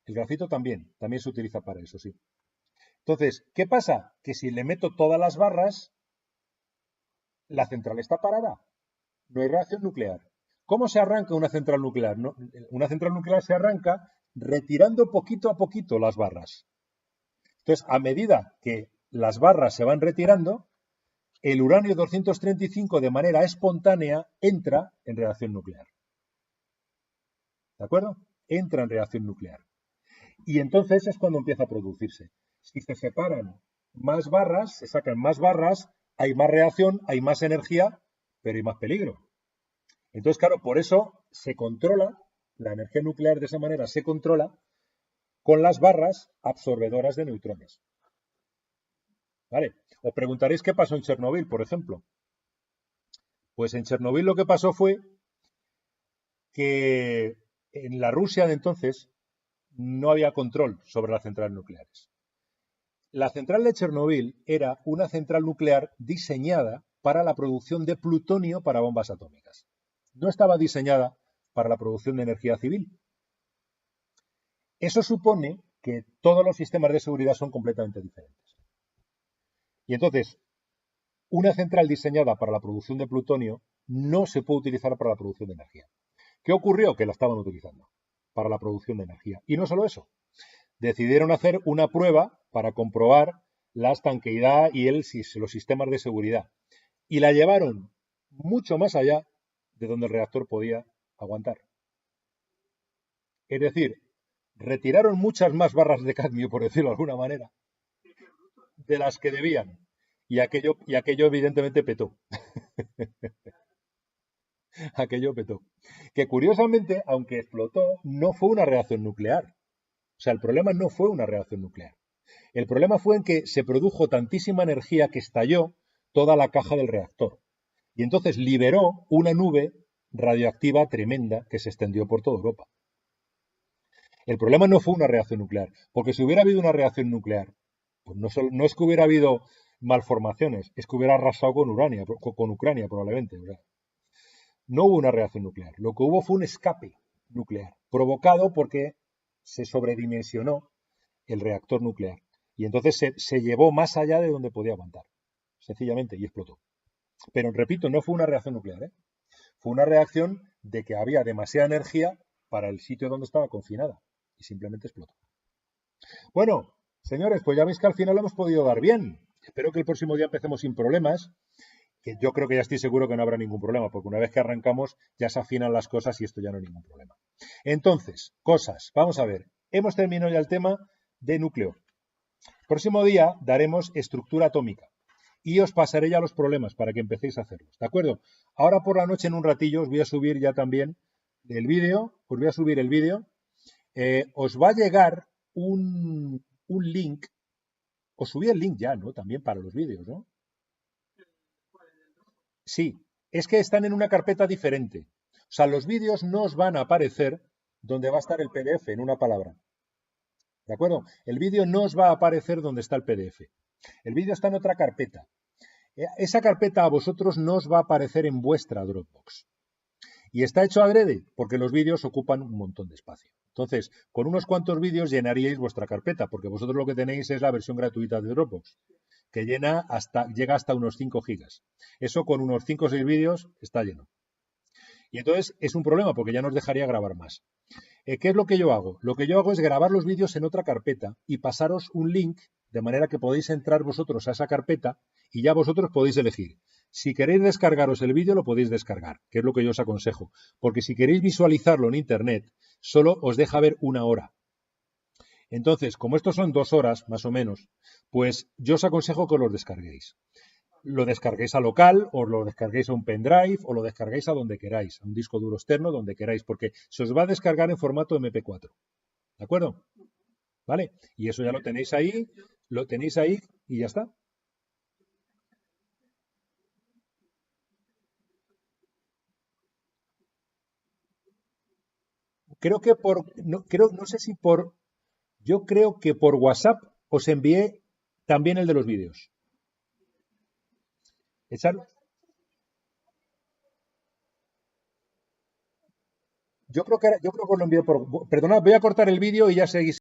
Speaker 1: El grafito también se utiliza para eso, sí. Entonces, ¿qué pasa? Que si le meto todas las barras, la central está parada. No hay reacción nuclear. ¿Cómo se arranca una central nuclear? No, una central nuclear se arranca retirando poquito a poquito las barras. Entonces, a medida que las barras se van retirando, el uranio 235 de manera espontánea entra en reacción nuclear. ¿De acuerdo? Entra en reacción nuclear. Y entonces es cuando empieza a producirse. Si se separan más barras, se sacan más barras, hay más reacción, hay más energía, pero hay más peligro. Entonces, claro, por eso se controla, la energía nuclear de esa manera se controla con las barras absorbedoras de neutrones. ¿Vale? Os preguntaréis qué pasó en Chernobyl, por ejemplo. Pues en Chernobyl lo que pasó fue que en la Rusia de entonces no había control sobre las centrales nucleares. La central de Chernobyl era una central nuclear diseñada para la producción de plutonio para bombas atómicas. No estaba diseñada para la producción de energía civil. Eso supone que todos los sistemas de seguridad son completamente diferentes. Y entonces, una central diseñada para la producción de plutonio no se puede utilizar para la producción de energía. ¿Qué ocurrió? Que la estaban utilizando para la producción de energía. Y no solo eso, decidieron hacer una prueba para comprobar la estanqueidad y los sistemas de seguridad. Y la llevaron mucho más allá de donde el reactor podía aguantar. Es decir, retiraron muchas más barras de cadmio, por decirlo de alguna manera, de las que debían. Y aquello evidentemente petó. Aquello petó. Que curiosamente, aunque explotó, no fue una reacción nuclear. O sea, el problema no fue una reacción nuclear. El problema fue en que se produjo tantísima energía que estalló toda la caja del reactor. Y entonces liberó una nube radioactiva tremenda que se extendió por toda Europa. El problema no fue una reacción nuclear, porque si hubiera habido una reacción nuclear, pues no es que hubiera habido malformaciones, es que hubiera arrasado con Ucrania probablemente. O sea, no hubo una reacción nuclear, lo que hubo fue un escape nuclear, provocado porque se sobredimensionó el reactor nuclear. Y entonces se llevó más allá de donde podía aguantar, sencillamente, y explotó. Pero repito, no fue una reacción nuclear, ¿eh? Fue una reacción de que había demasiada energía para el sitio donde estaba confinada y simplemente explotó. Bueno, señores, pues ya veis que al final lo hemos podido dar bien. Espero que el próximo día empecemos sin problemas, que yo creo que ya estoy seguro que no habrá ningún problema, porque una vez que arrancamos ya se afinan las cosas y esto ya no hay ningún problema. Entonces, cosas, vamos a ver. Hemos terminado ya el tema de núcleo. Próximo día daremos estructura atómica y os pasaré ya los problemas para que empecéis a hacerlos, ¿de acuerdo? Ahora por la noche en un ratillo os voy a subir ya también el vídeo, os va a llegar un link, os subí el link ya, ¿no? También para los vídeos, ¿no? Sí, es que están en una carpeta diferente. O sea, los vídeos no os van a aparecer donde va a estar el PDF, en una palabra. ¿De acuerdo? El vídeo no os va a aparecer donde está el PDF. El vídeo está en otra carpeta. Esa carpeta a vosotros no os va a aparecer en vuestra Dropbox. Y está hecho adrede, porque los vídeos ocupan un montón de espacio. Entonces, con unos cuantos vídeos llenaríais vuestra carpeta, porque vosotros lo que tenéis es la versión gratuita de Dropbox. que llega hasta unos 5 gigas. Eso con unos 5 o 6 vídeos está lleno. Y entonces es un problema porque ya nos dejaría grabar más. ¿Qué es lo que yo hago? Lo que yo hago es grabar los vídeos en otra carpeta y pasaros un link de manera que podéis entrar vosotros a esa carpeta y ya vosotros podéis elegir. Si queréis descargaros el vídeo, lo podéis descargar, que es lo que yo os aconsejo. Porque si queréis visualizarlo en Internet, solo os deja ver 1 hora. Entonces, como estos son 2 horas, más o menos, pues yo os aconsejo que los descarguéis. Lo descarguéis a local, o lo descarguéis a un pendrive, o lo descarguéis a donde queráis, a un disco duro externo, donde queráis, porque se os va a descargar en formato MP4. ¿De acuerdo? ¿Vale? Y eso ya lo tenéis ahí y ya está. Creo que no sé si yo creo que por WhatsApp os envié también el de los vídeos. Echar, yo creo que os lo envié perdonad, voy a cortar el vídeo y ya seguís.